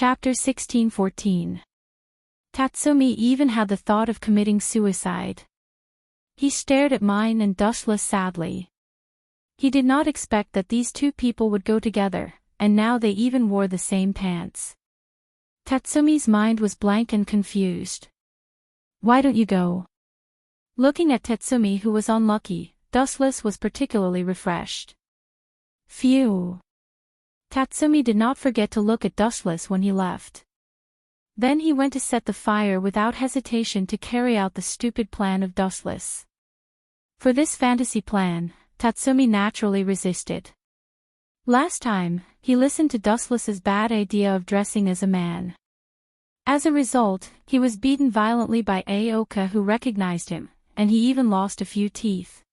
Chapter 1614. Tatsumi even had the thought of committing suicide. He stared at Mine and Dustless sadly. He did not expect that these two people would go together, and now they even wore the same pants. Tatsumi's mind was blank and confused. Why don't you go? Looking at Tatsumi, who was unlucky, Dustless was particularly refreshed. Phew. Tatsumi did not forget to look at Dustless when he left. Then he went to set the fire without hesitation to carry out the stupid plan of Dustless. For this fantasy plan, Tatsumi naturally resisted. Last time, he listened to Dustless's bad idea of dressing as a man. As a result, he was beaten violently by Aoka, who recognized him, and he even lost a few teeth.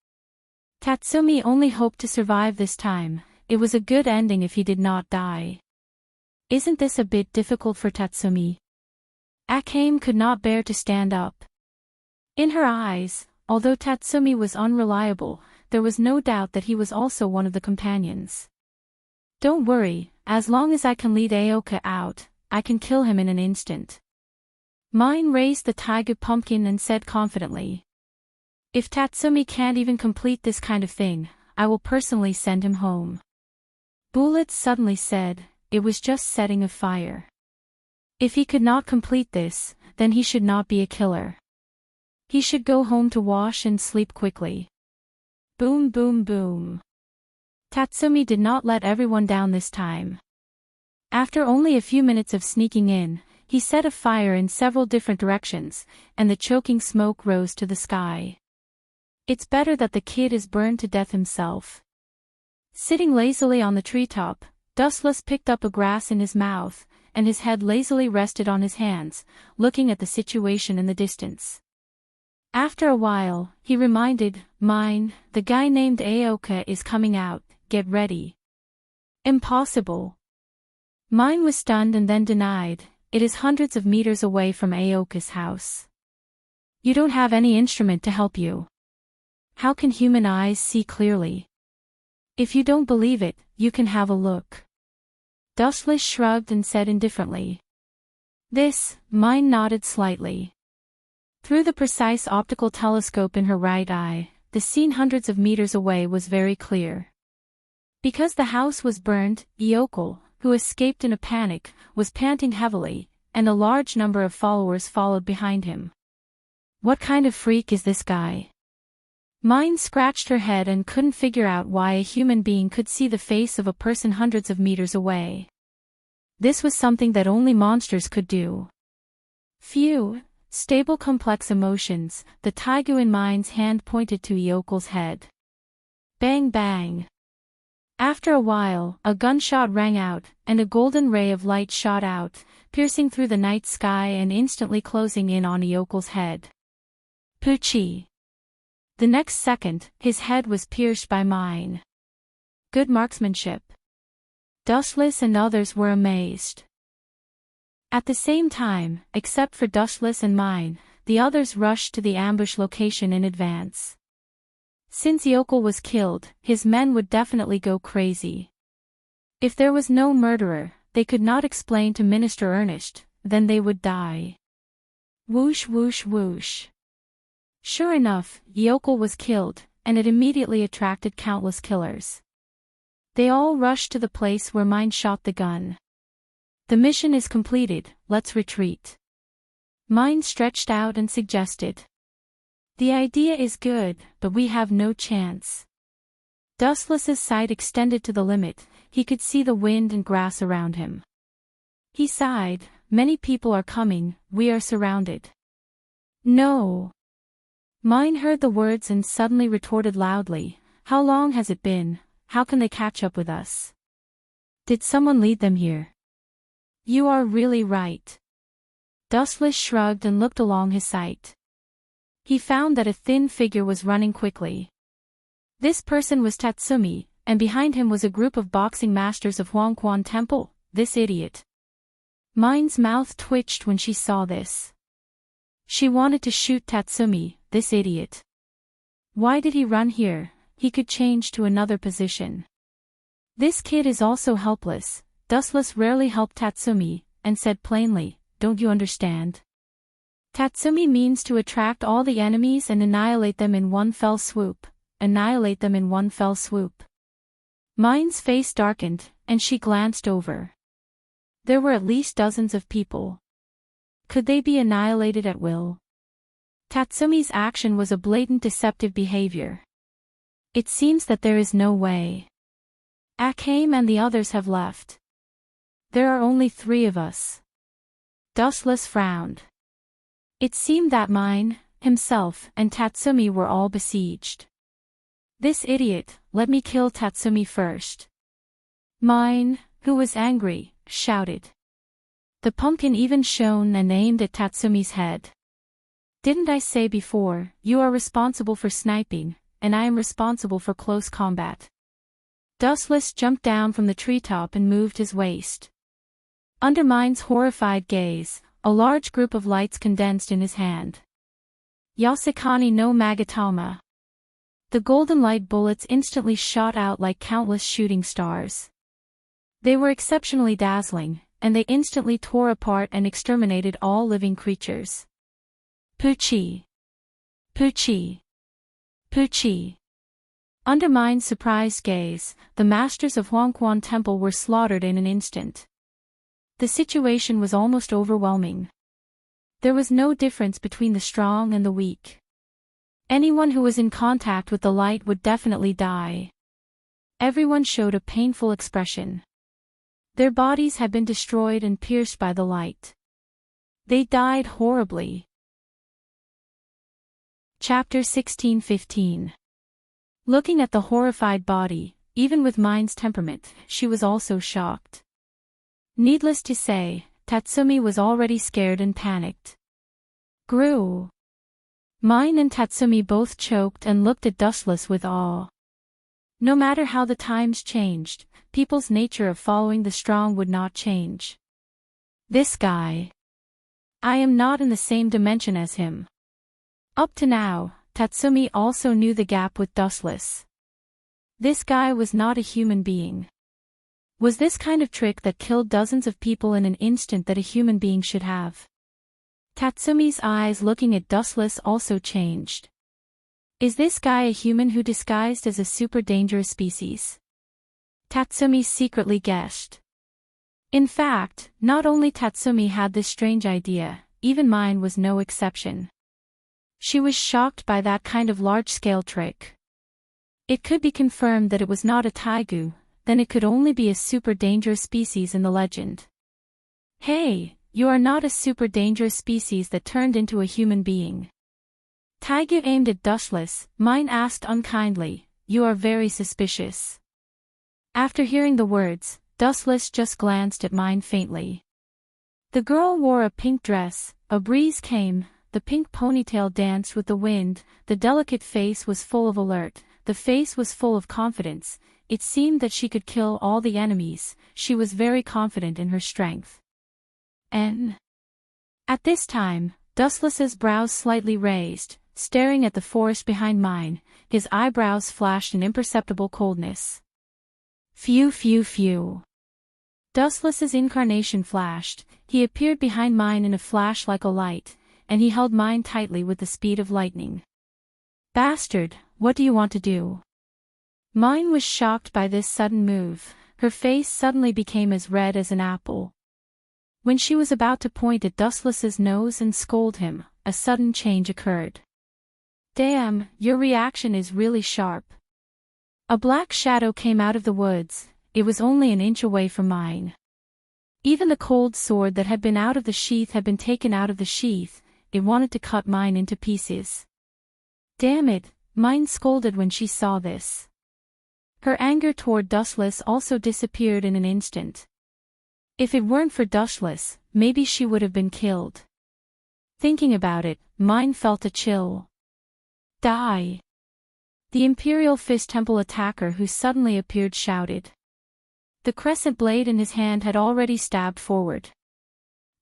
Tatsumi only hoped to survive this time. It was a good ending if he did not die. Isn't this a bit difficult for Tatsumi? Akame could not bear to stand up. In her eyes, although Tatsumi was unreliable, there was no doubt that he was also one of the companions. Don't worry, as long as I can lead Aoka out, I can kill him in an instant. Mine raised the taiga pumpkin and said confidently. If Tatsumi can't even complete this kind of thing, I will personally send him home. Bullets suddenly said, it was just setting a fire. If he could not complete this, then he should not be a killer. He should go home to wash and sleep quickly. Boom boom boom. Tatsumi did not let everyone down this time. After only a few minutes of sneaking in, he set a fire in several different directions, and the choking smoke rose to the sky. It's better that the kid is burned to death himself. Sitting lazily on the treetop, Dustless picked up a grass in his mouth, and his head lazily rested on his hands, looking at the situation in the distance. After a while, he reminded Mine, the guy named Aoka is coming out, get ready. Impossible. Mine was stunned and then denied, it is hundreds of meters away from Aoka's house. You don't have any instrument to help you. How can human eyes see clearly? If you don't believe it, you can have a look. Dustless shrugged and said indifferently. Mine nodded slightly. Through the precise optical telescope in her right eye, the scene hundreds of meters away was very clear. Because the house was burned, Yoko, who escaped in a panic, was panting heavily, and a large number of followers followed behind him. What kind of freak is this guy? Mine scratched her head and couldn't figure out why a human being could see the face of a person hundreds of meters away. This was something that only monsters could do. Phew. Stable complex emotions, the taigu in Mine's hand pointed to Yoko's head. Bang bang. After a while, a gunshot rang out, and a golden ray of light shot out, piercing through the night sky and instantly closing in on Yoko's head. Poochie. The next second, his head was pierced by Mine. Good marksmanship. Dustless and others were amazed. At the same time, except for Dustless and Mine, the others rushed to the ambush location in advance. Since Yoko was killed, his men would definitely go crazy. If there was no murderer, they could not explain to Minister Ernest, then they would die. Whoosh whoosh whoosh. Sure enough, Yoko was killed, and it immediately attracted countless killers. They all rushed to the place where Mine shot the gun. The mission is completed, let's retreat. Mine stretched out and suggested. The idea is good, but we have no chance. Dustless's sight extended to the limit, he could see the wind and grass around him. He sighed, many people are coming, we are surrounded. No. Mine heard the words and suddenly retorted loudly, how long has it been, how can they catch up with us? Did someone lead them here? You are really right. Dustless shrugged and looked along his sight. He found that a thin figure was running quickly. This person was Tatsumi, and behind him was a group of boxing masters of Huangquan Temple, this idiot. Mine's mouth twitched when she saw this. She wanted to shoot Tatsumi, this idiot. Why did he run here? He could change to another position. This kid is also helpless. Dustless rarely helped Tatsumi, and said plainly, "Don't you understand? Tatsumi means to attract all the enemies and annihilate them in one fell swoop. Annihilate them in one fell swoop." Mine's face darkened, and she glanced over. There were at least dozens of people. Could they be annihilated at will? Tatsumi's action was a blatant deceptive behavior. It seems that there is no way. Akame and the others have left. There are only 3 of us. Dustless frowned. It seemed that mine, himself, and Tatsumi were all besieged. This idiot, let me kill Tatsumi first. Mine, who was angry, shouted. The pumpkin even shone and aimed at Tatsumi's head. "Didn't I say before, you are responsible for sniping, and I am responsible for close combat." Dustless jumped down from the treetop and moved his waist. Under Mine's horrified gaze, a large group of lights condensed in his hand. Yasukani no Magatama. The golden light bullets instantly shot out like countless shooting stars. They were exceptionally dazzling, and they instantly tore apart and exterminated all living creatures. Puchi! Puchi! Puchi! Under Mine's surprised gaze, the masters of Huangquan Temple were slaughtered in an instant. The situation was almost overwhelming. There was no difference between the strong and the weak. Anyone who was in contact with the light would definitely die. Everyone showed a painful expression. Their bodies had been destroyed and pierced by the light. They died horribly. Chapter 16:15. Looking at the horrified body, even with Mine's temperament, she was also shocked. Needless to say, Tatsumi was already scared and panicked. Grew. Mine and Tatsumi both choked and looked at Dustless with awe. No matter how the times changed, people's nature of following the strong would not change. This guy. I am not in the same dimension as him. Up to now, Tatsumi also knew the gap with Dustless. This guy was not a human being. Was this kind of trick that killed dozens of people in an instant that a human being should have? Tatsumi's eyes looking at Dustless also changed. Is this guy a human who disguised as a super dangerous species? Tatsumi secretly guessed. In fact, not only Tatsumi had this strange idea, even Mine was no exception. She was shocked by that kind of large-scale trick. It could be confirmed that it was not a taigu, then it could only be a super dangerous species in the legend. Hey, you are not a super dangerous species that turned into a human being. Taigu aimed at Dustless. Mine asked unkindly, "You are very suspicious." After hearing the words, Dustless just glanced at Mine faintly. The girl wore a pink dress, a breeze came, the pink ponytail danced with the wind, the delicate face was full of alert, the face was full of confidence, it seemed that she could kill all the enemies, she was very confident in her strength. At this time, Dustless's brows slightly raised, staring at the forest behind Mine, his eyebrows flashed an imperceptible coldness. Phew phew phew. Dustless's incarnation flashed, he appeared behind Mine in a flash like a light, and he held Mine tightly with the speed of lightning. Bastard, what do you want to do? Mine was shocked by this sudden move, her face suddenly became as red as an apple. When she was about to point at Dustless's nose and scold him, a sudden change occurred. Damn, your reaction is really sharp. A black shadow came out of the woods, it was only an inch away from Mine. Even the cold sword that had been out of the sheath had been taken out of the sheath, it wanted to cut Mine into pieces. Damn it, Mine scolded when she saw this. Her anger toward Dustless also disappeared in an instant. If it weren't for Dustless, maybe she would have been killed. Thinking about it, Mine felt a chill. Die! The Imperial Fist Temple attacker who suddenly appeared shouted. The crescent blade in his hand had already stabbed forward.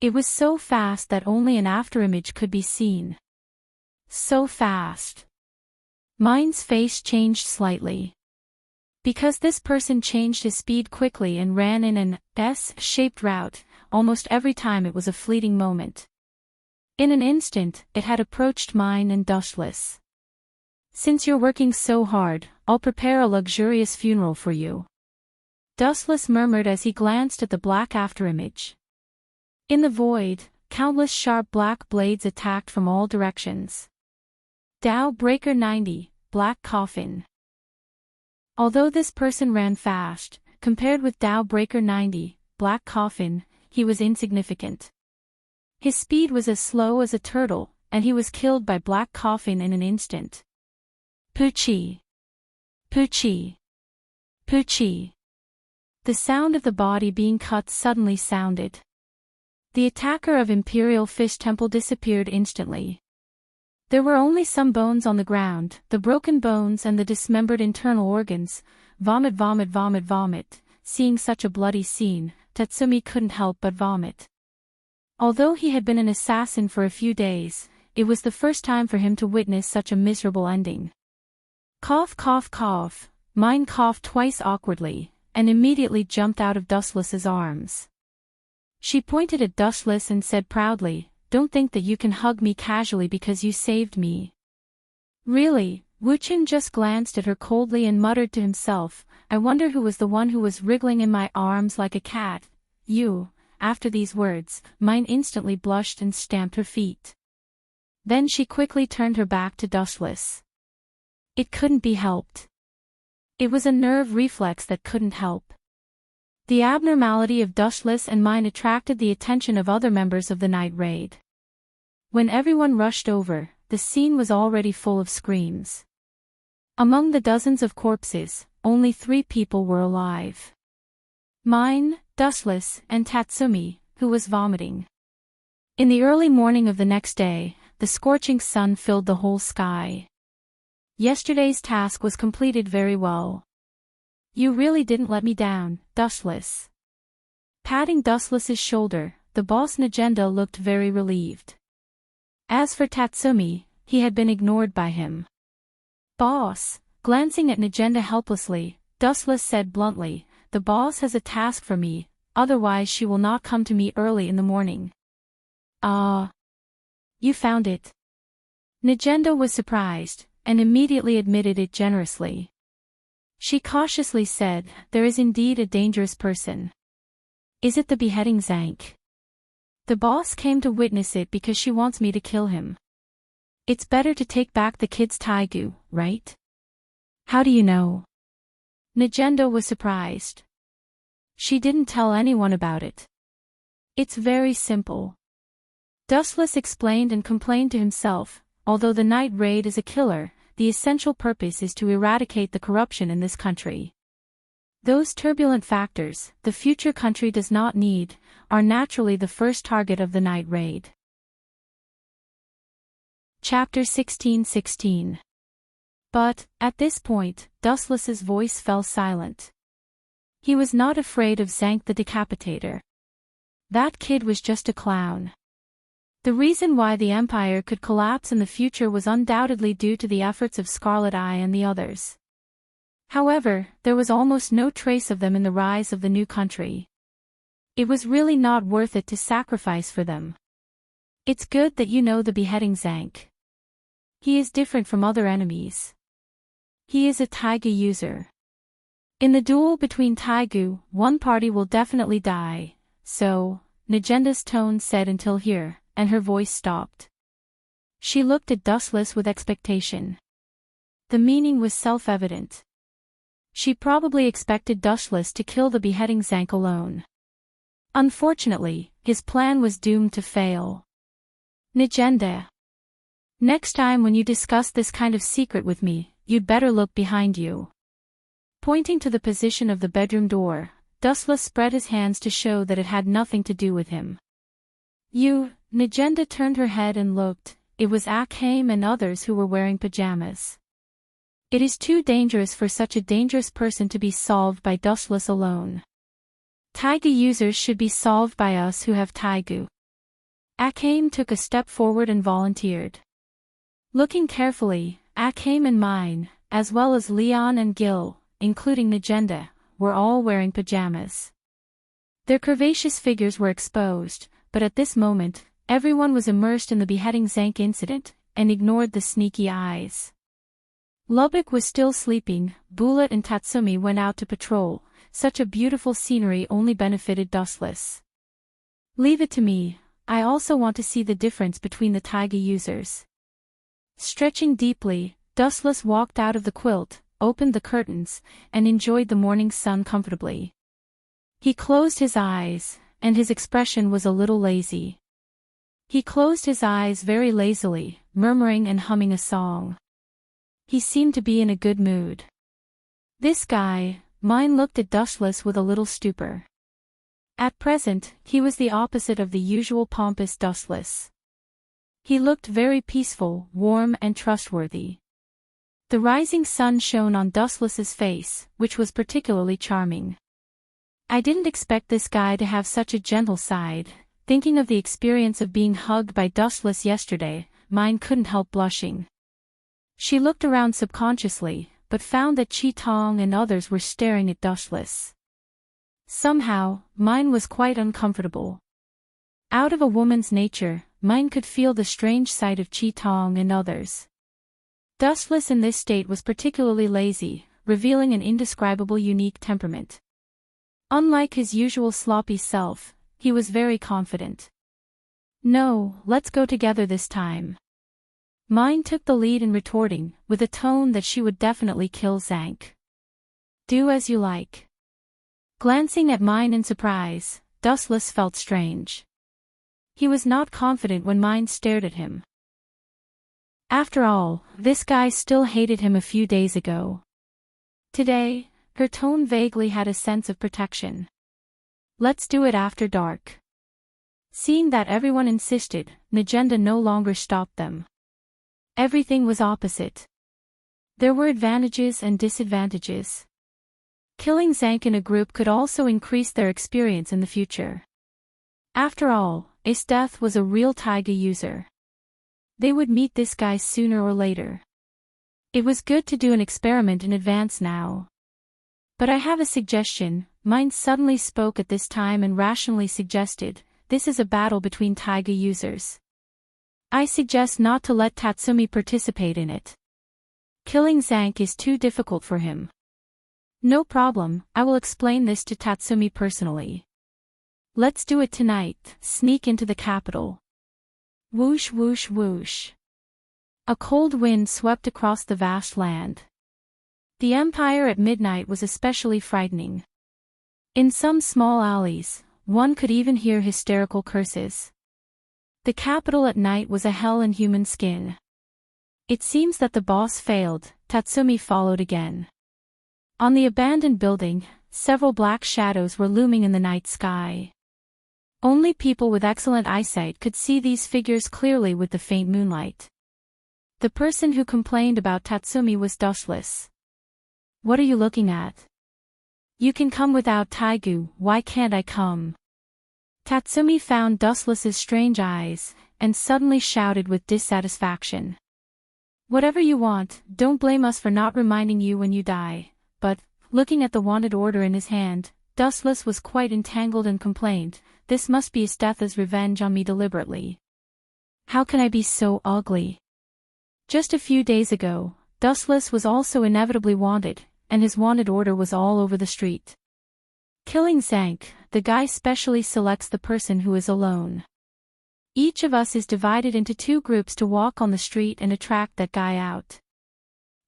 It was so fast that only an afterimage could be seen. So fast. Mine's face changed slightly. Because this person changed his speed quickly and ran in an S-shaped route, almost every time it was a fleeting moment. In an instant, it had approached mine and dustless. Since you're working so hard, I'll prepare a luxurious funeral for you. Dustless murmured as he glanced at the black afterimage. In the void, countless sharp black blades attacked from all directions. Dow Breaker 90, Black Coffin. Although this person ran fast, compared with Dow Breaker 90, Black Coffin, he was insignificant. His speed was as slow as a turtle, and he was killed by Black Coffin in an instant. Poochie. Poochie. Poochie. The sound of the body being cut suddenly sounded. The attacker of Imperial Fish Temple disappeared instantly. There were only some bones on the ground, the broken bones and the dismembered internal organs. Vomit, vomit, vomit, vomit. Seeing such a bloody scene, Tatsumi couldn't help but vomit. Although he had been an assassin for a few days, it was the first time for him to witness such a miserable ending. Cough, cough, cough. Mine coughed twice awkwardly, and immediately jumped out of Dustless's arms. She pointed at Dustless and said proudly, "Don't think that you can hug me casually because you saved me." Really, Wuchen just glanced at her coldly and muttered to himself, "I wonder who was the one who was wriggling in my arms like a cat. You." After these words, Mine instantly blushed and stamped her feet. Then she quickly turned her back to Dustless. It couldn't be helped. It was a nerve reflex that couldn't help. The abnormality of Dustless and Mine attracted the attention of other members of the night raid. When everyone rushed over, the scene was already full of screams. Among the dozens of corpses, only 3 people were alive. Mine, Dustless, and Tatsumi, who was vomiting. In the early morning of the next day, the scorching sun filled the whole sky. Yesterday's task was completed very well. You really didn't let me down, Dustless. Patting Dustless's shoulder, the boss Nagenda looked very relieved. As for Tatsumi, he had been ignored by him. Boss, glancing at Nagenda helplessly, Dustless said bluntly, "The boss has a task for me, otherwise she will not come to me early in the morning." "Ah. You found it." Nagenda was surprised, and immediately admitted it generously. She cautiously said, "There is indeed a dangerous person." "Is it the beheading Zank?" "The boss came to witness it because she wants me to kill him." "It's better to take back the kid's Taigu, right?" "How do you know?" Nagenda was surprised. "She didn't tell anyone about it." "It's very simple." Dustless explained and complained to himself, although the night raid is a killer, the essential purpose is to eradicate the corruption in this country. Those turbulent factors, the future country does not need, are naturally the first target of the night raid. Chapter 16:16. But, at this point, Dustless's voice fell silent. He was not afraid of Zank the Decapitator. That kid was just a clown. The reason why the Empire could collapse in the future was undoubtedly due to the efforts of Scarlet Eye and the others. However, there was almost no trace of them in the rise of the new country. It was really not worth it to sacrifice for them. It's good that you know the beheading Zank. He is different from other enemies. He is a Taigu user. In the duel between Taigu, one party will definitely die, so, Nagenda's tone said until here, and her voice stopped. She looked at Dustless with expectation. The meaning was self-evident. She probably expected Dustless to kill the beheading Zank alone. Unfortunately, his plan was doomed to fail. Nagenda. Next time when you discuss this kind of secret with me, you'd better look behind you. Pointing to the position of the bedroom door, Dustless spread his hands to show that it had nothing to do with him. You, Nagenda turned her head and looked. It was Akheim and others who were wearing pajamas. It is too dangerous for such a dangerous person to be solved by Dustless alone. Taigu users should be solved by us who have Taigu. Akheim took a step forward and volunteered. Looking carefully, Akheim and Mine, as well as Leon and Gil, including Negenda, were all wearing pajamas. Their curvaceous figures were exposed, but at this moment, everyone was immersed in the beheading Zank incident, and ignored the sneaky eyes. Lubbock was still sleeping. Bullet and Tatsumi went out to patrol. Such a beautiful scenery only benefited Dustless. Leave it to me, I also want to see the difference between the taiga users. Stretching deeply, Dustless walked out of the quilt, opened the curtains, and enjoyed the morning sun comfortably. He closed his eyes, and his expression was a little lazy. He closed his eyes very lazily, murmuring and humming a song. He seemed to be in a good mood. This guy, Mine looked at Dustless with a little stupor. At present, he was the opposite of the usual pompous Dustless. He looked very peaceful, warm and trustworthy. The rising sun shone on Dustless's face, which was particularly charming. I didn't expect this guy to have such a gentle side. Thinking of the experience of being hugged by Dustless yesterday, Mine couldn't help blushing. She looked around subconsciously, but found that Chi-Tong and others were staring at Dustless. Somehow, Mine was quite uncomfortable. Out of a woman's nature, Mine could feel the strange sight of Chi-Tong and others. Dustless in this state was particularly lazy, revealing an indescribable unique temperament. Unlike his usual sloppy self, he was very confident. No, let's go together this time. Mine took the lead in retorting, with a tone that she would definitely kill Zank. Do as you like. Glancing at Mine in surprise, Dustless felt strange. He was not confident when Mine stared at him. After all, this guy still hated him a few days ago. Today, her tone vaguely had a sense of protection. Let's do it after dark. Seeing that everyone insisted, Negenda no longer stopped them. Everything was opposite. There were advantages and disadvantages. Killing Zank in a group could also increase their experience in the future. After all, Ace Death was a real taiga user. They would meet this guy sooner or later. It was good to do an experiment in advance now. But I have a suggestion. Mine suddenly spoke at this time and rationally suggested, this is a battle between taiga users. I suggest not to let Tatsumi participate in it. Killing Zank is too difficult for him. No problem, I will explain this to Tatsumi personally. Let's do it tonight. Sneak into the capital. Whoosh whoosh whoosh. A cold wind swept across the vast land. The Empire at midnight was especially frightening. In some small alleys, one could even hear hysterical curses. The capital at night was a hell in human skin. It seems that the boss failed. Tatsumi followed again. On the abandoned building, several black shadows were looming in the night sky. Only people with excellent eyesight could see these figures clearly with the faint moonlight. The person who complained about Tatsumi was Dustless. What are you looking at? You can come without Taigu, why can't I come? Tatsumi found Dustless's strange eyes, and suddenly shouted with dissatisfaction. Whatever you want, don't blame us for not reminding you when you die. But, looking at the wanted order in his hand, Dustless was quite entangled and complained, this must be Estetha's revenge on me deliberately. How can I be so ugly? Just a few days ago, Dustless was also inevitably wanted, and his wanted order was all over the street. Killing Zank, the guy specially selects the person who is alone. Each of us is divided into two groups to walk on the street and attract that guy out.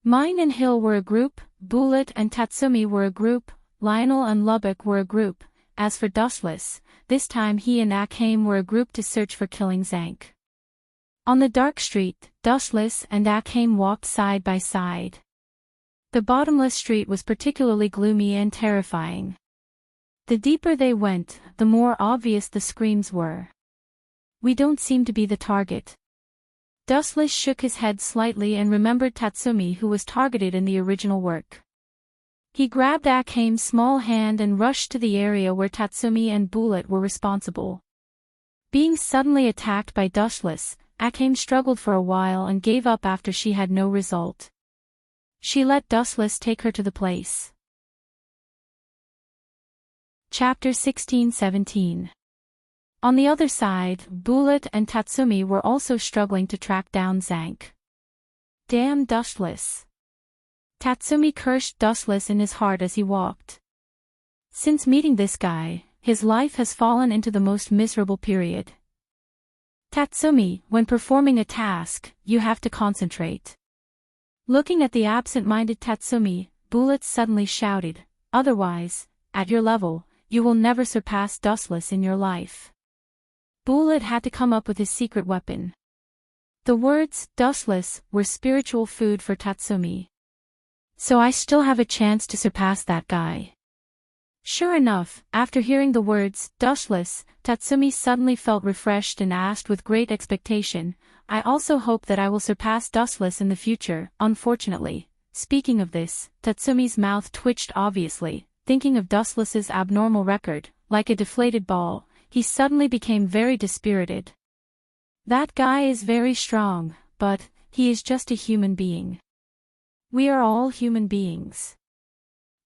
Mine and Hill were a group, Bullet and Tatsumi were a group, Lionel and Lubbock were a group. As for Dustless, this time he and Akame were a group to search for Killing Zank. On the dark street, Dustless and Akame walked side by side. The bottomless street was particularly gloomy and terrifying. The deeper they went, the more obvious the screams were. We don't seem to be the target. Dustless shook his head slightly and remembered Tatsumi, who was targeted in the original work. He grabbed Akame's small hand and rushed to the area where Tatsumi and Bullet were responsible. Being suddenly attacked by Dustless, Akame struggled for a while and gave up after she had no result. She let Dustless take her to the place. Chapter 16-17. On the other side, Bullet and Tatsumi were also struggling to track down Zank. Damn Dustless. Tatsumi cursed Dustless in his heart as he walked. Since meeting this guy, his life has fallen into the most miserable period. Tatsumi, when performing a task, you have to concentrate. Looking at the absent-minded Tatsumi, Bullet suddenly shouted, otherwise, at your level, you will never surpass Dustless in your life. Bullet had to come up with his secret weapon. The words, Dustless, were spiritual food for Tatsumi. So I still have a chance to surpass that guy. Sure enough, after hearing the words, Dustless, Tatsumi suddenly felt refreshed and asked with great expectation, I also hope that I will surpass Dustless in the future. Unfortunately, speaking of this, Tatsumi's mouth twitched obviously, thinking of Dustless's abnormal record, like a deflated ball, he suddenly became very dispirited. That guy is very strong, but he is just a human being. We are all human beings.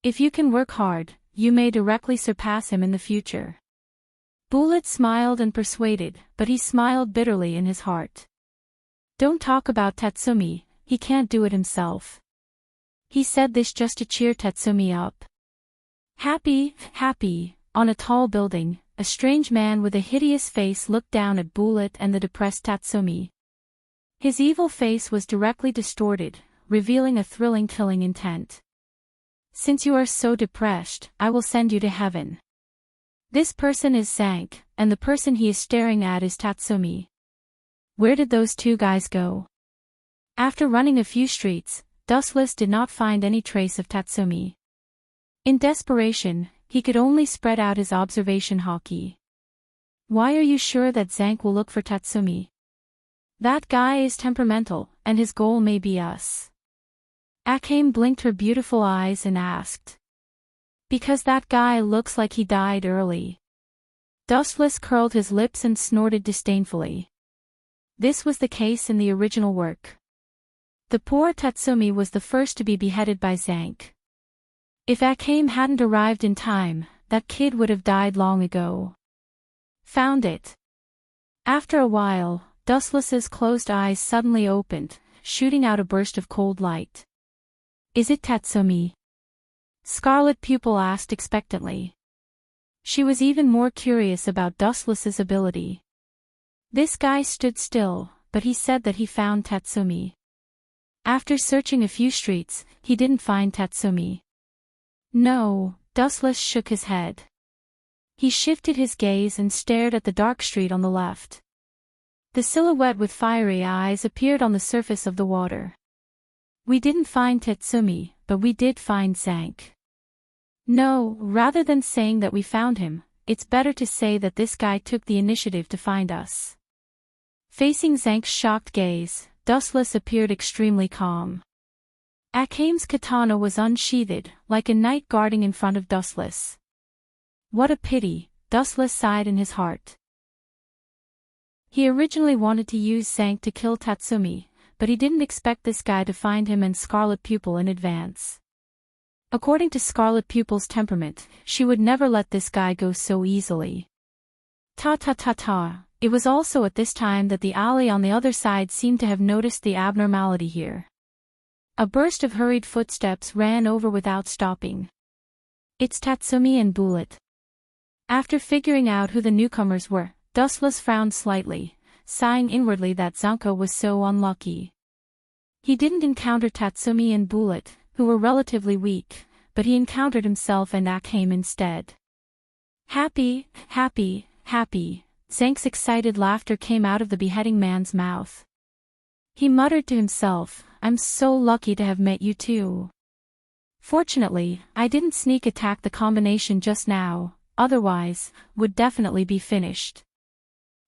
If you can work hard, you may directly surpass him in the future. Bullet smiled and persuaded, but he smiled bitterly in his heart. Don't talk about Tatsumi, he can't do it himself. He said this just to cheer Tatsumi up. Happy, on a tall building, a strange man with a hideous face looked down at Bullet and the depressed Tatsumi. His evil face was directly distorted, revealing a thrilling killing intent. Since you are so depressed, I will send you to heaven. This person is Zank, and the person he is staring at is Tatsumi. Where did those two guys go? After running a few streets, Dustless did not find any trace of Tatsumi. In desperation, he could only spread out his observation hockey. Why are you sure that Zank will look for Tatsumi? That guy is temperamental, and his goal may be us. Akame blinked her beautiful eyes and asked. Because that guy looks like he died early. Dustless curled his lips and snorted disdainfully. This was the case in the original work. The poor Tatsumi was the first to be beheaded by Zank. If Akame hadn't arrived in time, that kid would have died long ago. Found it. After a while, Dustless's closed eyes suddenly opened, shooting out a burst of cold light. Is it Tatsumi? Scarlet Pupil asked expectantly. She was even more curious about Dustless's ability. This guy stood still, but he said that he found Tatsumi. After searching a few streets, he didn't find Tatsumi. No, Dustless shook his head. He shifted his gaze and stared at the dark street on the left. The silhouette with fiery eyes appeared on the surface of the water. We didn't find Tatsumi, but we did find Zank. No, rather than saying that we found him, it's better to say that this guy took the initiative to find us. Facing Zank's shocked gaze, Dustless appeared extremely calm. Akame's katana was unsheathed, like a knight guarding in front of Dustless. What a pity, Dustless sighed in his heart. He originally wanted to use Zank to kill Tatsumi, but he didn't expect this guy to find him and Scarlet Pupil in advance. According to Scarlet Pupil's temperament, she would never let this guy go so easily. Ta. It was also at this time that the alley on the other side seemed to have noticed the abnormality here. A burst of hurried footsteps ran over without stopping. It's Tatsumi and Bullet. After figuring out who the newcomers were, Dustless frowned slightly, sighing inwardly that Zanko was so unlucky. He didn't encounter Tatsumi and Bullet, who were relatively weak, but he encountered himself and Akame instead. Happy. Zank's excited laughter came out of the beheading man's mouth. He muttered to himself, I'm so lucky to have met you too. Fortunately, I didn't sneak attack the combination just now, otherwise, would definitely be finished.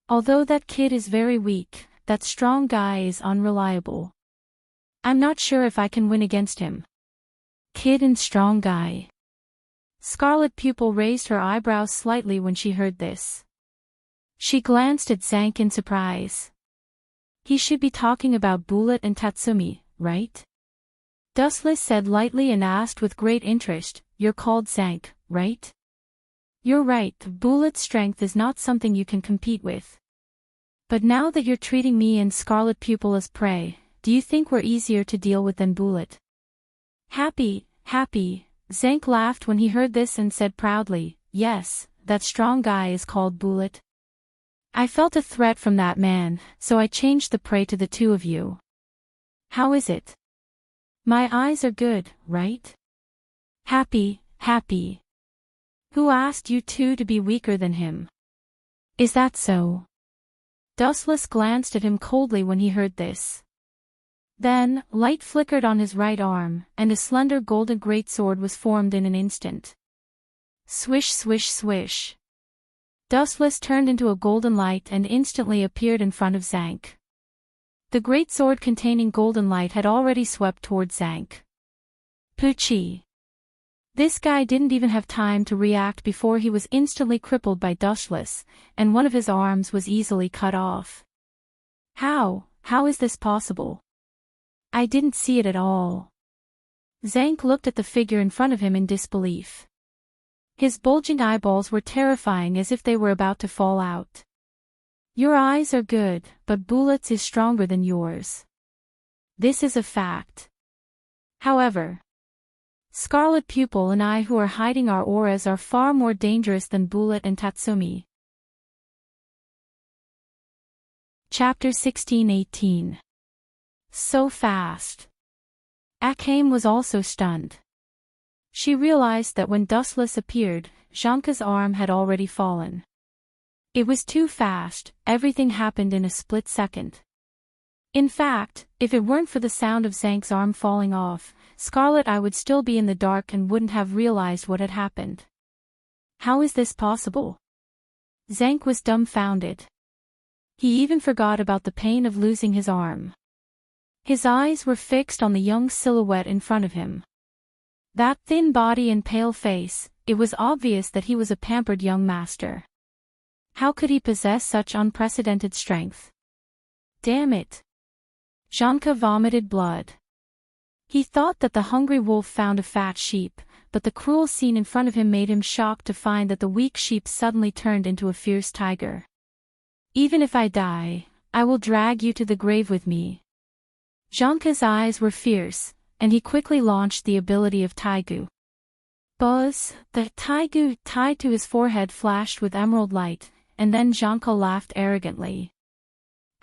Although that kid is very weak, that strong guy is unreliable. I'm not sure if I can win against him. Kid and strong guy. Scarlet Pupil raised her eyebrows slightly when she heard this. She glanced at Zank in surprise. He should be talking about Bullet and Tatsumi, right? Dustless said lightly and asked with great interest, You're called Zank, right? You're right, Bullet's strength is not something you can compete with. But now that you're treating me and Scarlet Pupil as prey, do you think we're easier to deal with than Bullet? Happy. Zank laughed when he heard this and said proudly, yes, that strong guy is called Bullet. I felt a threat from that man, so I changed the prey to the two of you. How is it? My eyes are good, right? Happy. Who asked you two to be weaker than him? Is that so? Dustless glanced at him coldly when he heard this. Then, light flickered on his right arm, and a slender golden greatsword was formed in an instant. Swish swish swish. Dustless turned into a golden light and instantly appeared in front of Zank. The greatsword containing golden light had already swept towards Zank. Poochie. This guy didn't even have time to react before he was instantly crippled by Dustless, and one of his arms was easily cut off. How is this possible? I didn't see it at all. Zank looked at the figure in front of him in disbelief. His bulging eyeballs were terrifying as if they were about to fall out. Your eyes are good, but Bullet's is stronger than yours. This is a fact. However, Scarlet Pupil and I who are hiding our auras are far more dangerous than Bullet and Tatsumi. Chapter 16-18. So fast. Akame was also stunned. She realized that when Dustless appeared, Janka's arm had already fallen. It was too fast, everything happened in a split second. In fact, if it weren't for the sound of Zank's arm falling off, Scarlet I would still be in the dark and wouldn't have realized what had happened. How is this possible? Zank was dumbfounded. He even forgot about the pain of losing his arm. His eyes were fixed on the young silhouette in front of him. That thin body and pale face, it was obvious that he was a pampered young master. How could he possess such unprecedented strength? Damn it! Janka vomited blood. He thought that the hungry wolf found a fat sheep, but the cruel scene in front of him made him shocked to find that the weak sheep suddenly turned into a fierce tiger. Even if I die, I will drag you to the grave with me. Janka's eyes were fierce, and he quickly launched the ability of Taigu. Buzz, the Taigu tied to his forehead flashed with emerald light, and then Janka laughed arrogantly.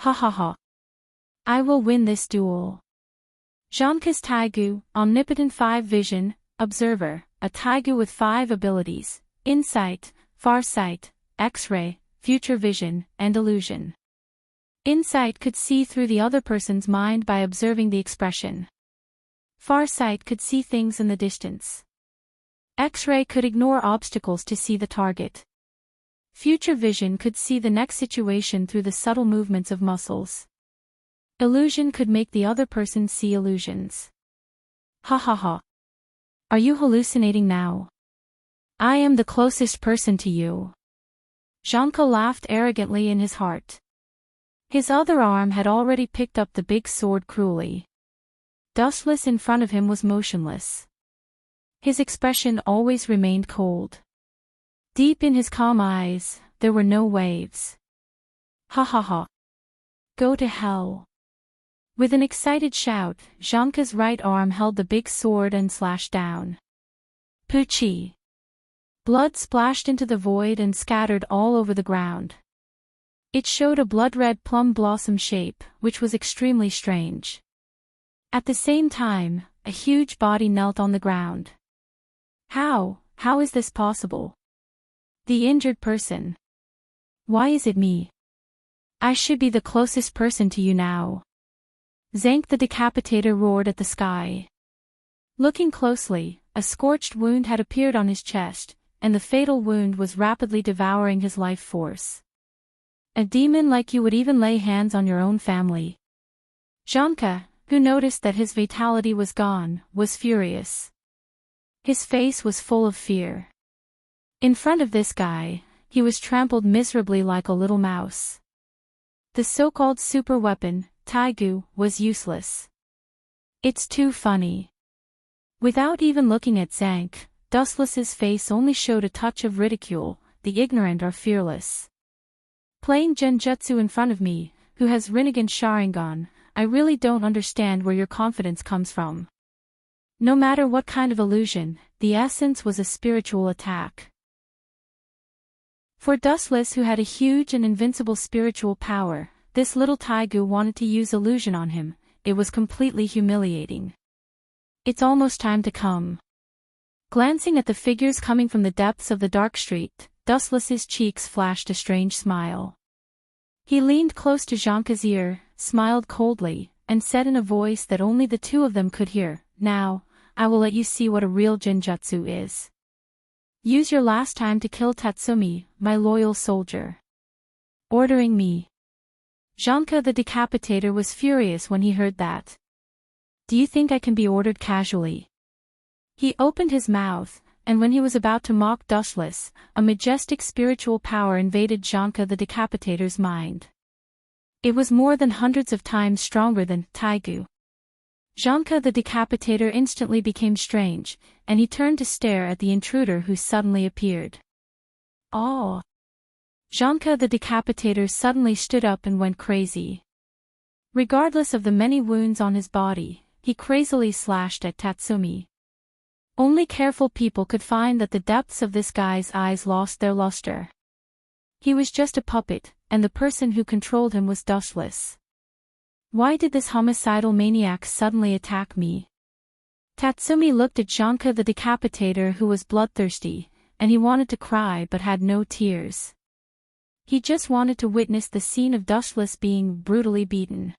Ha. I will win this duel. Janka's Taigu, Omnipotent 5 Vision, Observer, a Taigu with 5 abilities, Insight, Farsight, X-Ray, Future Vision, and Illusion. Insight could see through the other person's mind by observing the expression. Farsight could see things in the distance. X-Ray could ignore obstacles to see the target. Future Vision could see the next situation through the subtle movements of muscles. Illusion could make the other person see illusions. Ha. Are you hallucinating now? I am the closest person to you. Janka laughed arrogantly in his heart. His other arm had already picked up the big sword cruelly. Dustless in front of him was motionless. His expression always remained cold. Deep in his calm eyes, there were no waves. Ha. Go to hell. With an excited shout, Janka's right arm held the big sword and slashed down. Poochie. Blood splashed into the void and scattered all over the ground. It showed a blood-red plum blossom shape, which was extremely strange. At the same time, a huge body knelt on the ground. How is this possible? The injured person. Why is it me? I should be the closest person to you now. Zank the Decapitator roared at the sky. Looking closely, a scorched wound had appeared on his chest, and the fatal wound was rapidly devouring his life force. A demon like you would even lay hands on your own family. Janka, who noticed that his vitality was gone, was furious. His face was full of fear. In front of this guy, he was trampled miserably like a little mouse. The so-called super weapon, Taigu, was useless. It's too funny. Without even looking at Zank, Dustless's face only showed a touch of ridicule. The ignorant are fearless. Playing genjutsu in front of me, who has Rinnegan Sharingan, I really don't understand where your confidence comes from. No matter what kind of illusion, the essence was a spiritual attack. For Dustless, who had a huge and invincible spiritual power, this little Taigu wanted to use illusion on him. It was completely humiliating. It's almost time to come. Glancing at the figures coming from the depths of the dark street, Dustless's cheeks flashed a strange smile. He leaned close to Janka's ear, smiled coldly, and said in a voice that only the two of them could hear, "Now, I will let you see what a real genjutsu is. Use your last time to kill Tatsumi, my loyal soldier." Ordering me. Janka the Decapitator was furious when he heard that. Do you think I can be ordered casually? He opened his mouth, and when he was about to mock Dustless, a majestic spiritual power invaded Janka the Decapitator's mind. It was more than hundreds of times stronger than Taigu. Janka the Decapitator instantly became strange, and he turned to stare at the intruder who suddenly appeared. Oh! Janka the Decapitator suddenly stood up and went crazy. Regardless of the many wounds on his body, he crazily slashed at Tatsumi. Only careful people could find that the depths of this guy's eyes lost their luster. He was just a puppet, and the person who controlled him was Dustless. Why did this homicidal maniac suddenly attack me? Tatsumi looked at Janka the Decapitator, who was bloodthirsty, and he wanted to cry but had no tears. He just wanted to witness the scene of Dustless being brutally beaten.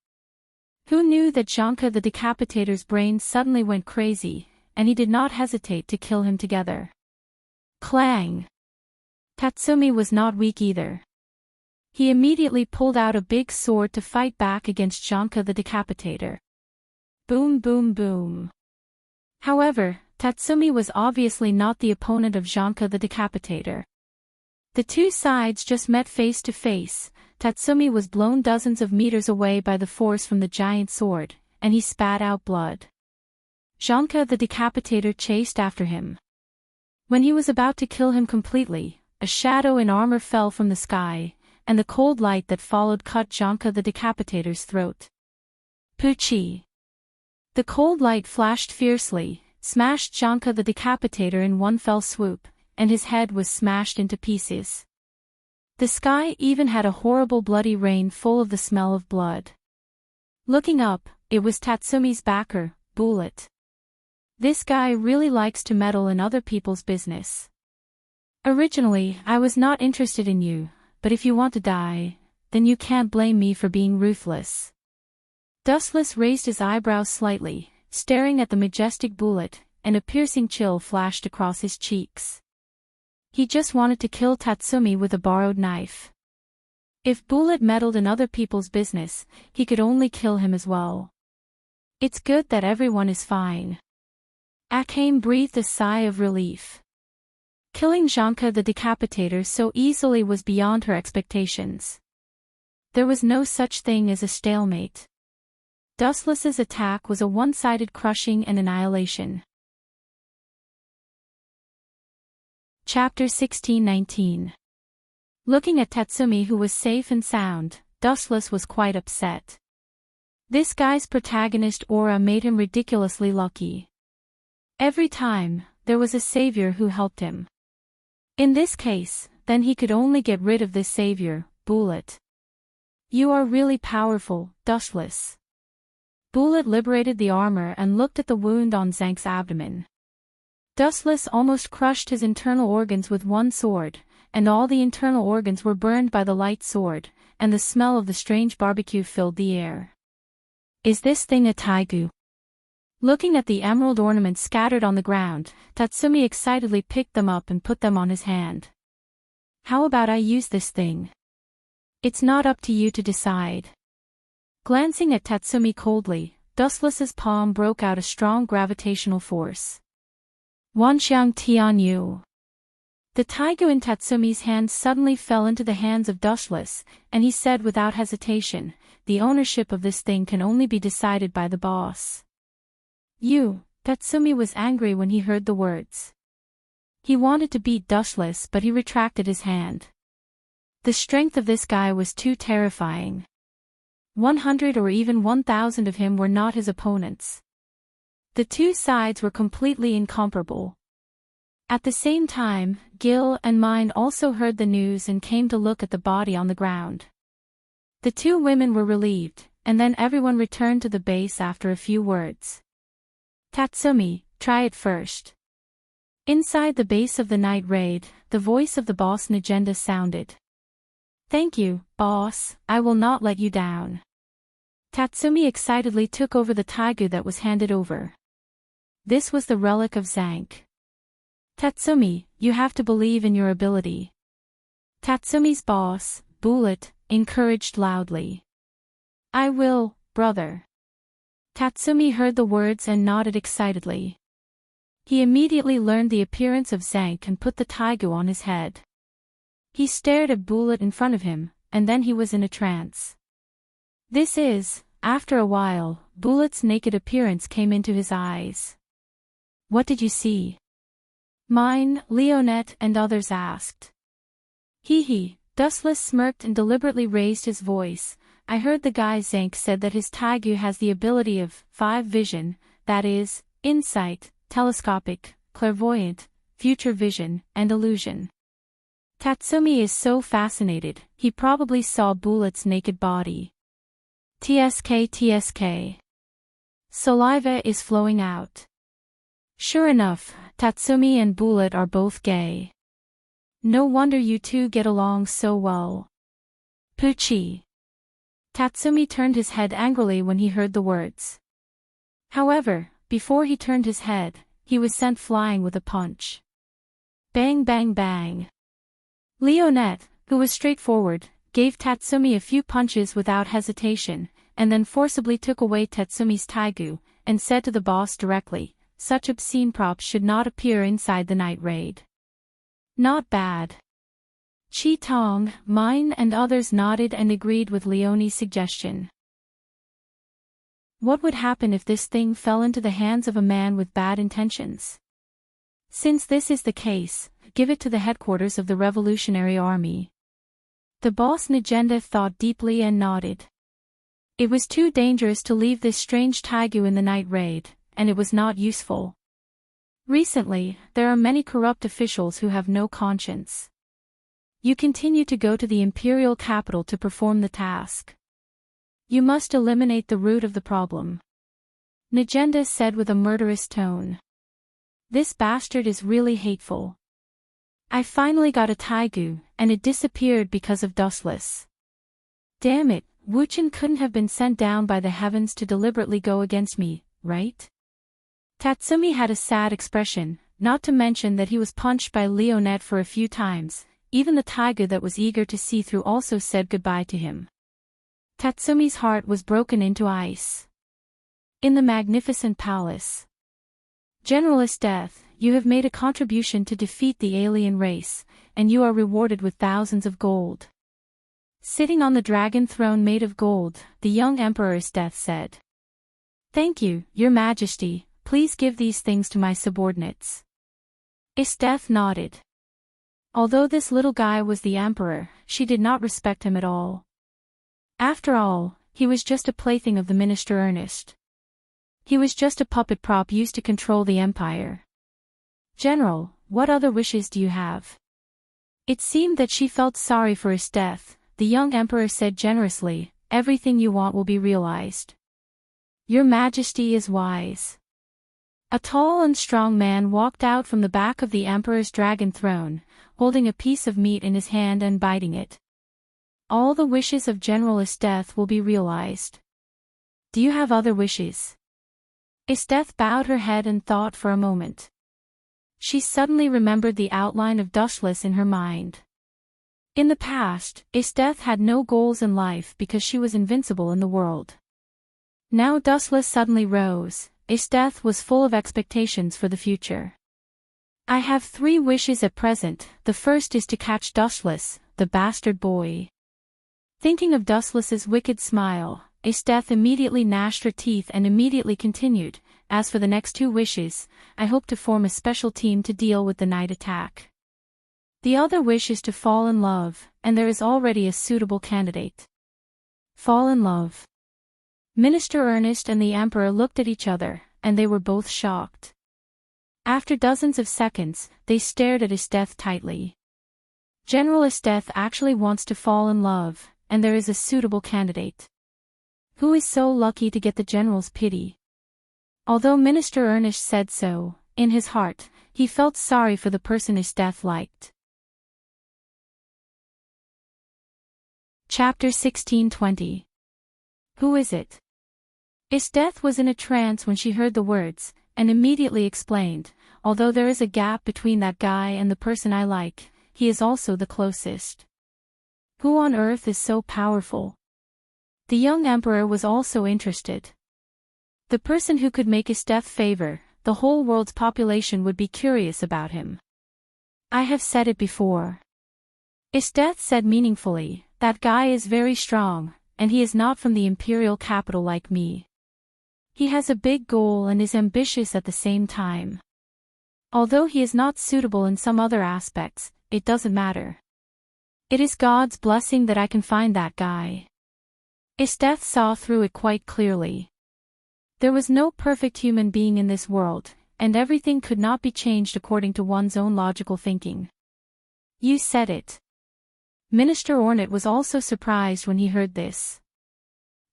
Who knew that Janka the Decapitator's brain suddenly went crazy, and he did not hesitate to kill him together. Clang! Tatsumi was not weak either. He immediately pulled out a big sword to fight back against Janka the Decapitator. Boom boom boom. However, Tatsumi was obviously not the opponent of Janka the Decapitator. The two sides just met face to face. Tatsumi was blown dozens of meters away by the force from the giant sword, and he spat out blood. Janka the Decapitator chased after him. When he was about to kill him completely, a shadow in armor fell from the sky, and the cold light that followed cut Janka the Decapitator's throat. Poochie! The cold light flashed fiercely, smashed Janka the Decapitator in one fell swoop, and his head was smashed into pieces. The sky even had a horrible bloody rain full of the smell of blood. Looking up, it was Tatsumi's backer, Bullet. This guy really likes to meddle in other people's business. Originally, I was not interested in you, but if you want to die, then you can't blame me for being ruthless. Dustless raised his eyebrows slightly, staring at the majestic Bullet, and a piercing chill flashed across his cheeks. He just wanted to kill Tatsumi with a borrowed knife. If Bullet meddled in other people's business, he could only kill him as well. It's good that everyone is fine. Akane breathed a sigh of relief. Killing Janka the Decapitator so easily was beyond her expectations. There was no such thing as a stalemate. Dustless's attack was a one-sided crushing and annihilation. Chapter 16-19. Looking at Tatsumi, who was safe and sound, Dustless was quite upset. This guy's protagonist aura made him ridiculously lucky. Every time, there was a savior who helped him. In this case, then he could only get rid of this savior, Bullet. You are really powerful, Dustless. Bullet liberated the armor and looked at the wound on Zank's abdomen. Dustless almost crushed his internal organs with one sword, and all the internal organs were burned by the light sword, and the smell of the strange barbecue filled the air. Is this thing a Taigu? Looking at the emerald ornaments scattered on the ground, Tatsumi excitedly picked them up and put them on his hand. How about I use this thing? It's not up to you to decide. Glancing at Tatsumi coldly, Dustless's palm broke out a strong gravitational force. Wanxiang Tianyu. The Taigu in Tatsumi's hand suddenly fell into the hands of Dustless, and he said without hesitation, the ownership of this thing can only be decided by the boss. Tatsumi was angry when he heard the words. He wanted to beat Dustless, but he retracted his hand. The strength of this guy was too terrifying. 100 or even 1,000 of him were not his opponents. The two sides were completely incomparable. At the same time, Gil and Mine also heard the news and came to look at the body on the ground. The two women were relieved, and then everyone returned to the base after a few words. Tatsumi, try it first. Inside the base of the night raid, the voice of the boss Nagenda sounded. Thank you, boss, I will not let you down. Tatsumi excitedly took over the taigu that was handed over. This was the relic of Zank. Tatsumi, you have to believe in your ability. Tatsumi's boss, Bullet, encouraged loudly. I will, brother. Tatsumi heard the words and nodded excitedly. He immediately learned the appearance of Zank and put the taigu on his head. He stared at Bullet in front of him, and then he was in a trance. After a while, Bullet's naked appearance came into his eyes. What did you see? Mine, Leonette and others asked. Hee. Dustless smirked and deliberately raised his voice. I heard the guy Zank said that his taigu has the ability of 5 vision, that is, insight, telescopic, clairvoyant, future vision, and illusion. Tatsumi is so fascinated, he probably saw Bullet's naked body. TSK. Saliva is flowing out. Sure enough, Tatsumi and Bullet are both gay. No wonder you two get along so well. Poochie. Tatsumi turned his head angrily when he heard the words. However, before he turned his head, he was sent flying with a punch. Bang bang bang. Leonette, who was straightforward, gave Tatsumi a few punches without hesitation, and then forcibly took away Tatsumi's taigu, and said to the boss directly, such obscene props should not appear inside the night raid. Not bad. Chi Tong, Mine and others nodded and agreed with Leonie's suggestion. What would happen if this thing fell into the hands of a man with bad intentions? Since this is the case, give it to the headquarters of the Revolutionary Army. The boss Nagenda thought deeply and nodded. It was too dangerous to leave this strange taigu in the night raid, and it was not useful. Recently, there are many corrupt officials who have no conscience. You continue to go to the imperial capital to perform the task. You must eliminate the root of the problem. Nagenda said with a murderous tone. This bastard is really hateful. I finally got a taigu, and it disappeared because of Dustless. Damn it, Wuchen couldn't have been sent down by the heavens to deliberately go against me, right? Tatsumi had a sad expression, not to mention that he was punched by Leonette for a few times. Even the taigu that was eager to see through also said goodbye to him. Tatsumi's heart was broken into ice. In the magnificent palace. General Esdeath, you have made a contribution to defeat the alien race, and you are rewarded with thousands of gold. Sitting on the dragon throne made of gold, the young Emperor Esdeath said. Thank you, Your Majesty, please give these things to my subordinates. Esdeath nodded. Although this little guy was the emperor, she did not respect him at all. After all, he was just a plaything of the Minister Ernest. He was just a puppet prop used to control the empire. General, what other wishes do you have? It seemed that she felt sorry for his death. The young emperor said generously, everything you want will be realized. Your Majesty is wise. A tall and strong man walked out from the back of the emperor's dragon throne, holding a piece of meat in his hand and biting it. All the wishes of General Esdeath will be realized. Do you have other wishes? Esdeath bowed her head and thought for a moment. She suddenly remembered the outline of Dustless in her mind. In the past, Esdeath had no goals in life because she was invincible in the world. Now Dustless suddenly rose. Esdeath was full of expectations for the future. I have 3 wishes at present. The first is to catch Dustless, the bastard boy. Thinking of Dustless's wicked smile, Esdeath immediately gnashed her teeth and immediately continued, as for the next 2 wishes, I hope to form a special team to deal with the night attack. The other wish is to fall in love, and there is already a suitable candidate. Fall in love. Minister Ernest and the Emperor looked at each other, and they were both shocked. After dozens of seconds, they stared at Esteth tightly. General Esteth actually wants to fall in love, and there is a suitable candidate. Who is so lucky to get the general's pity? Although Minister Ernest said so, in his heart, he felt sorry for the person Esteth liked. Chapter 1620. Who is it? Esteth was in a trance when she heard the words, and immediately explained, although there is a gap between that guy and the person I like, he is also the closest. Who on earth is so powerful? The young emperor was also interested. The person who could make Esteth favor, the whole world's population would be curious about him. I have said it before. Esteth said meaningfully, that guy is very strong, and he is not from the imperial capital like me. He has a big goal and is ambitious at the same time. Although he is not suitable in some other aspects, it doesn't matter. It is God's blessing that I can find that guy. Esteth saw through it quite clearly. There was no perfect human being in this world, and everything could not be changed according to one's own logical thinking. You said it. Minister Ornat was also surprised when he heard this.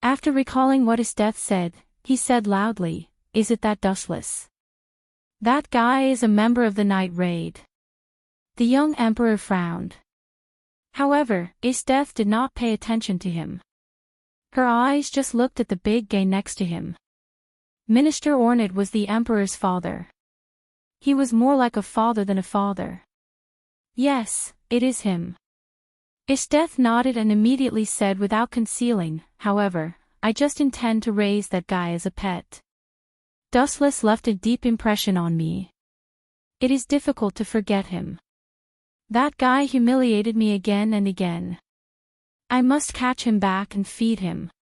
After recalling what Esteth said, he said loudly, "Is it that dustless? That guy is a member of the night raid." The young emperor frowned. However, Esteth did not pay attention to him. Her eyes just looked at the big guy next to him. Minister Ornat was the emperor's father. He was more like a father than a father. Yes, it is him. Esteth nodded and immediately said without concealing, however, I just intend to raise that guy as a pet. Dustless left a deep impression on me. It is difficult to forget him. That guy humiliated me again and again. I must catch him back and feed him.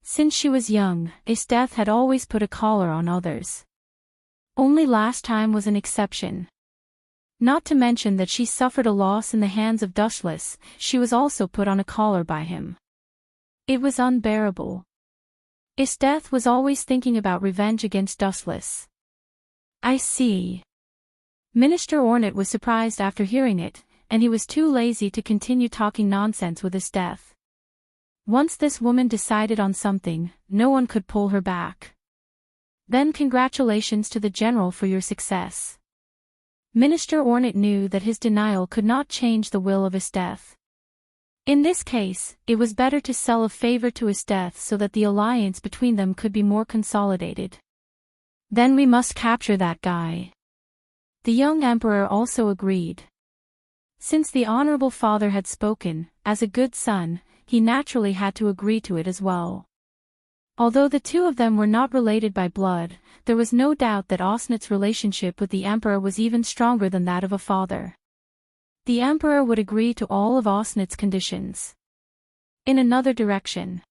Since she was young, Esteth had always put a collar on others. Only last time was an exception. Not to mention that she suffered a loss in the hands of Dustless, she was also put on a collar by him. It was unbearable. Esteth was always thinking about revenge against Dustless. I see. Minister Ornat was surprised after hearing it, and he was too lazy to continue talking nonsense with Esteth. Once this woman decided on something, no one could pull her back. Then congratulations to the general for your success. Minister Ornat knew that his denial could not change the will of Esteth. In this case, it was better to sell a favor to Esteth so that the alliance between them could be more consolidated. Then we must capture that guy. The young emperor also agreed. Since the honorable father had spoken, as a good son, he naturally had to agree to it as well. Although the two of them were not related by blood, there was no doubt that Osnat's relationship with the emperor was even stronger than that of a father. The emperor would agree to all of Osnat's conditions. In another direction.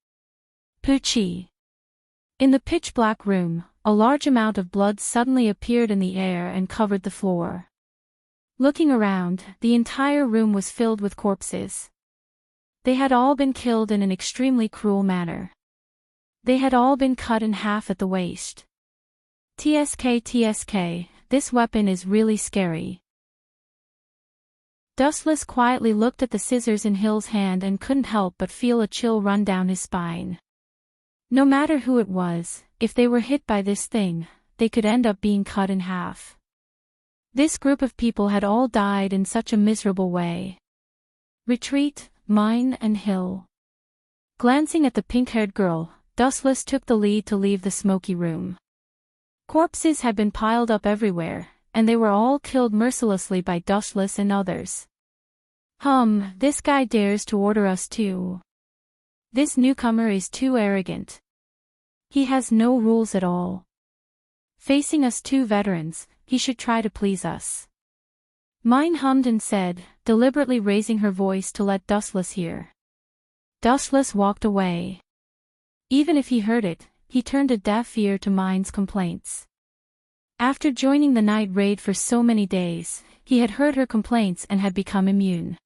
Pucci. In the pitch-black room, a large amount of blood suddenly appeared in the air and covered the floor. Looking around, the entire room was filled with corpses. They had all been killed in an extremely cruel manner. They had all been cut in half at the waist. TSK, this weapon is really scary. Dustless quietly looked at the scissors in Hill's hand and couldn't help but feel a chill run down his spine. No matter who it was, if they were hit by this thing, they could end up being cut in half. This group of people had all died in such a miserable way. Retreat, mine and Hill. Glancing at the pink-haired girl, Dustless took the lead to leave the smoky room. Corpses had been piled up everywhere, and they were all killed mercilessly by Dustless and others. This guy dares to order us too. This newcomer is too arrogant. He has no rules at all. Facing us two veterans, he should try to please us. Mine hummed and said, deliberately raising her voice to let Dustless hear. Dustless walked away. Even if he heard it, he turned a deaf ear to Mine's complaints. After joining the night raid for so many days, he had heard her complaints and had become immune.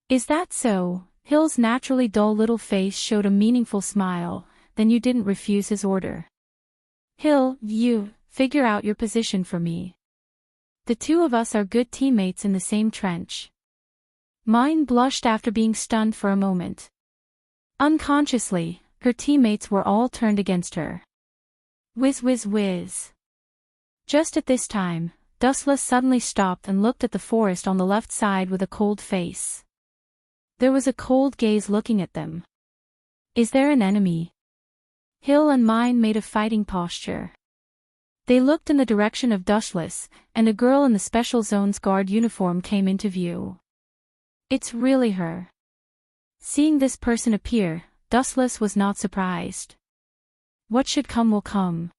Is that so? Hill's naturally dull little face showed a meaningful smile. Then you didn't refuse his order. Hill, you, figure out your position for me. The two of us are good teammates in the same trench. Mine blushed after being stunned for a moment. Unconsciously, her teammates were all turned against her. Whiz whiz whiz. Just at this time, Dustless suddenly stopped and looked at the forest on the left side with a cold face. There was a cold gaze looking at them. Is there an enemy? Hill and Mine made a fighting posture. They looked in the direction of Dustless, and a girl in the Special Zones Guard uniform came into view. It's really her. Seeing this person appear, Dustless was not surprised. What should come will come.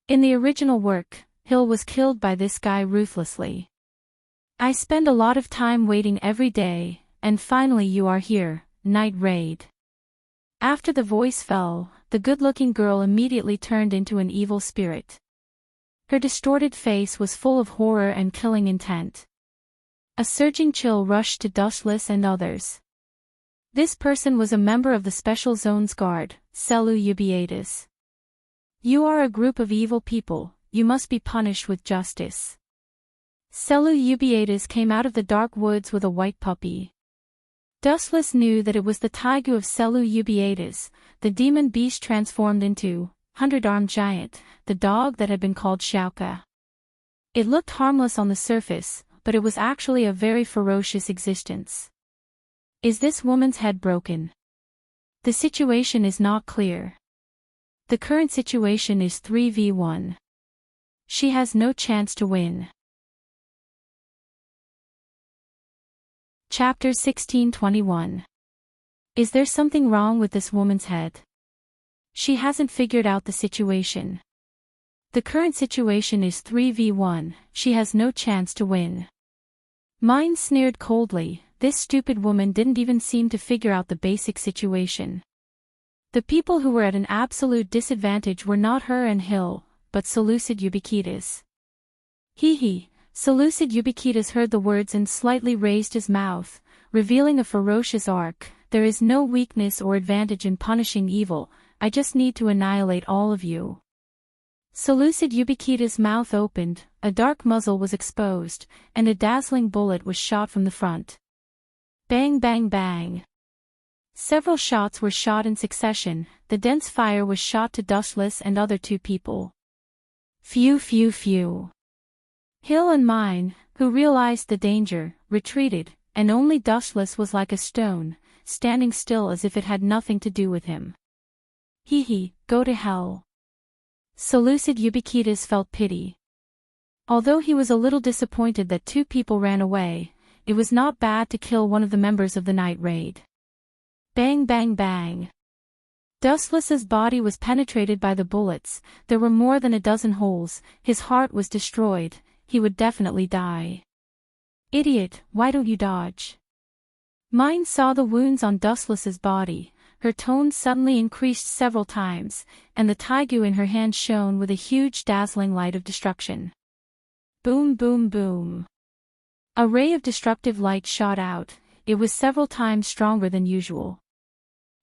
In the original work, Hill was killed by this guy ruthlessly. I spend a lot of time waiting every day, and finally you are here, Night Raid. After the voice fell, the good-looking girl immediately turned into an evil spirit. Her distorted face was full of horror and killing intent. A surging chill rushed to Dustless and others. This person was a member of the Special Zones Guard, Seleucidates. You are a group of evil people, you must be punished with justice. Seleucidates came out of the dark woods with a white puppy. Dustless knew that it was the Taigu of Seleucidates, the demon beast transformed into 100-armed giant, the dog that had been called Shauka. It looked harmless on the surface, but it was actually a very ferocious existence. Is this woman's head broken? The situation is not clear. The current situation is 3v1. She has no chance to win. Chapter 1621. Is there something wrong with this woman's head? She hasn't figured out the situation. The current situation is 3v1, she has no chance to win. Mine sneered coldly, this stupid woman didn't even seem to figure out the basic situation. The people who were at an absolute disadvantage were not her and Hill, but Seleucidates. Hee. Seleucidates heard the words and slightly raised his mouth, revealing a ferocious arc. There is no weakness or advantage in punishing evil, I just need to annihilate all of you. Seleucidates' mouth opened, a dark muzzle was exposed, and a dazzling bullet was shot from the front. Bang bang bang. Several shots were shot in succession, the dense fire was shot to Dustless and other two people. Phew phew phew. Hill and Mine, who realized the danger, retreated, and only Dustless was like a stone, standing still as if it had nothing to do with him. Hee, go to hell. Seleucidates felt pity. Although he was a little disappointed that two people ran away, it was not bad to kill one of the members of the night raid. Bang bang bang. Dustless's body was penetrated by the bullets, there were more than a dozen holes, his heart was destroyed, he would definitely die. Idiot, why don't you dodge? Mine saw the wounds on Dustless's body, her tone suddenly increased several times, and the taigu in her hand shone with a huge dazzling light of destruction. Boom boom boom. A ray of destructive light shot out, it was several times stronger than usual.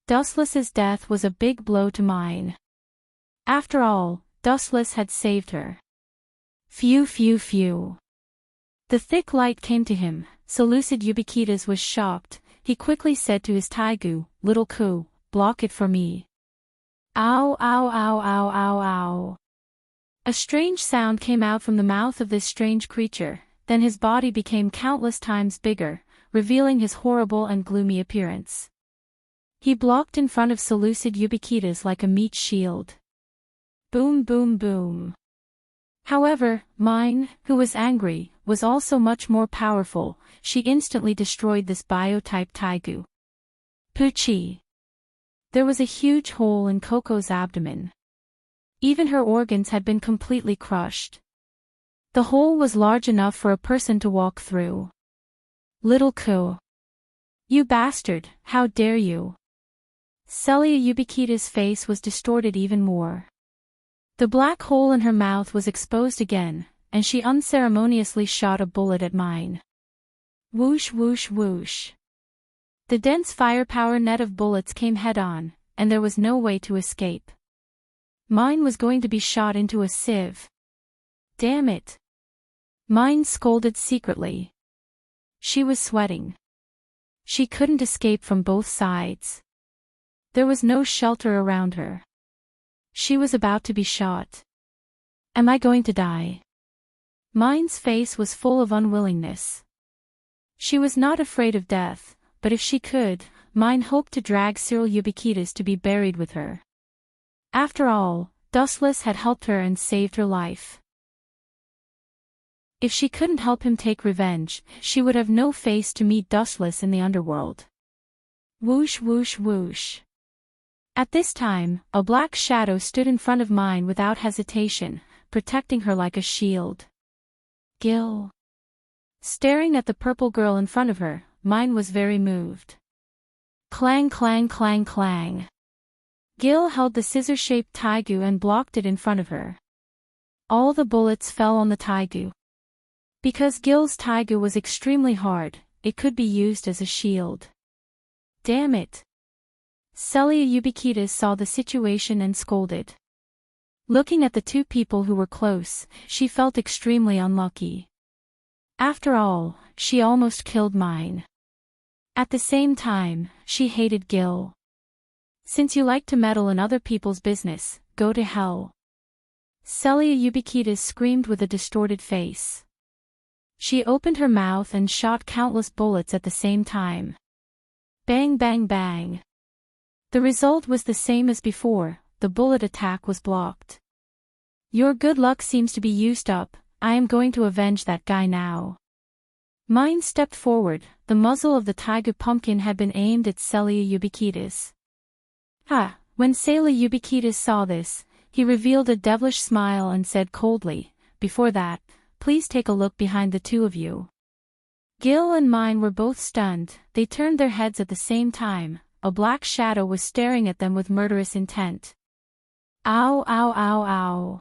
Dustless's death was a big blow to Mine. After all, Dustless had saved her. Phew phew phew. The thick light came to him, Seleucidates was shocked, he quickly said to his taigu, little Ku, block it for me. Ow ow ow ow ow ow. A strange sound came out from the mouth of this strange creature, then his body became countless times bigger, revealing his horrible and gloomy appearance. He blocked in front of Seleucidates like a meat shield. Boom boom boom. However, Mine, who was angry, was also much more powerful, she instantly destroyed this biotype taigu. Poochie. There was a huge hole in Coco's abdomen. Even her organs had been completely crushed. The hole was large enough for a person to walk through. Little Ku. You bastard, how dare you? Celia Ubiquita's face was distorted even more. The black hole in her mouth was exposed again, and she unceremoniously shot a bullet at mine. Whoosh whoosh whoosh. The dense firepower net of bullets came head-on, and there was no way to escape. Mine was going to be shot into a sieve. Damn it. Mine scolded secretly. She was sweating. She couldn't escape from both sides. There was no shelter around her. She was about to be shot. Am I going to die? Mine's face was full of unwillingness. She was not afraid of death, but if she could, Mine hoped to drag Cyril Ubiquitas to be buried with her. After all, Dustless had helped her and saved her life. If she couldn't help him take revenge, she would have no face to meet Dustless in the underworld. Whoosh whoosh whoosh. At this time, a black shadow stood in front of Mine without hesitation, protecting her like a shield. Gil. Staring at the purple girl in front of her, Mine was very moved. Clang clang clang clang. Gil held the scissor-shaped taigu and blocked it in front of her. All the bullets fell on the taigu. Because Gil's taigu was extremely hard, it could be used as a shield. Damn it. Celia Ubiquitas saw the situation and scolded. Looking at the two people who were close, she felt extremely unlucky. After all, she almost killed Mine. At the same time, she hated Gil. Since you like to meddle in other people's business, go to hell. Celia Ubiquitas screamed with a distorted face. She opened her mouth and shot countless bullets at the same time. Bang bang bang. The result was the same as before, the bullet attack was blocked. Your good luck seems to be used up, I am going to avenge that guy now. Mine stepped forward, the muzzle of the taigu pumpkin had been aimed at Celia Ubiquitas. Ha! When Celia Ubiquitas saw this, he revealed a devilish smile and said coldly, before that, please take a look behind the two of you. Gil and Mine were both stunned, they turned their heads at the same time. A black shadow was staring at them with murderous intent. Ow ow ow ow.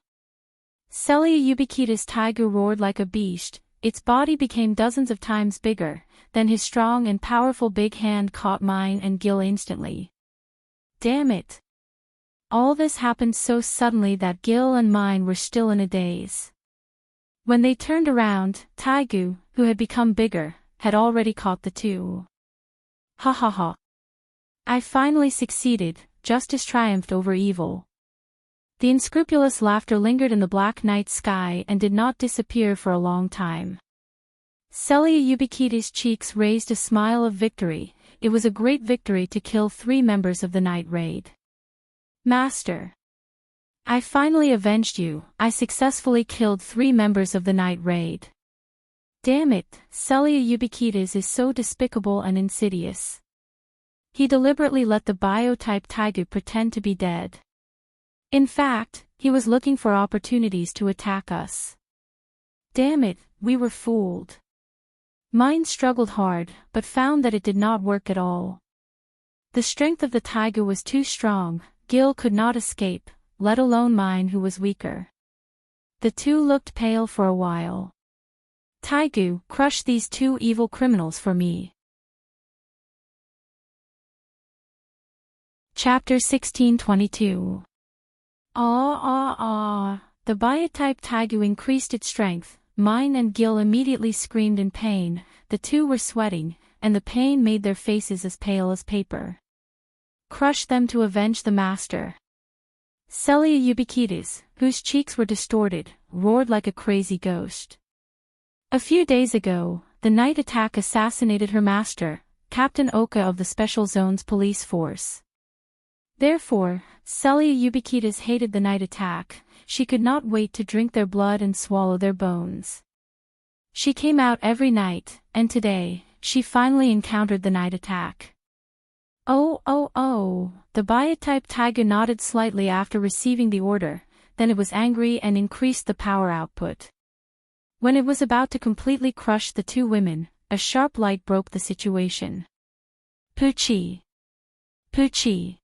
Celia Ubiquitas' taigu roared like a beast, its body became dozens of times bigger, then his strong and powerful big hand caught Mine and Gil instantly. Damn it. All this happened so suddenly that Gil and Mine were still in a daze. When they turned around, Taigu, who had become bigger, had already caught the two. Ha ha ha. I finally succeeded, justice triumphed over evil. The unscrupulous laughter lingered in the black night sky and did not disappear for a long time. Celia Ubiquitas' cheeks raised a smile of victory, it was a great victory to kill 3 members of the night raid. Master. I finally avenged you, I successfully killed 3 members of the night raid. Damn it, Celia Ubiquitas is so despicable and insidious. He deliberately let the biotype taigu pretend to be dead. In fact, he was looking for opportunities to attack us. Damn it, we were fooled. Mine struggled hard, but found that it did not work at all. The strength of the taigu was too strong, Gil could not escape, let alone Mine who was weaker. The two looked pale for a while. Taigu, crush these 2 evil criminals for me. Chapter 1622. The biotype taigu increased its strength, Mine and Gil immediately screamed in pain, the two were sweating, and the pain made their faces as pale as paper. Crush them to avenge the master. Celia Ubiquitas, whose cheeks were distorted, roared like a crazy ghost. A few days ago, the night attack assassinated her master, Captain Oka of the Special Zones Police Force. Therefore, Celia Ubiquitas hated the night attack, she could not wait to drink their blood and swallow their bones. She came out every night, and today, she finally encountered the night attack. The biotype taigu nodded slightly after receiving the order, then it was angry and increased the power output. When it was about to completely crush the 2 women, a sharp light broke the situation. Pucci! Pucci!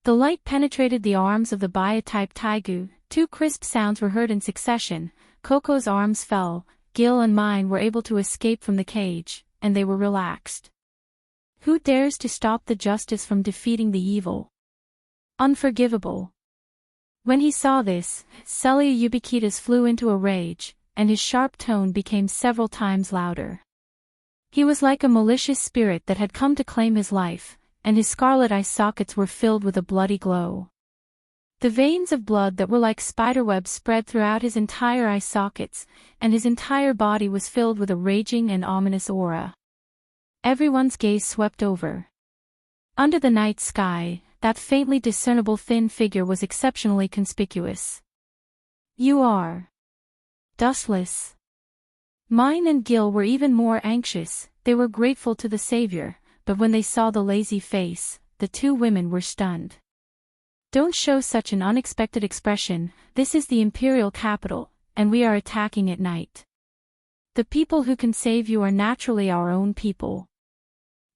The light penetrated the arms of the Bia-type Taigu. Two crisp sounds were heard in succession. Coco's arms fell, Gil and mine were able to escape from the cage, and they were relaxed. Who dares to stop the justice from defeating the evil? Unforgivable. When he saw this, Celia Ubiquitas flew into a rage, and his sharp tone became several times louder. He was like a malicious spirit that had come to claim his life, and his scarlet eye sockets were filled with a bloody glow. The veins of blood that were like spiderwebs spread throughout his entire eye sockets, and his entire body was filled with a raging and ominous aura. Everyone's gaze swept over. Under the night sky, that faintly discernible thin figure was exceptionally conspicuous. You are dustless. Mine and Gil were even more anxious. They were grateful to the savior, but when they saw the lazy face, the two women were stunned. Don't show such an unexpected expression. This is the imperial capital, and we are attacking at night. The people who can save you are naturally our own people.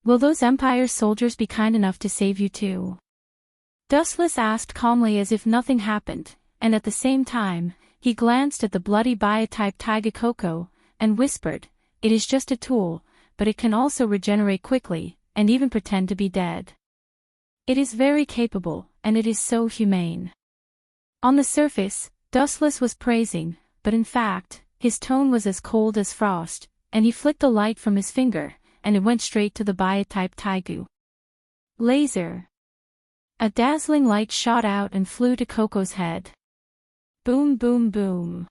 Will those Empire soldiers be kind enough to save you too? Dustless asked calmly as if nothing happened, and at the same time, he glanced at the bloody Bia-type Taiga Coco, and whispered, "It is just a tool, but it can also regenerate quickly, and even pretend to be dead. It is very capable, and it is so humane." On the surface, Dustless was praising, but in fact, his tone was as cold as frost, and he flicked a light from his finger, and it went straight to the Bia-type Taigu. Laser. A dazzling light shot out and flew to Coco's head. Boom boom boom.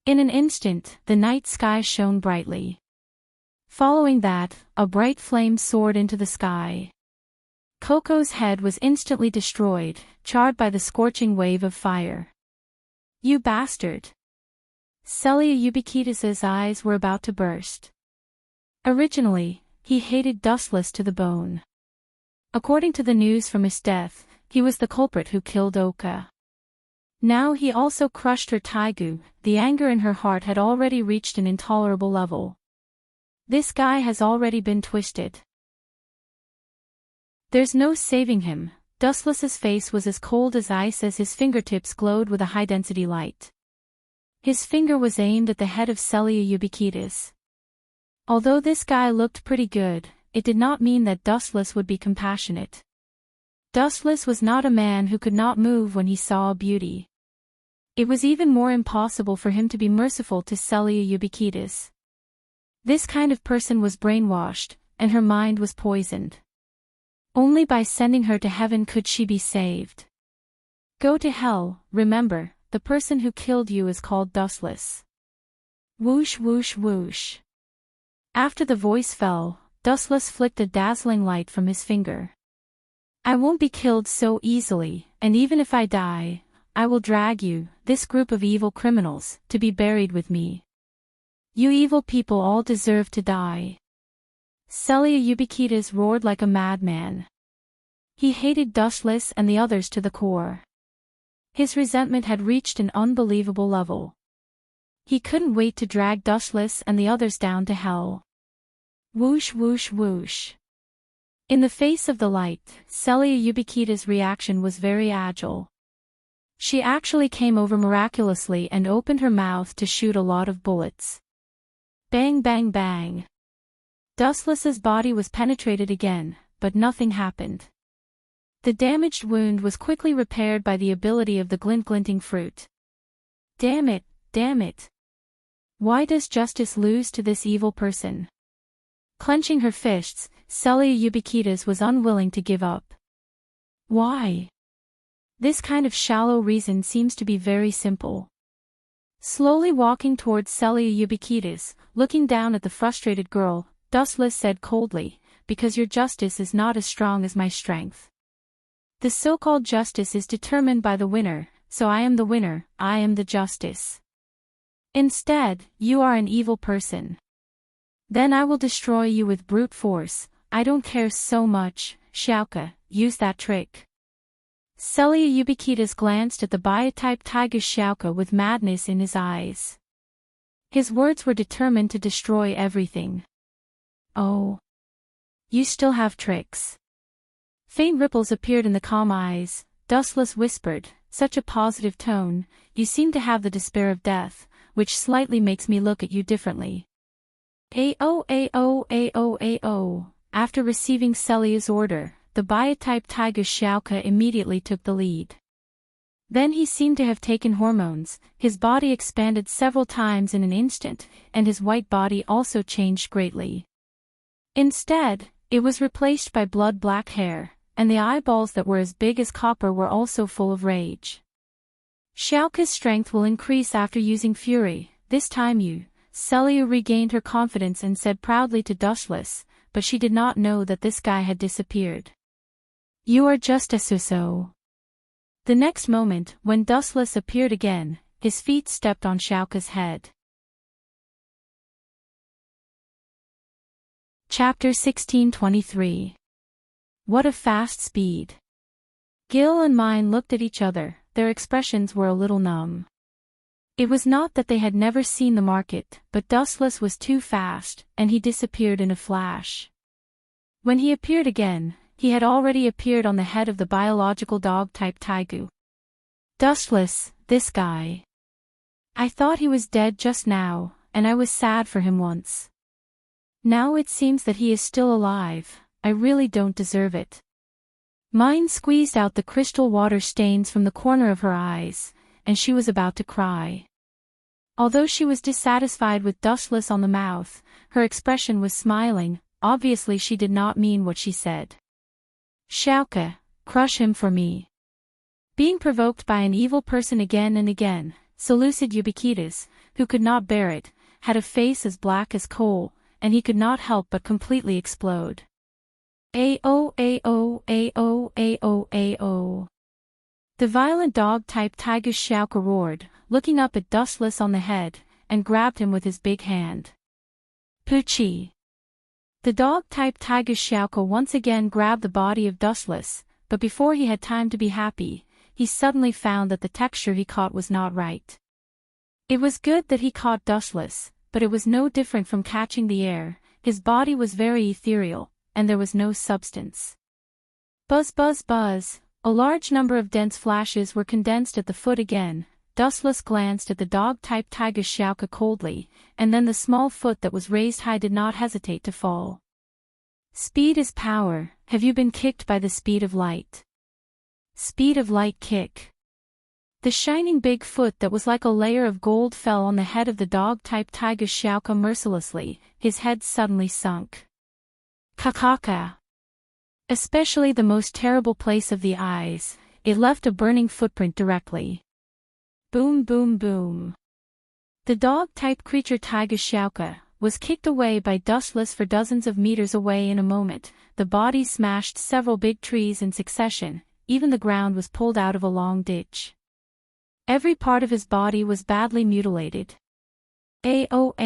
In an instant, the night sky shone brightly. Following that, a bright flame soared into the sky. Coco's head was instantly destroyed, charred by the scorching wave of fire. You bastard! Celia Ubiquitas's eyes were about to burst. Originally, he hated Dustless to the bone. According to the news from his death, he was the culprit who killed Oka. Now he also crushed her Taigu. The anger in her heart had already reached an intolerable level. This guy has already been twisted. There's no saving him. Dustless's face was as cold as ice as his fingertips glowed with a high-density light. His finger was aimed at the head of Celia Ubiquitas. Although this guy looked pretty good, it did not mean that Dustless would be compassionate. Dustless was not a man who could not move when he saw a beauty. It was even more impossible for him to be merciful to Celia Ubiquitas. This kind of person was brainwashed, and her mind was poisoned. Only by sending her to heaven could she be saved. Go to hell. Remember, the person who killed you is called Dustless. Whoosh whoosh whoosh. After the voice fell, Dustless flicked a dazzling light from his finger. I won't be killed so easily, and even if I die, I will drag you, this group of evil criminals, to be buried with me. You evil people all deserve to die. Celia Ubiquitas roared like a madman. He hated Dustless and the others to the core. His resentment had reached an unbelievable level. He couldn't wait to drag Dustless and the others down to hell. Whoosh whoosh whoosh. In the face of the light, Celia Ubiquitas' reaction was very agile. She actually came over miraculously and opened her mouth to shoot a lot of bullets. Bang bang bang. Dustless's body was penetrated again, but nothing happened. The damaged wound was quickly repaired by the ability of the glinting fruit. Damn it, damn it. Why does justice lose to this evil person? Clenching her fists, Celia Ubiquitas was unwilling to give up. Why? This kind of shallow reason seems to be very simple. Slowly walking towards Celia Ubiquitas, looking down at the frustrated girl, Dustless said coldly, because your justice is not as strong as my strength. The so-called justice is determined by the winner, so I am the winner, I am the justice. Instead, you are an evil person. Then I will destroy you with brute force. I don't care so much, Xiaoka, use that trick. Celia Ubiquitas glanced at the Bia-type Taiga Xiaoka with madness in his eyes. His words were determined to destroy everything. Oh. You still have tricks. Faint ripples appeared in the calm eyes. Dustless whispered, "Such a positive tone, you seem to have the despair of death, which slightly makes me look at you differently." Ao. After receiving Celia's order, the biotype tiger Xiaoke immediately took the lead. Then he seemed to have taken hormones, his body expanded several times in an instant, and his white body also changed greatly. Instead, it was replaced by blood-black hair, and the eyeballs that were as big as copper were also full of rage. "Xiaoke's strength will increase after using fury, this time you." Celia regained her confidence and said proudly to Dustless, but she did not know that this guy had disappeared. "You are just a so-so." The next moment, when Dustless appeared again, his feet stepped on Xiaoke's head. Chapter 1623. What a fast speed! Gil and Mine looked at each other, their expressions were a little numb. It was not that they had never seen the market, but Dustless was too fast, and he disappeared in a flash. When he appeared again, he had already appeared on the head of the biological dog-type Taigu. "Dustless, this guy. I thought he was dead just now, and I was sad for him once. Now it seems that he is still alive. I really don't deserve it." Mine squeezed out the crystal water stains from the corner of her eyes, and she was about to cry. Although she was dissatisfied with Dustless on the mouth, her expression was smiling. Obviously she did not mean what she said. "Xiaoke, crush him for me." Being provoked by an evil person again and again, Seleucid Ubiquitas, who could not bear it, had a face as black as coal, and he could not help but completely explode. Ao. The violent dog-type tiger Xiaoke roared, looking up at Dustless on the head, and grabbed him with his big hand. "Poochie." The dog-type tiger Xiaoke once again grabbed the body of Dustless, but before he had time to be happy, he suddenly found that the texture he caught was not right. It was good that he caught Dustless, but it was no different from catching the air. His body was very ethereal, and there was no substance. Buzz buzz buzz, a large number of dense flashes were condensed at the foot again. Dustless glanced at the dog-type tiger Xiaoke coldly, and then the small foot that was raised high did not hesitate to fall. "Speed is power. Have you been kicked by the speed of light?" Speed of light kick. The shining big foot that was like a layer of gold fell on the head of the dog-type tiger Xiaoke mercilessly, his head suddenly sunk. Kakaka. Especially the most terrible place of the eyes, it left a burning footprint directly. Boom boom boom. The dog-type creature tiger Xiaoke was kicked away by Dustless for dozens of meters away in a moment. The body smashed several big trees in succession, even the ground was pulled out of a long ditch. Every part of his body was badly mutilated. Ao.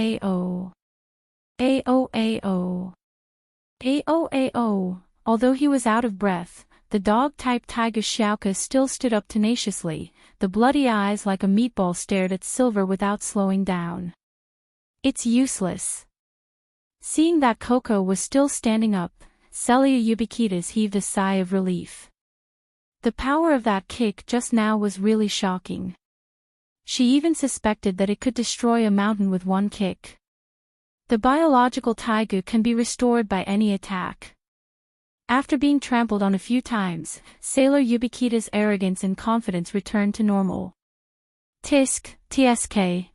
Although he was out of breath, the dog-type tiger Xiaoke still stood up tenaciously, the bloody eyes like a meatball stared at Silver without slowing down. "It's useless." Seeing that Coco was still standing up, Celia Ubiquitas heaved a sigh of relief. The power of that kick just now was really shocking. She even suspected that it could destroy a mountain with one kick. The biological Taigu can be restored by any attack. After being trampled on a few times, Sailor Ubiquita's arrogance and confidence returned to normal. TSK.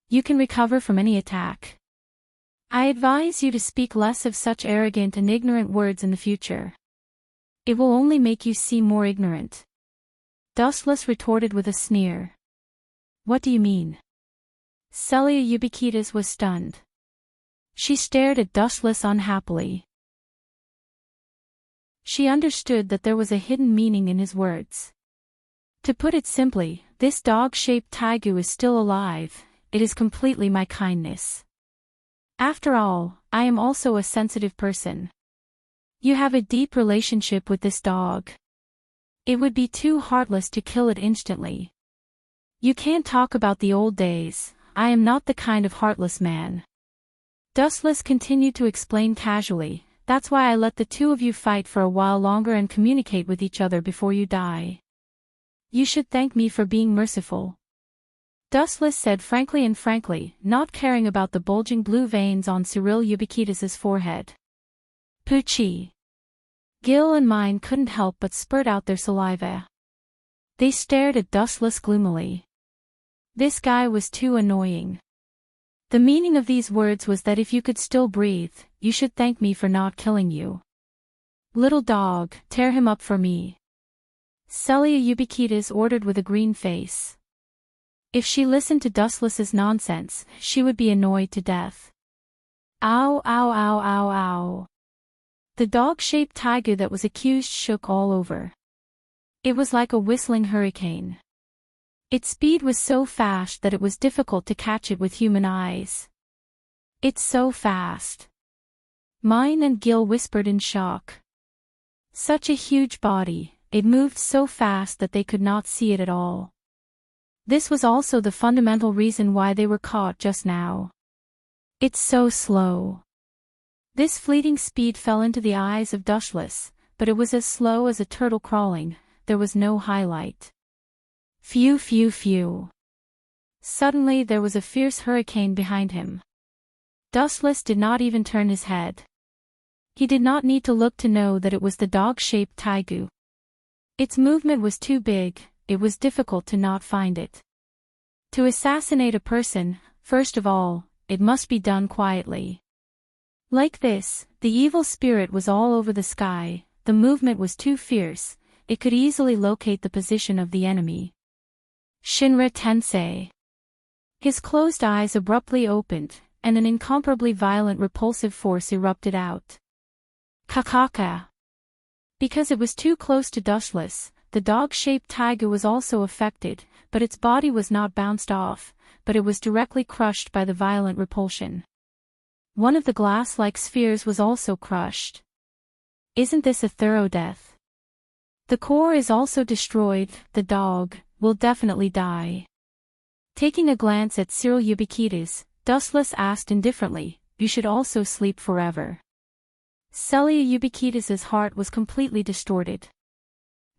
You can recover from any attack. I advise you to speak less of such arrogant and ignorant words in the future. It will only make you seem more ignorant. Dustless retorted with a sneer. What do you mean? Celia Ubiquitas was stunned. She stared at Dustless unhappily. She understood that there was a hidden meaning in his words. To put it simply, this dog-shaped Taigu is still alive, it is completely my kindness. After all, I am also a sensitive person. You have a deep relationship with this dog. It would be too heartless to kill it instantly. You can't talk about the old days, I am not the kind of heartless man. Dustless continued to explain casually, That's why I let the two of you fight for a while longer and communicate with each other before you die. You should thank me for being merciful. Dustless said frankly, not caring about the bulging blue veins on Cyril Ubiquitous's forehead. Poochie. Gil and Mine couldn't help but spurt out their saliva. They stared at Dustless gloomily. This guy was too annoying. The meaning of these words was that if you could still breathe, you should thank me for not killing you. Little dog, tear him up for me. Celia Ubiquitas ordered with a green face. If she listened to Dustless's nonsense, she would be annoyed to death. Ow, ow, ow, ow, ow. The dog-shaped tiger that was accused shook all over. It was like a whistling hurricane. Its speed was so fast that it was difficult to catch it with human eyes. It's so fast. Mine and Gil whispered in shock. Such a huge body, it moved so fast that they could not see it at all. This was also the fundamental reason why they were caught just now. It's so slow. This fleeting speed fell into the eyes of Dustless, but it was as slow as a turtle crawling, there was no highlight. Phew phew phew. Suddenly there was a fierce hurricane behind him. Dustless did not even turn his head. He did not need to look to know that it was the dog-shaped taigu. Its movement was too big, it was difficult to not find it. To assassinate a person, first of all, it must be done quietly. Like this, the evil spirit was all over the sky, the movement was too fierce, it could easily locate the position of the enemy. Shinra Tensei. His closed eyes abruptly opened, and an incomparably violent repulsive force erupted out. Kakaka. Because it was too close to Dustless, the dog-shaped tiger was also affected, but its body was not bounced off, but it was directly crushed by the violent repulsion. One of the glass-like spheres was also crushed. Isn't this a thorough death? The core is also destroyed, the dog will definitely die. Taking a glance at Cyril Ubiquitas, Dustless asked indifferently, you should also sleep forever. Celia Ubiquitas's heart was completely distorted.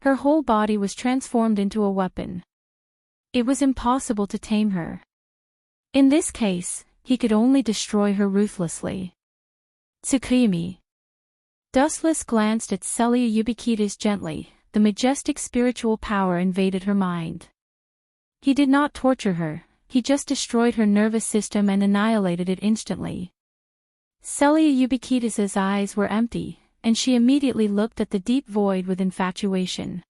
Her whole body was transformed into a weapon. It was impossible to tame her. In this case, he could only destroy her ruthlessly. Tsukimi. Dustless glanced at Celia Ubiquitas gently, the majestic spiritual power invaded her mind. He did not torture her, he just destroyed her nervous system and annihilated it instantly. Celia Ubiquitas's eyes were empty, and she immediately looked at the deep void with infatuation.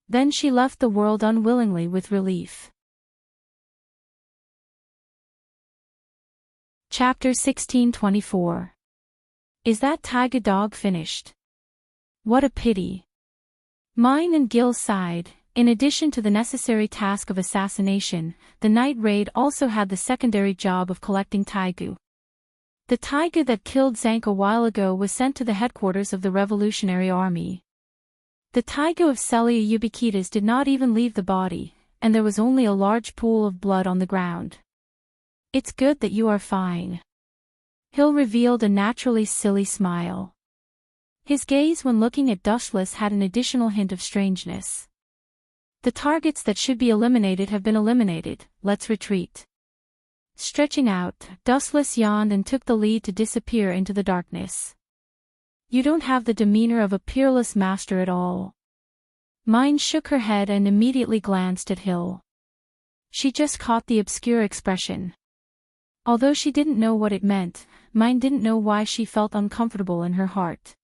Then she left the world unwillingly with relief. Chapter 1624. Is that tiger dog finished? What a pity. Mine and Gil sighed. In addition to the necessary task of assassination, the night raid also had the secondary job of collecting taigu. The tiger that killed Zank a while ago was sent to the headquarters of the Revolutionary Army. The taigu of Celia Ubiquitas did not even leave the body, and there was only a large pool of blood on the ground. It's good that you are fine. Hill revealed a naturally silly smile. His gaze when looking at Dustless had an additional hint of strangeness. The targets that should be eliminated have been eliminated, let's retreat. Stretching out, Dustless yawned and took the lead to disappear into the darkness. You don't have the demeanor of a peerless master at all. Mine shook her head and immediately glanced at Hill. She just caught the obscure expression. Although she didn't know what it meant, Mine didn't know why she felt uncomfortable in her heart.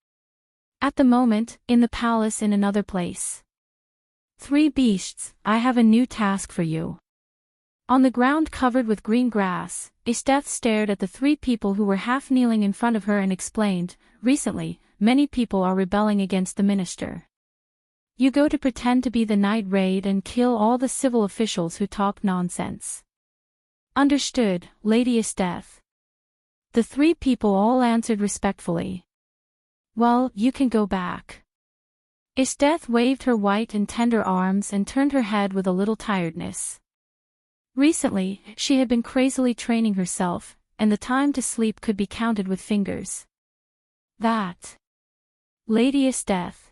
At the moment, in the palace in another place. Three beasts, I have a new task for you. On the ground covered with green grass, Esteth stared at the three people who were half kneeling in front of her and explained, recently, many people are rebelling against the minister. You go to pretend to be the night raid and kill all the civil officials who talk nonsense. Understood, Lady Esteth. The three people all answered respectfully. Well, you can go back. Esteth waved her white and tender arms and turned her head with a little tiredness. Recently, she had been crazily training herself, and the time to sleep could be counted with fingers. That lady is death.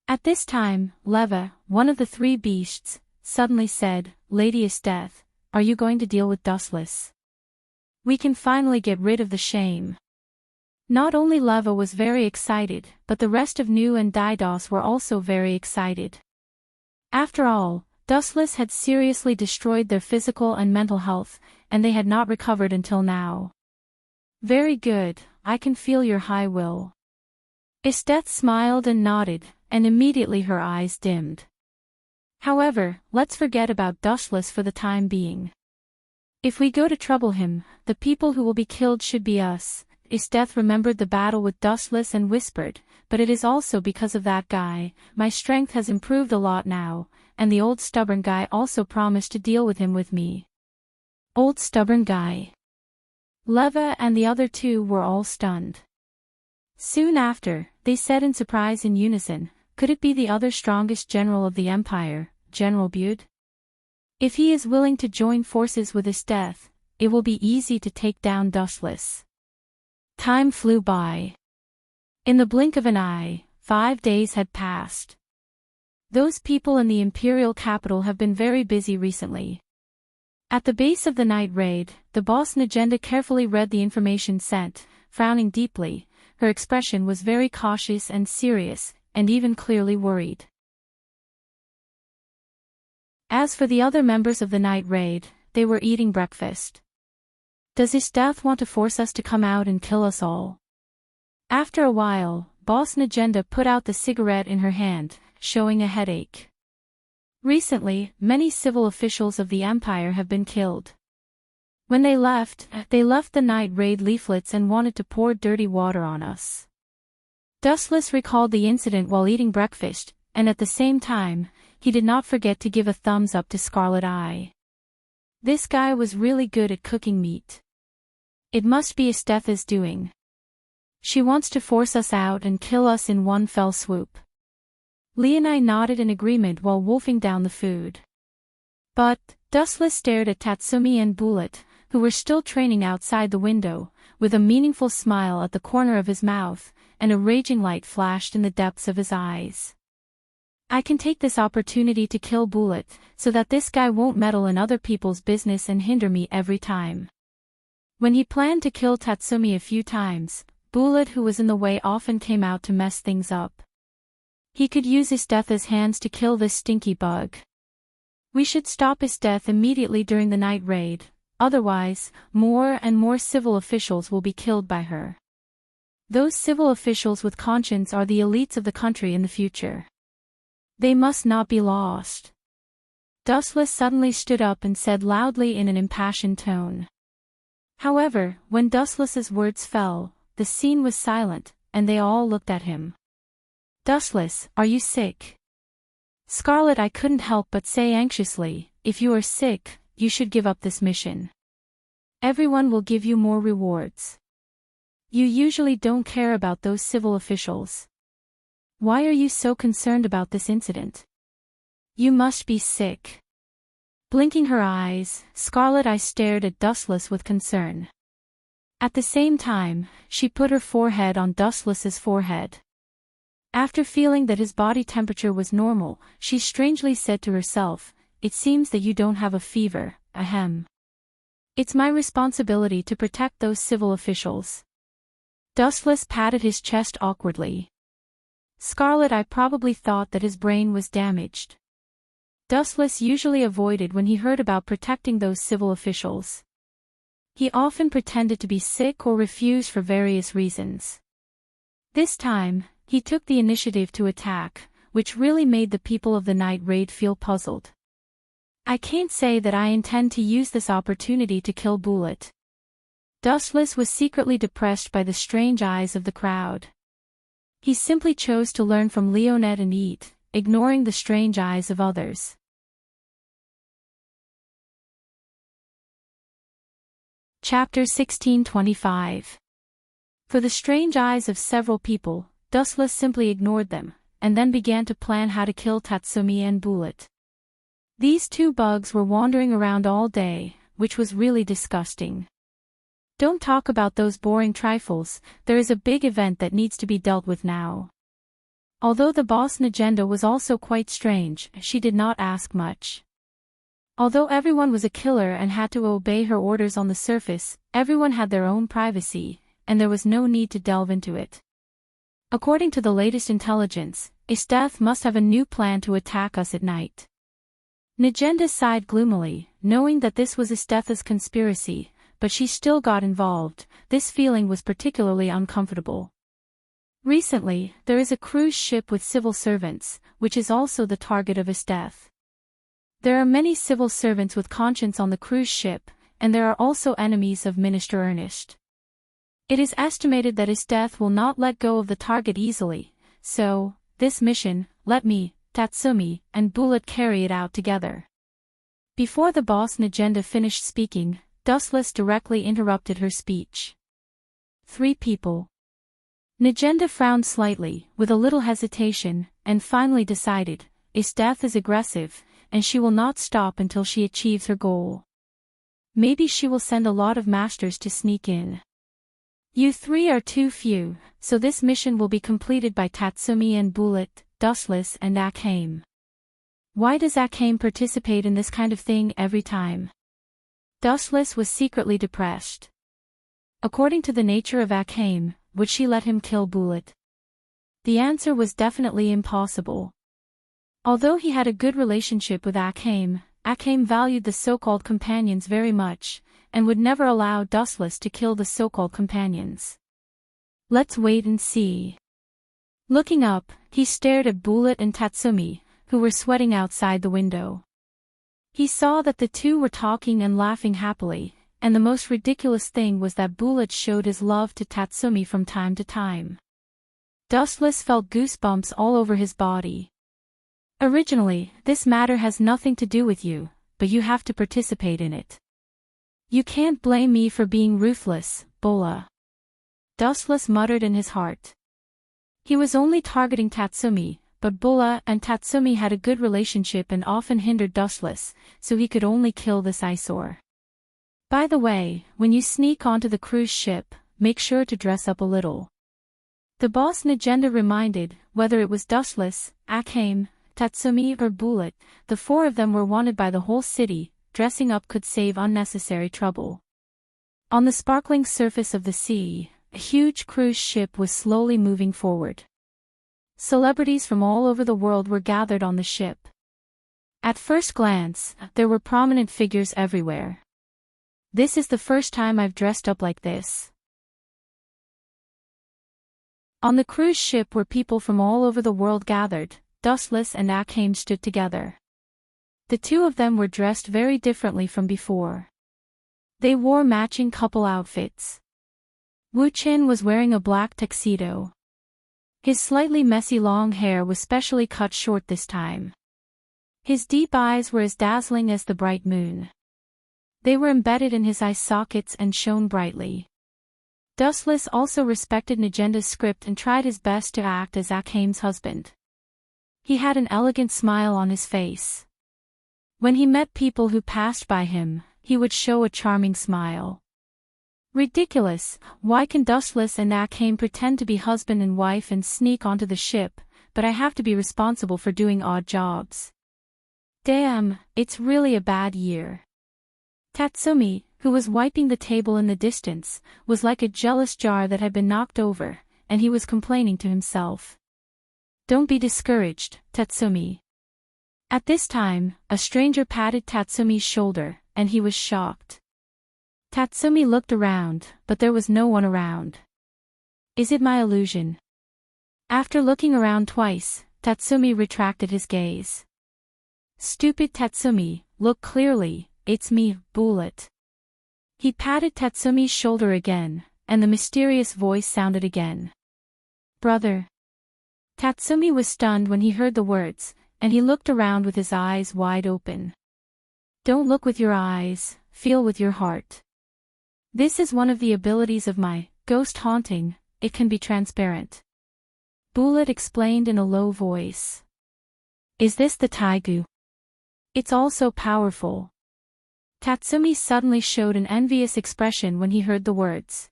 At this time, Leva, one of the three beasts, suddenly said, Lady is death, are you going to deal with Dustless? We can finally get rid of the shame. Not only Leva was very excited, but the rest of Nu and Didos were also very excited. After all, Dustless had seriously destroyed their physical and mental health, and they had not recovered until now. Very good, I can feel your high will. Esteth smiled and nodded, and immediately her eyes dimmed. However, let's forget about Dustless for the time being. If we go to trouble him, the people who will be killed should be us. Esteth remembered the battle with Dustless and whispered, but it is also because of that guy, my strength has improved a lot now, and the old stubborn guy also promised to deal with him with me. Old stubborn guy. Leva and the other two were all stunned. Soon after, they said in surprise in unison, could it be the other strongest general of the Empire, General Bud? If he is willing to join forces with Esteth, it will be easy to take down Dustless. Time flew by. In the blink of an eye, 5 days had passed. Those people in the Imperial capital have been very busy recently. At the base of the night raid, the boss Najenda carefully read the information sent, frowning deeply. Her expression was very cautious and serious, and even clearly worried. As for the other members of the night raid, they were eating breakfast. Does Esteth want to force us to come out and kill us all? After a while, boss Najenda put out the cigarette in her hand, showing a headache. Recently, many civil officials of the Empire have been killed. When they left the night raid leaflets and wanted to pour dirty water on us. Dustless recalled the incident while eating breakfast, and at the same time, he did not forget to give a thumbs up to Scarlet Eye. This guy was really good at cooking meat. It must be Esteth's doing. She wants to force us out and kill us in one fell swoop. Leonai nodded in agreement while wolfing down the food. But, Dustless stared at Tatsumi and Bullet, who were still training outside the window, with a meaningful smile at the corner of his mouth, and a raging light flashed in the depths of his eyes. I can take this opportunity to kill Bullet, so that this guy won't meddle in other people's business and hinder me every time. When he planned to kill Tatsumi a few times, Bullet who was in the way often came out to mess things up. He could use Esteth's hands to kill this stinky bug. We should stop Esteth immediately during the night raid, otherwise, more and more civil officials will be killed by her. Those civil officials with conscience are the elites of the country in the future. They must not be lost. Dustless suddenly stood up and said loudly in an impassioned tone. However, when Dustless's words fell, the scene was silent, and they all looked at him. Dustless, are you sick? Scarlet, I couldn't help but say anxiously, if you are sick, you should give up this mission. Everyone will give you more rewards. You usually don't care about those civil officials. Why are you so concerned about this incident? You must be sick. Blinking her eyes, Scarlet Eye stared at Dustless with concern. At the same time, she put her forehead on Dustless's forehead. After feeling that his body temperature was normal, she strangely said to herself, it seems that you don't have a fever, ahem. It's my responsibility to protect those civil officials. Dustless patted his chest awkwardly. Scarlet Eye probably thought that his brain was damaged. Dustless usually avoided when he heard about protecting those civil officials. He often pretended to be sick or refused for various reasons. This time, he took the initiative to attack, which really made the people of the night raid feel puzzled. I can't say that I intend to use this opportunity to kill Bullet. Dustless was secretly depressed by the strange eyes of the crowd. He simply chose to learn from Leonette and eat, ignoring the strange eyes of others. Chapter 1625. For the strange eyes of several people, Dustless simply ignored them, and then began to plan how to kill Tatsumi and Bullet. These two bugs were wandering around all day, which was really disgusting. Don't talk about those boring trifles, there is a big event that needs to be dealt with now. Although the boss agenda was also quite strange, she did not ask much. Although everyone was a killer and had to obey her orders on the surface, everyone had their own privacy, and there was no need to delve into it. According to the latest intelligence, Escapades must have a new plan to attack us at night. Negenda sighed gloomily, knowing that this was Escapades' conspiracy, but she still got involved. This feeling was particularly uncomfortable. Recently, there is a cruise ship with civil servants, which is also the target of Escapades. There are many civil servants with conscience on the cruise ship, and there are also enemies of Minister Ernest. It is estimated that Escapades will not let go of the target easily, so, this mission, let me, Tatsumi, and Bullet carry it out together. Before the boss Negenda finished speaking, Dustless directly interrupted her speech. 3 people. Negenda frowned slightly, with a little hesitation, and finally decided, Escapades is aggressive, and she will not stop until she achieves her goal. Maybe she will send a lot of masters to sneak in. You 3 are too few, so this mission will be completed by Tatsumi and Bullet, Dustless and Akame. Why does Akame participate in this kind of thing every time? Dustless was secretly depressed. According to the nature of Akame, would she let him kill Bullet? The answer was definitely impossible. Although he had a good relationship with Akame, Akame valued the so-called companions very much, and would never allow Dustless to kill the so-called companions. Let's wait and see. Looking up, he stared at Bullet and Tatsumi, who were sweating outside the window. He saw that the two were talking and laughing happily, and the most ridiculous thing was that Bullet showed his love to Tatsumi from time to time. Dustless felt goosebumps all over his body. Originally, this matter has nothing to do with you, but you have to participate in it. You can't blame me for being ruthless, Bola. Dustless muttered in his heart. He was only targeting Tatsumi, but Bola and Tatsumi had a good relationship and often hindered Dustless, so he could only kill this eyesore. By the way, when you sneak onto the cruise ship, make sure to dress up a little. The boss Negenda reminded, whether it was Dustless, Akame, Tatsumi or Bullet, the 4 of them were wanted by the whole city. Dressing up could save unnecessary trouble. On the sparkling surface of the sea, a huge cruise ship was slowly moving forward. Celebrities from all over the world were gathered on the ship. At first glance, there were prominent figures everywhere. This is the first time I've dressed up like this. On the cruise ship were people from all over the world gathered. Dustless and Akame stood together. The 2 of them were dressed very differently from before. They wore matching couple outfits. Wu Qin was wearing a black tuxedo. His slightly messy long hair was specially cut short this time. His deep eyes were as dazzling as the bright moon. They were embedded in his eye sockets and shone brightly. Dustless also respected Negenda's script and tried his best to act as Akame's husband. He had an elegant smile on his face. When he met people who passed by him, he would show a charming smile. Ridiculous, why can Dustless and Akame pretend to be husband and wife and sneak onto the ship, but I have to be responsible for doing odd jobs? Damn, it's really a bad year. Tatsumi, who was wiping the table in the distance, was like a jealous jar that had been knocked over, and he was complaining to himself. Don't be discouraged, Tatsumi. At this time, a stranger patted Tatsumi's shoulder, and he was shocked. Tatsumi looked around, but there was no one around. Is it my illusion? After looking around twice, Tatsumi retracted his gaze. Stupid Tatsumi, look clearly, it's me, Bullet. He patted Tatsumi's shoulder again, and the mysterious voice sounded again. Brother. Tatsumi was stunned when he heard the words, and he looked around with his eyes wide open. Don't look with your eyes, feel with your heart. This is one of the abilities of my ghost haunting, it can be transparent. Bullet explained in a low voice. Is this the Taigu? It's also powerful. Tatsumi suddenly showed an envious expression when he heard the words.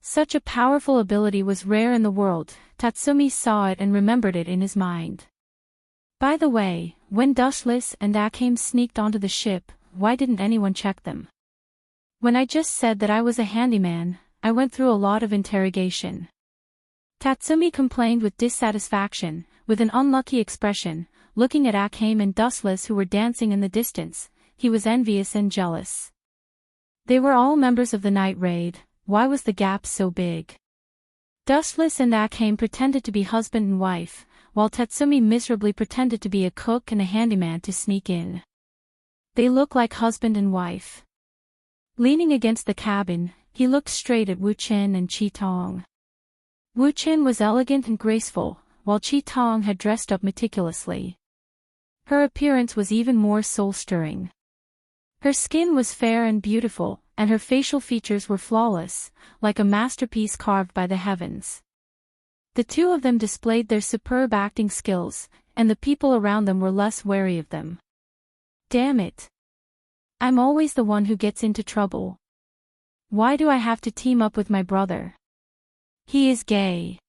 Such a powerful ability was rare in the world. Tatsumi saw it and remembered it in his mind. By the way, when Dustless and Akame sneaked onto the ship, why didn't anyone check them? When I just said that I was a handyman, I went through a lot of interrogation. Tatsumi complained with dissatisfaction, with an unlucky expression, looking at Akame and Dustless who were dancing in the distance. He was envious and jealous. They were all members of the night raid. Why was the gap so big? Dustless and Akame pretended to be husband and wife, while Tatsumi miserably pretended to be a cook and a handyman to sneak in. They look like husband and wife. Leaning against the cabin, he looked straight at Wu Chen and Chi Tong. Wu Chen was elegant and graceful, while Chi Tong had dressed up meticulously. Her appearance was even more soul-stirring. Her skin was fair and beautiful, and her facial features were flawless, like a masterpiece carved by the heavens. The two of them displayed their superb acting skills, and the people around them were less wary of them. Damn it. I'm always the one who gets into trouble. Why do I have to team up with my brother? He is gay.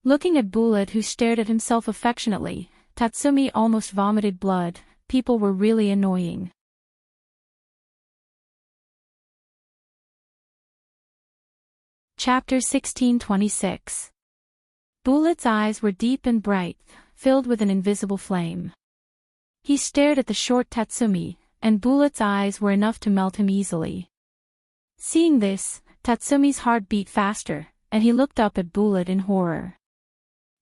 Looking at Bullet, who stared at himself affectionately, Tatsumi almost vomited blood. People were really annoying. Chapter 1626. Bullet's eyes were deep and bright, filled with an invisible flame. He stared at the short Tatsumi, and Bullet's eyes were enough to melt him easily. Seeing this, Tatsumi's heart beat faster, and he looked up at Bullet in horror.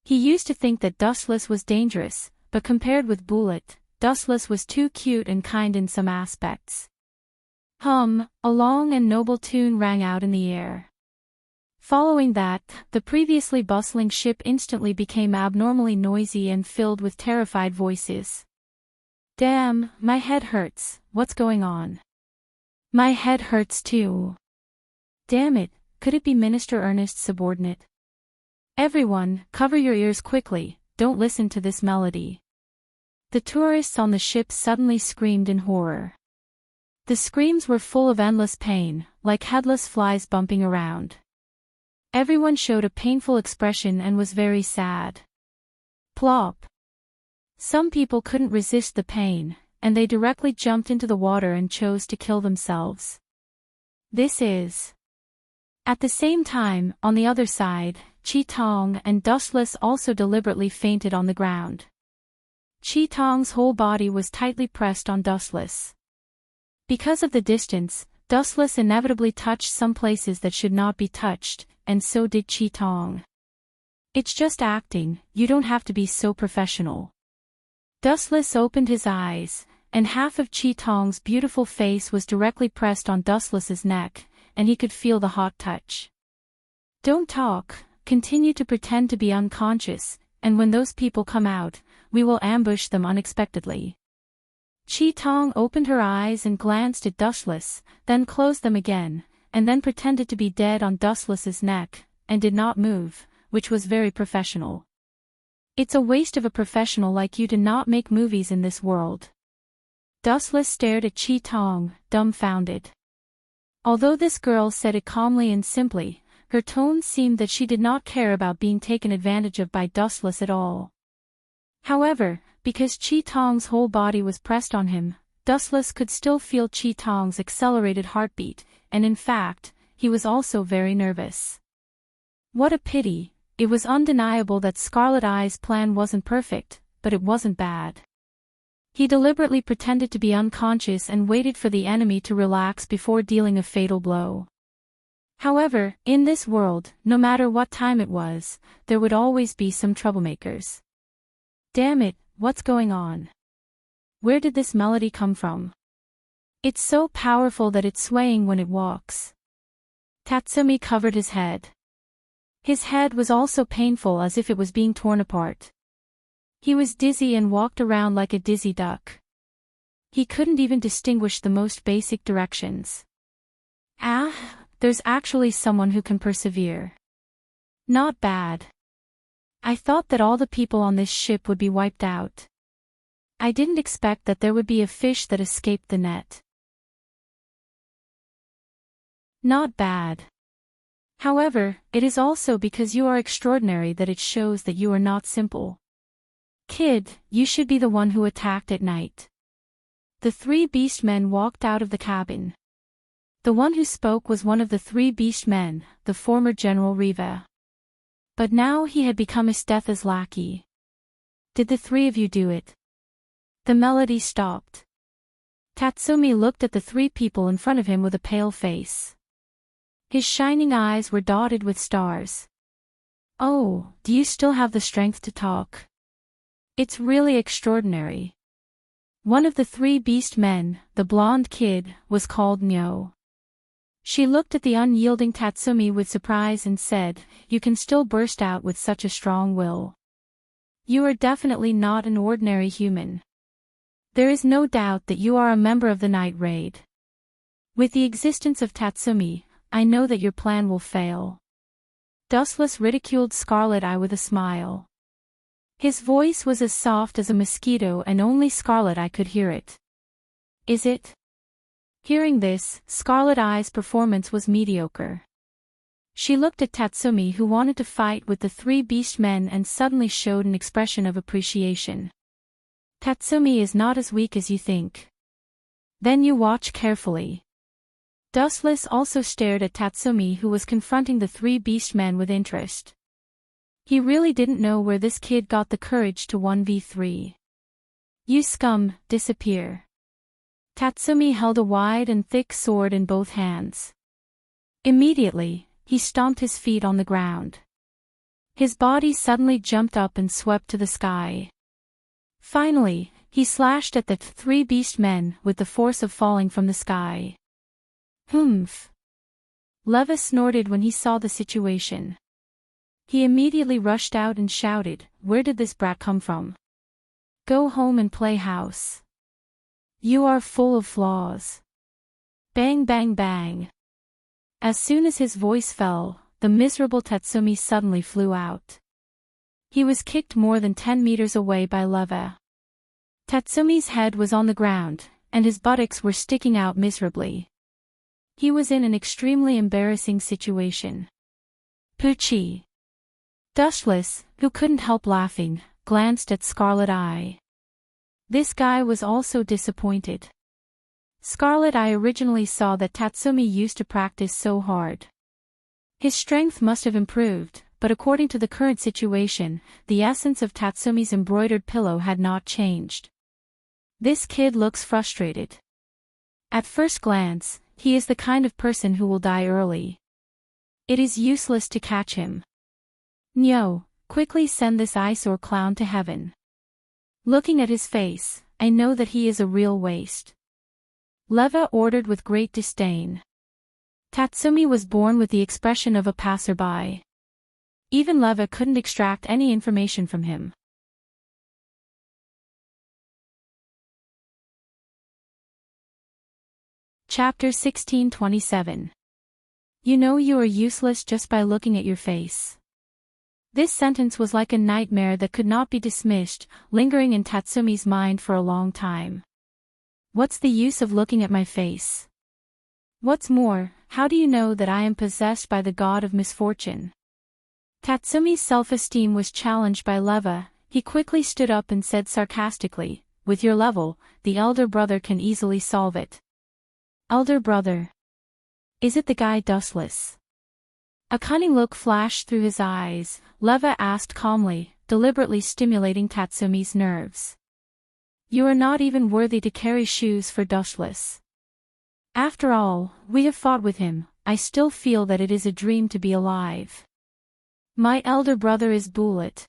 He used to think that Dustless was dangerous, but compared with Bullet, Dustless was too cute and kind in some aspects. A long and noble tune rang out in the air. Following that, the previously bustling ship instantly became abnormally noisy and filled with terrified voices. Damn, my head hurts, what's going on? My head hurts too. Damn it, could it be Minister Ernest's subordinate? Everyone, cover your ears quickly, don't listen to this melody. The tourists on the ship suddenly screamed in horror. The screams were full of endless pain, like headless flies bumping around. Everyone showed a painful expression and was very sad. Plop. Some people couldn't resist the pain, and they directly jumped into the water and chose to kill themselves. This is. At the same time, on the other side, Chi Tong and Dustless also deliberately fainted on the ground. Chi Tong's whole body was tightly pressed on Dustless. Because of the distance, Dustless inevitably touched some places that should not be touched, and so did Chi Tong. It's just acting, you don't have to be so professional. Dustless opened his eyes, and half of Chi Tong's beautiful face was directly pressed on Dustless's neck, and he could feel the hot touch. Don't talk, continue to pretend to be unconscious, and when those people come out, we will ambush them unexpectedly. Chi Tong opened her eyes and glanced at Dustless, then closed them again, and then pretended to be dead on Dustless's neck, and did not move, which was very professional. It's a waste of a professional like you to not make movies in this world. Dustless stared at Chi Tong, dumbfounded. Although this girl said it calmly and simply, her tone seemed that she did not care about being taken advantage of by Dustless at all. However, because Chi Tong's whole body was pressed on him, Dustless could still feel Chi Tong's accelerated heartbeat, and in fact, he was also very nervous. What a pity, it was undeniable that Scarlet Eye's plan wasn't perfect, but it wasn't bad. He deliberately pretended to be unconscious and waited for the enemy to relax before dealing a fatal blow. However, in this world, no matter what time it was, there would always be some troublemakers. Damn it, what's going on? Where did this melody come from? It's so powerful that it's swaying when it walks. Tatsumi covered his head. His head was also painful as if it was being torn apart. He was dizzy and walked around like a dizzy duck. He couldn't even distinguish the most basic directions. There's actually someone who can persevere. Not bad. I thought that all the people on this ship would be wiped out. I didn't expect that there would be a fish that escaped the net. Not bad. However, it is also because you are extraordinary that it shows that you are not simple. Kid, you should be the one who attacked at night. The three beast men walked out of the cabin. The one who spoke was one of the three beast men, the former General Riva. But now he had become Istetha's lackey. Did the three of you do it? The melody stopped. Tatsumi looked at the three people in front of him with a pale face. His shining eyes were dotted with stars. Oh, do you still have the strength to talk? It's really extraordinary. One of the three beast men, the blonde kid, was called Nyo. She looked at the unyielding Tatsumi with surprise and said, "You can still burst out with such a strong will. You are definitely not an ordinary human. There is no doubt that you are a member of the night raid. With the existence of Tatsumi, I know that your plan will fail." Dustless ridiculed Scarlet Eye with a smile. His voice was as soft as a mosquito and only Scarlet Eye could hear it. Is it? Hearing this, Scarlet Eye's performance was mediocre. She looked at Tatsumi, who wanted to fight with the three beast men, and suddenly showed an expression of appreciation. Tatsumi is not as weak as you think. Then you watch carefully. Dustless also stared at Tatsumi, who was confronting the three beast men with interest. He really didn't know where this kid got the courage to 1v3. You scum, disappear. Tatsumi held a wide and thick sword in both hands. Immediately, he stomped his feet on the ground. His body suddenly jumped up and swept to the sky. Finally, he slashed at the three beast men with the force of falling from the sky. Humph! Leva snorted when he saw the situation. He immediately rushed out and shouted, "Where did this brat come from? Go home and play house. You are full of flaws." Bang bang bang. As soon as his voice fell, the miserable Tatsumi suddenly flew out. He was kicked more than 10 meters away by Leva. Tatsumi's head was on the ground, and his buttocks were sticking out miserably. He was in an extremely embarrassing situation. Poochie. Dustless, who couldn't help laughing, glanced at Scarlet Eye. This guy was also disappointed. Scarlet Eye originally saw that Tatsumi used to practice so hard. His strength must have improved, but according to the current situation, the essence of Tatsumi's embroidered pillow had not changed. This kid looks frustrated. At first glance, he is the kind of person who will die early. It is useless to catch him. Nyo, quickly send this eyesore clown to heaven. Looking at his face, I know that he is a real waste. Leva ordered with great disdain. Tatsumi was born with the expression of a passerby. Even Leva couldn't extract any information from him. Chapter 1627. You know you are useless just by looking at your face. This sentence was like a nightmare that could not be dismissed, lingering in Tatsumi's mind for a long time. What's the use of looking at my face? What's more, how do you know that I am possessed by the god of misfortune? Tatsumi's self-esteem was challenged by Leva. He quickly stood up and said sarcastically, "With your level, the elder brother can easily solve it." Elder brother? Is it the guy Dustless? A cunning look flashed through his eyes. Leva asked calmly, deliberately stimulating Tatsumi's nerves. You are not even worthy to carry shoes for Dustless. After all, we have fought with him. I still feel that it is a dream to be alive. My elder brother is Bullet.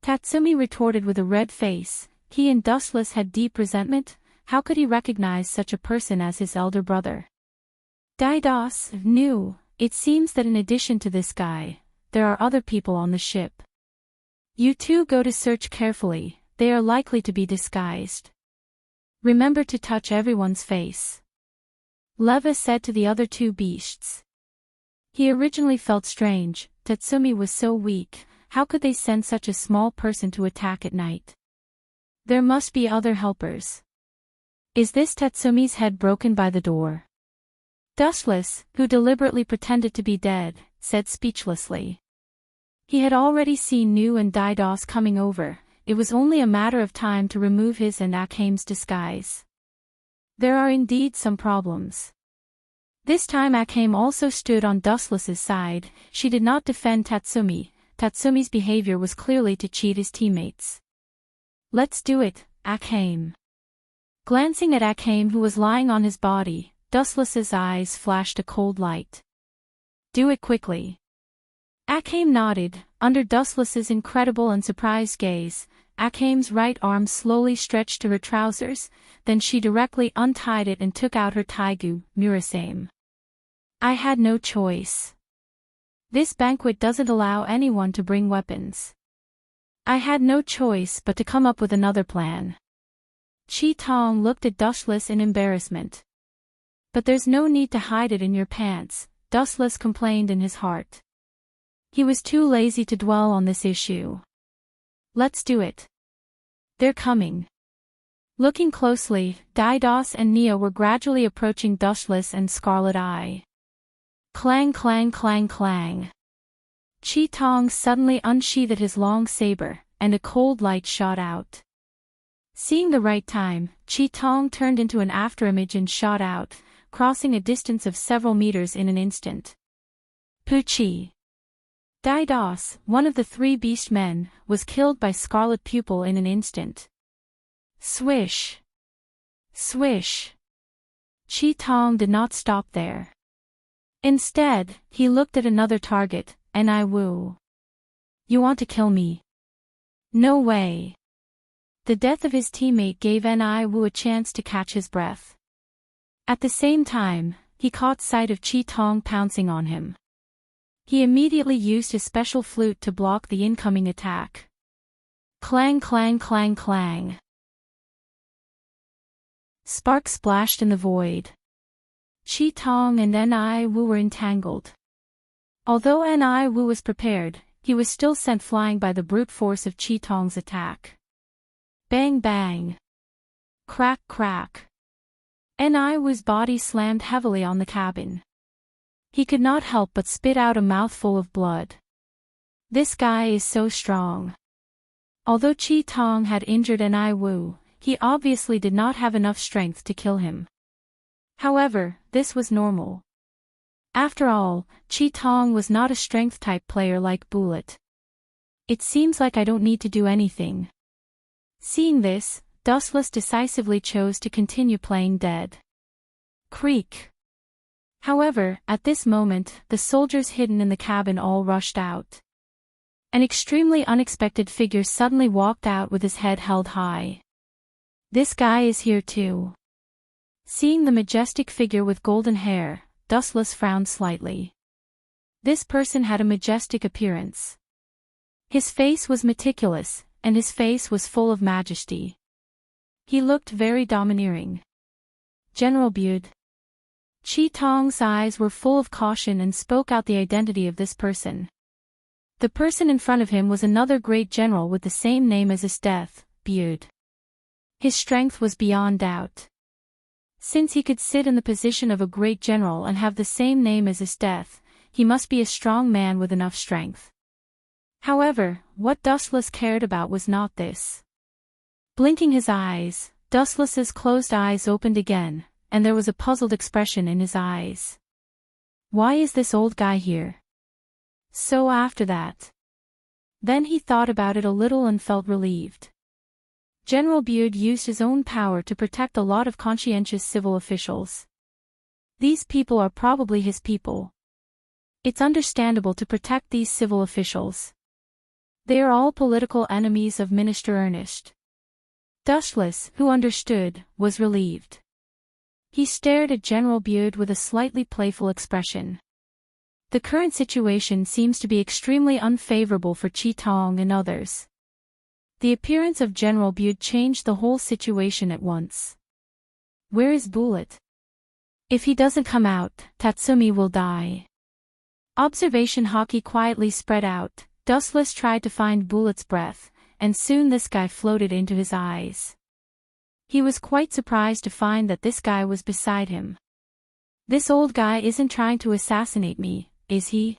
Tatsumi retorted with a red face. He and Dustless had deep resentment. How could he recognize such a person as his elder brother? Didos knew. It seems that in addition to this guy, there are other people on the ship. You two go to search carefully, they are likely to be disguised. Remember to touch everyone's face. Leva said to the other two beasts. He originally felt strange. Tatsumi was so weak, how could they send such a small person to attack at night? There must be other helpers. Is this Tatsumi's head broken by the door? Dustless, who deliberately pretended to be dead, said speechlessly. He had already seen Nu and Didos coming over. It was only a matter of time to remove his and Akhame's disguise. There are indeed some problems. This time Akhame also stood on Dustless's side. She did not defend Tatsumi. Tatsumi's behavior was clearly to cheat his teammates. Let's do it, Akhame. Glancing at Akhame, who was lying on his body, Dustless's eyes flashed a cold light. Do it quickly. Akhame nodded. Under Dustless's incredible and surprised gaze, Akhame's right arm slowly stretched to her trousers, then she directly untied it and took out her taigu, Murasame. I had no choice. This banquet doesn't allow anyone to bring weapons. I had no choice but to come up with another plan. Chi Tong looked at Dustless in embarrassment. But there's no need to hide it in your pants, Dustless complained in his heart. He was too lazy to dwell on this issue. Let's do it. They're coming. Looking closely, Didos and Nia were gradually approaching Dustless and Scarlet Eye. Clang clang clang clang. Chi Tong suddenly unsheathed his long saber, and a cold light shot out. Seeing the right time, Chi Tong turned into an afterimage and shot out, crossing a distance of several meters in an instant. Puchi. Didos, one of the three beast men, was killed by Scarlet Pupil in an instant. Swish. Swish. Chi Tong did not stop there. Instead, he looked at another target, Ni Wu. You want to kill me? No way. The death of his teammate gave Ni Wu a chance to catch his breath. At the same time, he caught sight of Chi Tong pouncing on him. He immediately used his special flute to block the incoming attack. Clang clang clang clang. Sparks splashed in the void. Chi Tong and Ni Wu were entangled. Although Ni Wu was prepared, he was still sent flying by the brute force of Chi Tong's attack. Bang bang. Crack crack. Ni Wu's body slammed heavily on the cabin. He could not help but spit out a mouthful of blood. This guy is so strong. Although Chi Tong had injured Ni Wu, he obviously did not have enough strength to kill him. However, this was normal. After all, Chi Tong was not a strength-type player like Bullet. It seems like I don't need to do anything. Seeing this, Dustless decisively chose to continue playing dead. Creak. However, at this moment, the soldiers hidden in the cabin all rushed out. An extremely unexpected figure suddenly walked out with his head held high. This guy is here too. Seeing the majestic figure with golden hair, Dustless frowned slightly. This person had a majestic appearance. His face was meticulous, and his face was full of majesty. He looked very domineering. General Bud. Chi Tong's eyes were full of caution and spoke out the identity of this person. The person in front of him was another great general with the same name as his death, Bud. His strength was beyond doubt. Since he could sit in the position of a great general and have the same name as his death, he must be a strong man with enough strength. However, what Dustless cared about was not this. Blinking his eyes, Dustless's closed eyes opened again, and there was a puzzled expression in his eyes. Why is this old guy here? So after that. Then he thought about it a little and felt relieved. General Bud used his own power to protect a lot of conscientious civil officials. These people are probably his people. It's understandable to protect these civil officials. They are all political enemies of Minister Ernest. Dustless, who understood, was relieved. He stared at General Bud with a slightly playful expression. The current situation seems to be extremely unfavorable for Chi Tong and others. The appearance of General Bud changed the whole situation at once. Where is Bullet? If he doesn't come out, Tatsumi will die. Observation hockey quietly spread out. Dustless tried to find Bullet's breath, and soon this guy floated into his eyes. He was quite surprised to find that this guy was beside him. This old guy isn't trying to assassinate me, is he?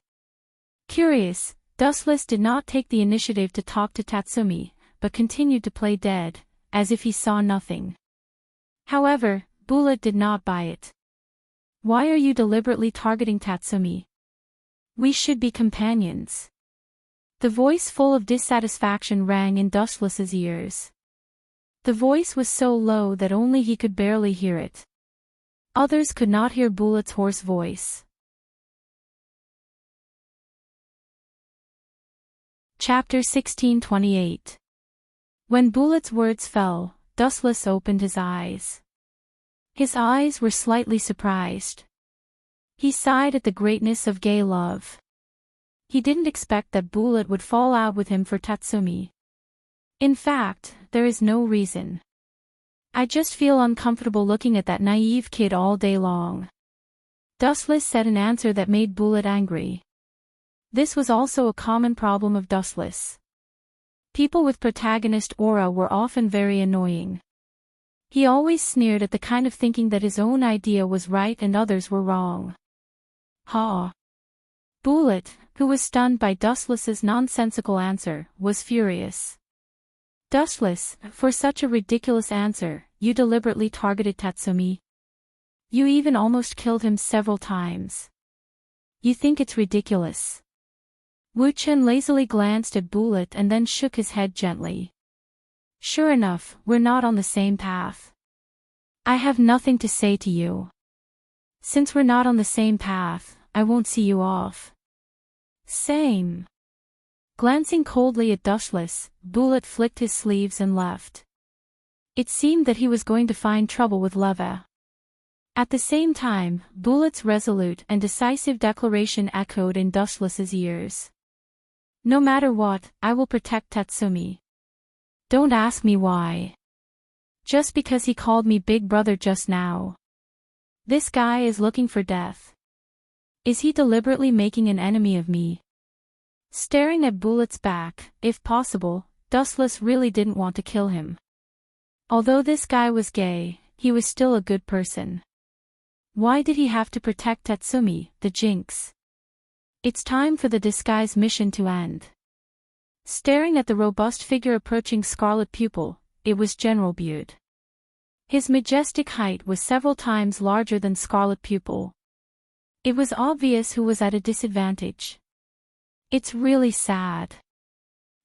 Curious, Dustless did not take the initiative to talk to Tatsumi, but continued to play dead, as if he saw nothing. However, Bullet did not buy it. Why are you deliberately targeting Tatsumi? We should be companions. The voice full of dissatisfaction rang in Dustless's ears. The voice was so low that only he could barely hear it. Others could not hear Bullet's hoarse voice. Chapter 1628. When Bullet's words fell, Dustless opened his eyes. His eyes were slightly surprised. He sighed at the greatness of gay love. He didn't expect that Bullet would fall out with him for Tatsumi. In fact, there is no reason. I just feel uncomfortable looking at that naive kid all day long. Dustless said an answer that made Bullet angry. This was also a common problem of Dustless. People with protagonist aura were often very annoying. He always sneered at the kind of thinking that his own idea was right and others were wrong. Ha! Bullet, who was stunned by Dustless's nonsensical answer, was furious. Dustless, for such a ridiculous answer, you deliberately targeted Tatsumi. You even almost killed him several times. You think it's ridiculous? Wu-Chen lazily glanced at Bullet and then shook his head gently. Sure enough, we're not on the same path. I have nothing to say to you. Since we're not on the same path, I won't see you off. Same. Glancing coldly at Dustless, Bullet flicked his sleeves and left. It seemed that he was going to find trouble with Leva. At the same time, Bullet's resolute and decisive declaration echoed in Dustless's ears. No matter what, I will protect Tatsumi. Don't ask me why. Just because he called me Big Brother just now. This guy is looking for death. Is he deliberately making an enemy of me? Staring at Bullet's back, if possible, Dustless really didn't want to kill him. Although this guy was gay, he was still a good person. Why did he have to protect Tatsumi, the jinx? It's time for the disguise mission to end. Staring at the robust figure approaching Scarlet Pupil, it was General Bude. His majestic height was several times larger than Scarlet Pupil. It was obvious who was at a disadvantage. It's really sad.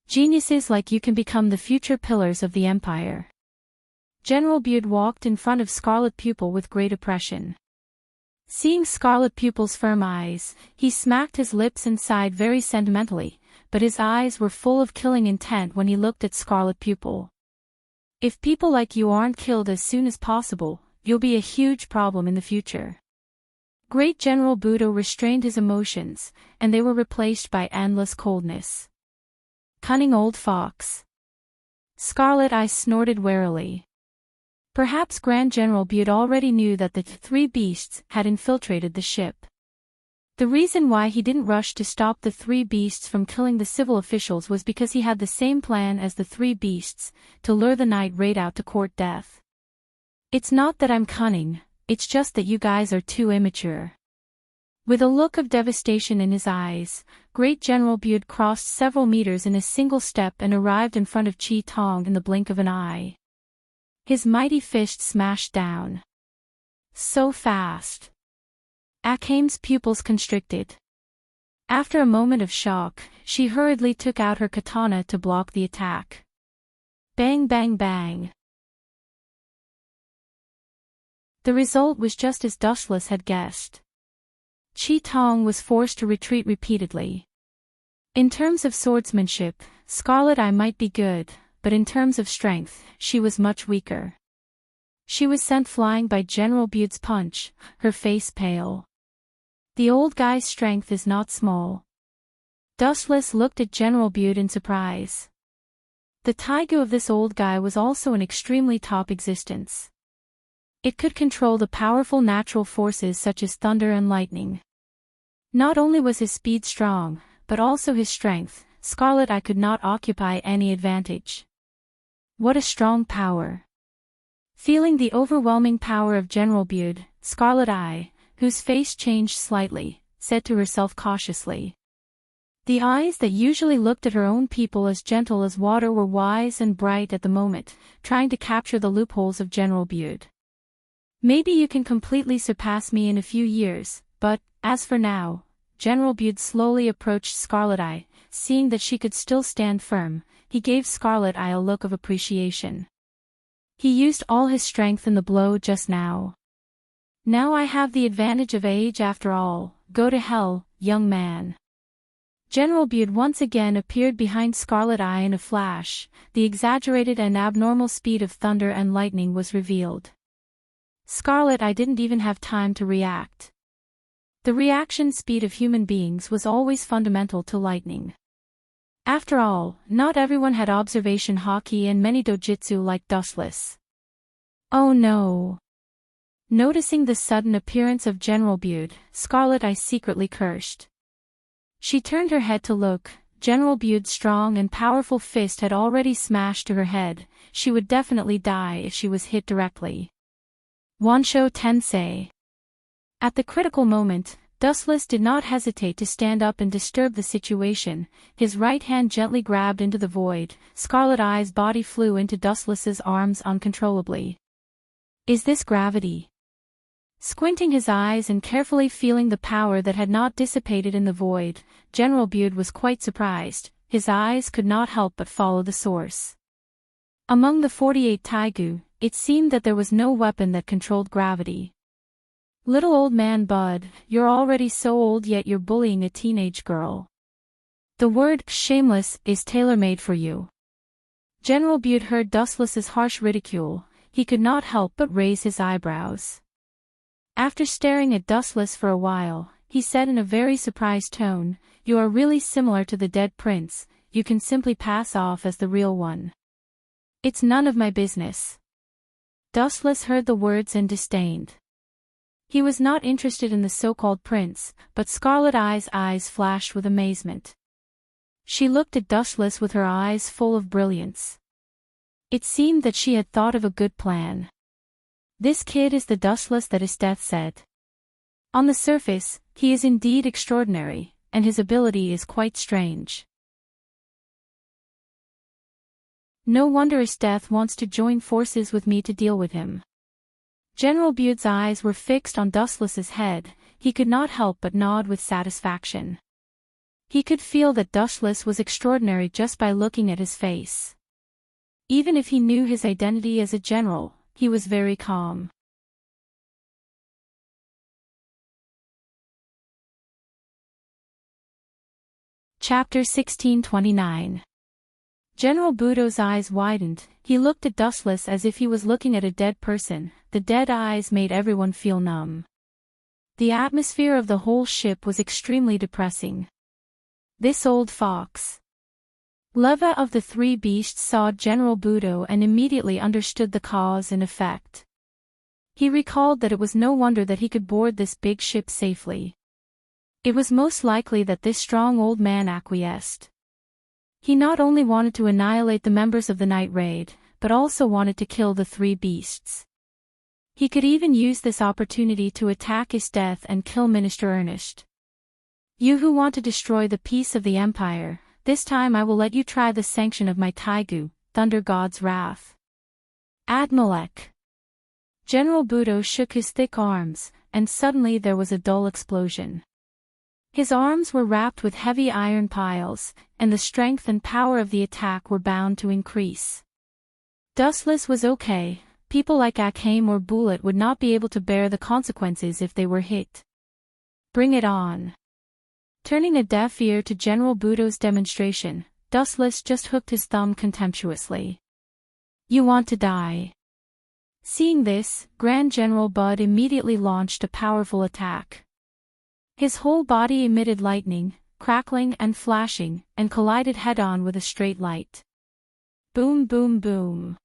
Geniuses like you can become the future pillars of the Empire. General Bude walked in front of Scarlet Pupil with great oppression. Seeing Scarlet Pupil's firm eyes, he smacked his lips and sighed very sentimentally, but his eyes were full of killing intent when he looked at Scarlet Pupil. If people like you aren't killed as soon as possible, you'll be a huge problem in the future. Great General Budo restrained his emotions, and they were replaced by endless coldness. Cunning old fox. Scarlet Eye snorted warily. Perhaps Grand General Bude already knew that the three beasts had infiltrated the ship. The reason why he didn't rush to stop the three beasts from killing the civil officials was because he had the same plan as the three beasts, to lure the night raid out to court death. It's not that I'm cunning, it's just that you guys are too immature. With a look of devastation in his eyes, Great General Bude crossed several meters in a single step and arrived in front of Chi Tong in the blink of an eye. His mighty fist smashed down. So fast. Akame's pupils constricted. After a moment of shock, she hurriedly took out her katana to block the attack. Bang bang bang. The result was just as Dustless had guessed. Chi Tong was forced to retreat repeatedly. In terms of swordsmanship, Scarlet Eye might be good, but in terms of strength, she was much weaker. She was sent flying by General Bude's punch, her face pale. The old guy's strength is not small. Dustless looked at General Bude in surprise. The Taigu of this old guy was also an extremely top existence. It could control the powerful natural forces such as thunder and lightning. Not only was his speed strong, but also his strength. Scarlet Eye could not occupy any advantage. What a strong power. Feeling the overwhelming power of General Bude, Scarlet Eye, whose face changed slightly, said to herself cautiously. The eyes that usually looked at her own people as gentle as water were wise and bright at the moment, trying to capture the loopholes of General Bude. Maybe you can completely surpass me in a few years, but, as for now, General Bude slowly approached Scarlet Eye, seeing that she could still stand firm. He gave Scarlet Eye a look of appreciation. He used all his strength in the blow just now. Now I have the advantage of age after all. Go to hell, young man. General Bude once again appeared behind Scarlet Eye in a flash. The exaggerated and abnormal speed of thunder and lightning was revealed. Scarlet Eye didn't even have time to react. The reaction speed of human beings was always fundamental to lightning. After all, not everyone had observation haki and many dojutsu like Dustless. Oh no! Noticing the sudden appearance of General Bude, Scarlet Eye secretly cursed. She turned her head to look. General Bude's strong and powerful fist had already smashed to her head. She would definitely die if she was hit directly. Wansho Tensei. At the critical moment, Dustless did not hesitate to stand up and disturb the situation. His right hand gently grabbed into the void. Scarlet Eye's body flew into Dustless's arms uncontrollably. Is this gravity? Squinting his eyes and carefully feeling the power that had not dissipated in the void, General Bude was quite surprised. His eyes could not help but follow the source. Among the 48 Taigu, it seemed that there was no weapon that controlled gravity. Little old man Bud, you're already so old yet you're bullying a teenage girl. The word shameless is tailor-made for you. General Bude heard Dustless's harsh ridicule. He could not help but raise his eyebrows. After staring at Dustless for a while, he said in a very surprised tone, "You are really similar to the dead prince. You can simply pass off as the real one." "It's none of my business." Dustless heard the words and disdained. He was not interested in the so-called prince, but Scarlet Eye's eyes flashed with amazement. She looked at Dustless with her eyes full of brilliance. It seemed that she had thought of a good plan. This kid is the Dustless that his death said. On the surface, he is indeed extraordinary, and his ability is quite strange. No wonder his death wants to join forces with me to deal with him. General Bude's eyes were fixed on Dustless's head. He could not help but nod with satisfaction. He could feel that Dustless was extraordinary just by looking at his face. Even if he knew his identity as a general, he was very calm. Chapter 1629. General Budo's eyes widened. He looked at Dustless as if he was looking at a dead person. The dead eyes made everyone feel numb. The atmosphere of the whole ship was extremely depressing. This old fox. Leva of the three beasts saw General Budo and immediately understood the cause and effect. He recalled that it was no wonder that he could board this big ship safely. It was most likely that this strong old man acquiesced. He not only wanted to annihilate the members of the night raid, but also wanted to kill the three beasts. He could even use this opportunity to attack his death and kill Minister Ernest. You who want to destroy the peace of the Empire, this time I will let you try the sanction of my Taigu, Thunder God's wrath. Admalek. General Budo shook his thick arms, and suddenly there was a dull explosion. His arms were wrapped with heavy iron piles, and the strength and power of the attack were bound to increase. Dustless was okay. People like Akame or Bullet would not be able to bear the consequences if they were hit. Bring it on. Turning a deaf ear to General Budo's demonstration, Dustless just hooked his thumb contemptuously. You want to die. Seeing this, Grand General Bud immediately launched a powerful attack. His whole body emitted lightning, crackling and flashing, and collided head-on with a straight light. Boom boom boom.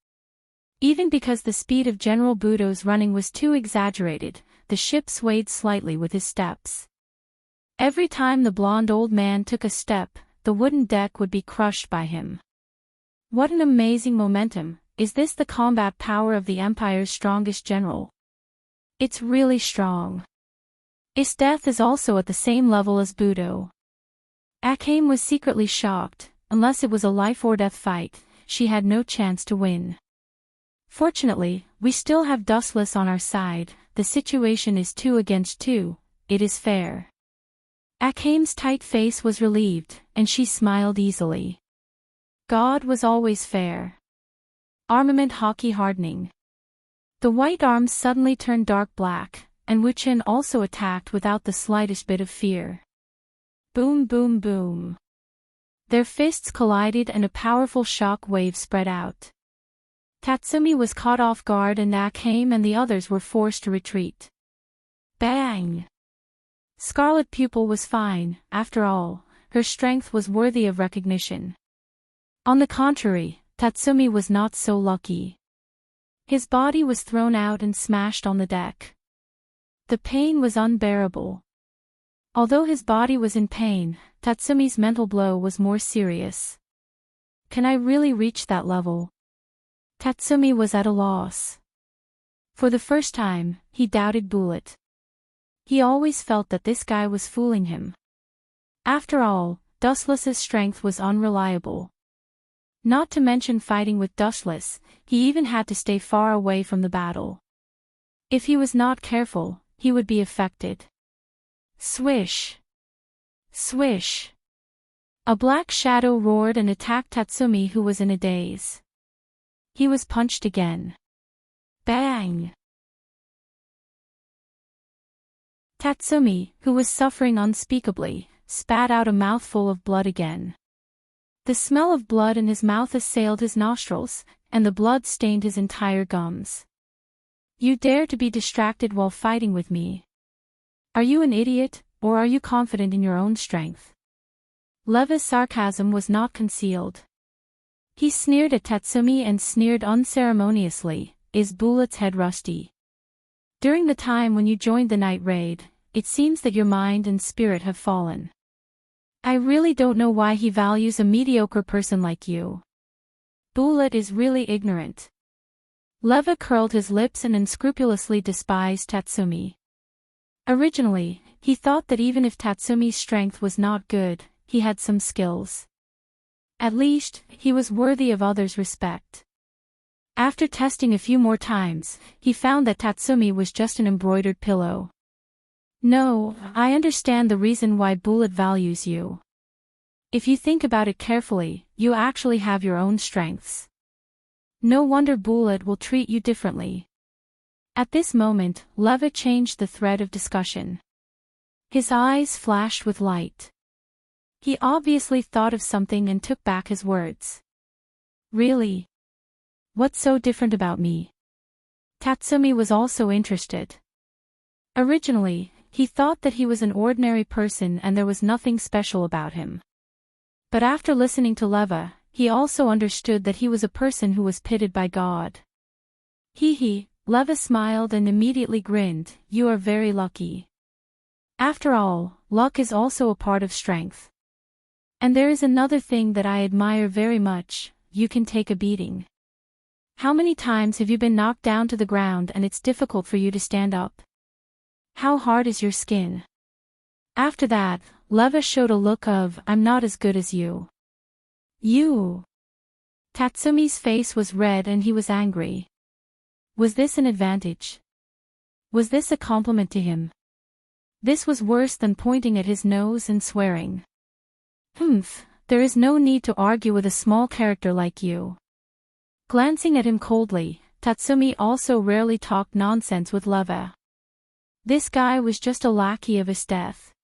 Even because the speed of General Budo's running was too exaggerated, the ship swayed slightly with his steps. Every time the blonde old man took a step, the wooden deck would be crushed by him. What an amazing momentum! Is this the combat power of the Empire's strongest general? It's really strong. His death is also at the same level as Budo. Akame was secretly shocked. Unless it was a life-or-death fight, she had no chance to win. Fortunately, we still have Dustless on our side. The situation is 2 against 2, it is fair. Akame's tight face was relieved, and she smiled easily. God was always fair. Armament hockey hardening. The white arms suddenly turned dark black, and Wuchen also attacked without the slightest bit of fear. Boom boom boom. Their fists collided and a powerful shock wave spread out. Tatsumi was caught off guard and Akame and the others were forced to retreat. Bang! Scarlet Pupil was fine, after all, her strength was worthy of recognition. On the contrary, Tatsumi was not so lucky. His body was thrown out and smashed on the deck. The pain was unbearable. Although his body was in pain, Tatsumi's mental blow was more serious. Can I really reach that level? Tatsumi was at a loss. For the first time, he doubted Bullet. He always felt that this guy was fooling him. After all, Dustless's strength was unreliable. Not to mention fighting with Dustless, he even had to stay far away from the battle. If he was not careful, he would be affected. Swish! Swish! A black shadow roared and attacked Tatsumi, who was in a daze. He was punched again. Bang! Tatsumi, who was suffering unspeakably, spat out a mouthful of blood again. The smell of blood in his mouth assailed his nostrils, and the blood stained his entire gums. You dare to be distracted while fighting with me? Are you an idiot, or are you confident in your own strength? Leva's sarcasm was not concealed. He sneered at Tatsumi and sneered unceremoniously, "Is Bullet's head rusty? During the time when you joined the night raid, it seems that your mind and spirit have fallen. I really don't know why he values a mediocre person like you. Bullet is really ignorant." Leva curled his lips and unscrupulously despised Tatsumi. Originally, he thought that even if Tatsumi's strength was not good, he had some skills. At least, he was worthy of others' respect. After testing a few more times, he found that Tatsumi was just an embroidered pillow. No, I understand the reason why Bullet values you. If you think about it carefully, you actually have your own strengths. No wonder Bullet will treat you differently. At this moment, Leva changed the thread of discussion. His eyes flashed with light. He obviously thought of something and took back his words. Really? What's so different about me? Tatsumi was also interested. Originally, he thought that he was an ordinary person and there was nothing special about him. But after listening to Leva, he also understood that he was a person who was pitted by God. Hee. Leva smiled and immediately grinned, "You are very lucky. After all, luck is also a part of strength. And there is another thing that I admire very much, you can take a beating. How many times have you been knocked down to the ground and it's difficult for you to stand up? How hard is your skin?" After that, Leva showed a look of, "I'm not as good as you." You! Tatsumi's face was red and he was angry. Was this an advantage? Was this a compliment to him? This was worse than pointing at his nose and swearing. There is no need to argue with a small character like you. Glancing at him coldly, Tatsumi also rarely talked nonsense with Leva. This guy was just a lackey of his death.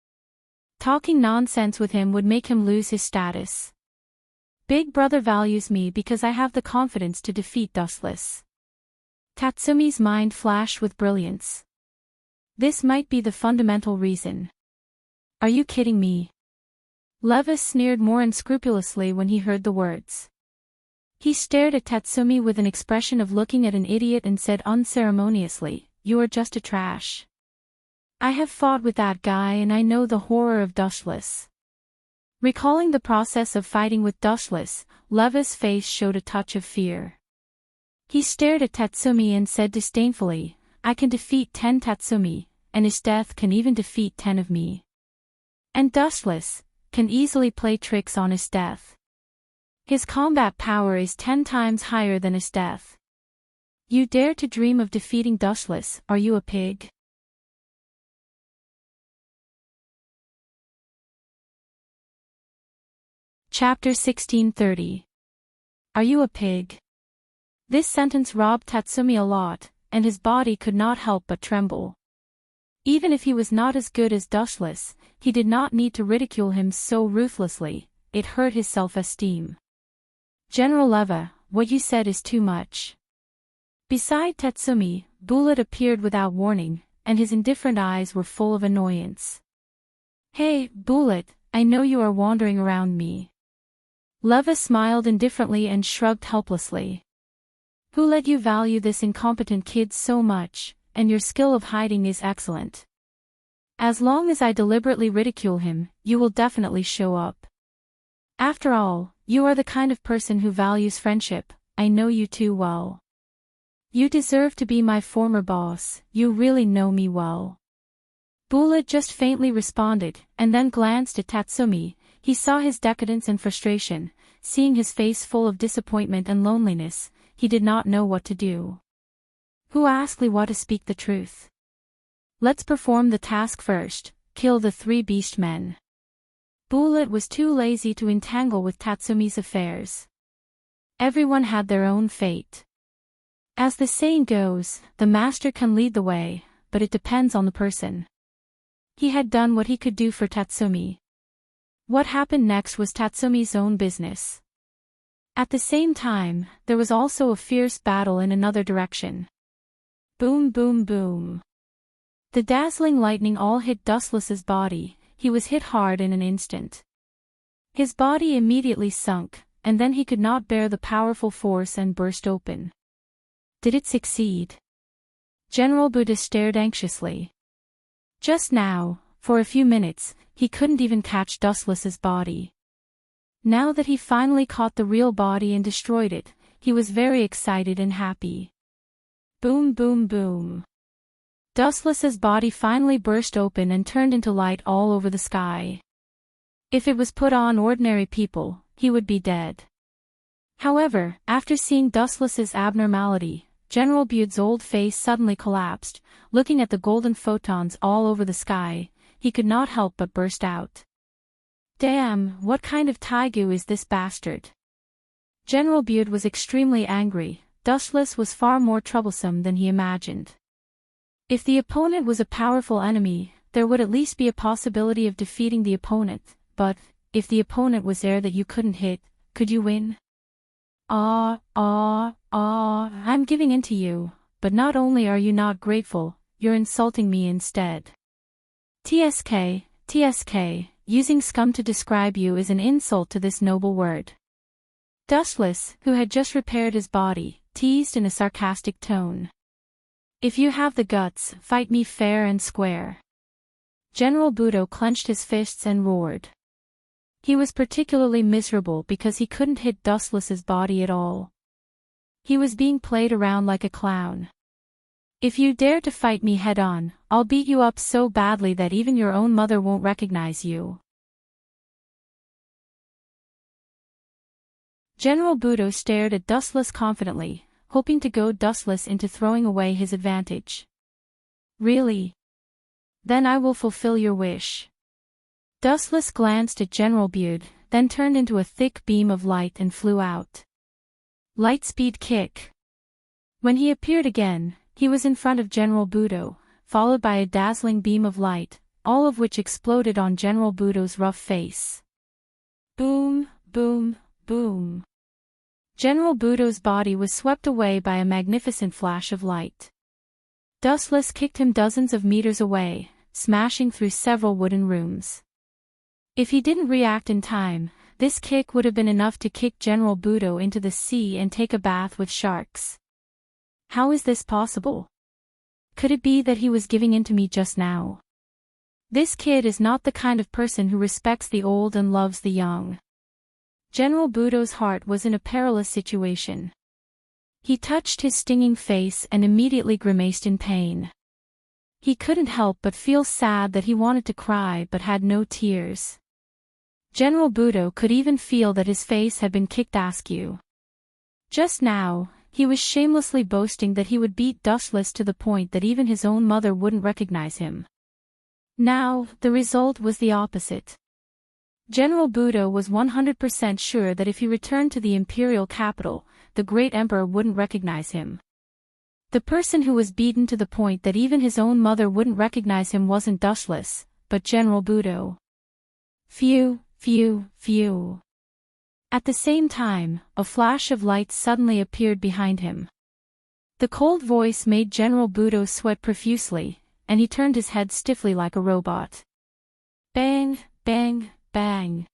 Talking nonsense with him would make him lose his status. Big Brother values me because I have the confidence to defeat Dustless. Tatsumi's mind flashed with brilliance. This might be the fundamental reason. Are you kidding me? Leva sneered more unscrupulously when he heard the words. He stared at Tatsumi with an expression of looking at an idiot and said unceremoniously, "You are just a trash. I have fought with that guy and I know the horror of Dustless." Recalling the process of fighting with Dustless, Leva's face showed a touch of fear. He stared at Tatsumi and said disdainfully, "I can defeat 10 Tatsumi, and his death can even defeat 10 of me. And Dustless can easily play tricks on his death. His combat power is 10 times higher than his death. You dare to dream of defeating Dustless, are you a pig? Chapter 1630. Are you a pig? This sentence robbed Tatsumi a lot, and his body could not help but tremble. Even if he was not as good as Dustless, he did not need to ridicule him so ruthlessly, it hurt his self-esteem. General Leva, what you said is too much. Beside Tatsumi, Bullet appeared without warning, and his indifferent eyes were full of annoyance. Hey, Bullet, I know you are wandering around me. Leva smiled indifferently and shrugged helplessly. Who let you value this incompetent kid so much, and your skill of hiding is excellent. As long as I deliberately ridicule him, you will definitely show up. After all, you are the kind of person who values friendship, I know you too well. You deserve to be my former boss, you really know me well. Bullet just faintly responded, and then glanced at Tatsumi. He saw his decadence and frustration. Seeing his face full of disappointment and loneliness, he did not know what to do. Who asked Liwa to speak the truth? Let's perform the task first, kill the 3 beast men. Bullet was too lazy to entangle with Tatsumi's affairs. Everyone had their own fate. As the saying goes, the master can lead the way, but it depends on the person. He had done what he could do for Tatsumi. What happened next was Tatsumi's own business. At the same time, there was also a fierce battle in another direction. Boom boom boom. The dazzling lightning all hit Dustless's body. He was hit hard in an instant. His body immediately sunk, and then he could not bear the powerful force and burst open. Did it succeed? General Buddha stared anxiously. Just now, for a few minutes, he couldn't even catch Dustless's body. Now that he finally caught the real body and destroyed it, he was very excited and happy. Boom boom boom. Dustless's body finally burst open and turned into light all over the sky. If it was put on ordinary people, he would be dead. However, after seeing Dustless's abnormality, General Bude's old face suddenly collapsed. Looking at the golden photons all over the sky, he could not help but burst out. Damn, what kind of Taigu is this bastard? General Bude was extremely angry. Dustless was far more troublesome than he imagined. If the opponent was a powerful enemy, there would at least be a possibility of defeating the opponent, but, if the opponent was there that you couldn't hit, could you win? I'm giving in to you, but not only are you not grateful, you're insulting me instead. TSK, using scum to describe you is an insult to this noble word. Dustless, who had just repaired his body, teased in a sarcastic tone. If you have the guts, fight me fair and square. General Budo clenched his fists and roared. He was particularly miserable because he couldn't hit Dustless's body at all. He was being played around like a clown. If you dare to fight me head-on, I'll beat you up so badly that even your own mother won't recognize you. General Budo stared at Dustless confidently, hoping to goad Dustless into throwing away his advantage. Really? Then I will fulfill your wish. Dustless glanced at General Bude, then turned into a thick beam of light and flew out. Lightspeed kick. When he appeared again, he was in front of General Budo, followed by a dazzling beam of light, all of which exploded on General Budo's rough face. Boom, boom, boom. General Budo's body was swept away by a magnificent flash of light. Dustless kicked him dozens of meters away, smashing through several wooden rooms. If he didn't react in time, this kick would have been enough to kick General Budo into the sea and take a bath with sharks. How is this possible? Could it be that he was giving in to me just now? This kid is not the kind of person who respects the old and loves the young. General Budo's heart was in a perilous situation. He touched his stinging face and immediately grimaced in pain. He couldn't help but feel sad that he wanted to cry but had no tears. General Budo could even feel that his face had been kicked askew. Just now, he was shamelessly boasting that he would beat Dustless to the point that even his own mother wouldn't recognize him. Now, the result was the opposite. General Budo was 100% sure that if he returned to the imperial capital, the great emperor wouldn't recognize him. The person who was beaten to the point that even his own mother wouldn't recognize him wasn't Dustless, but General Budo. Phew, phew, phew. At the same time, a flash of light suddenly appeared behind him. The cold voice made General Budo sweat profusely, and he turned his head stiffly like a robot. Bang, bang, bang.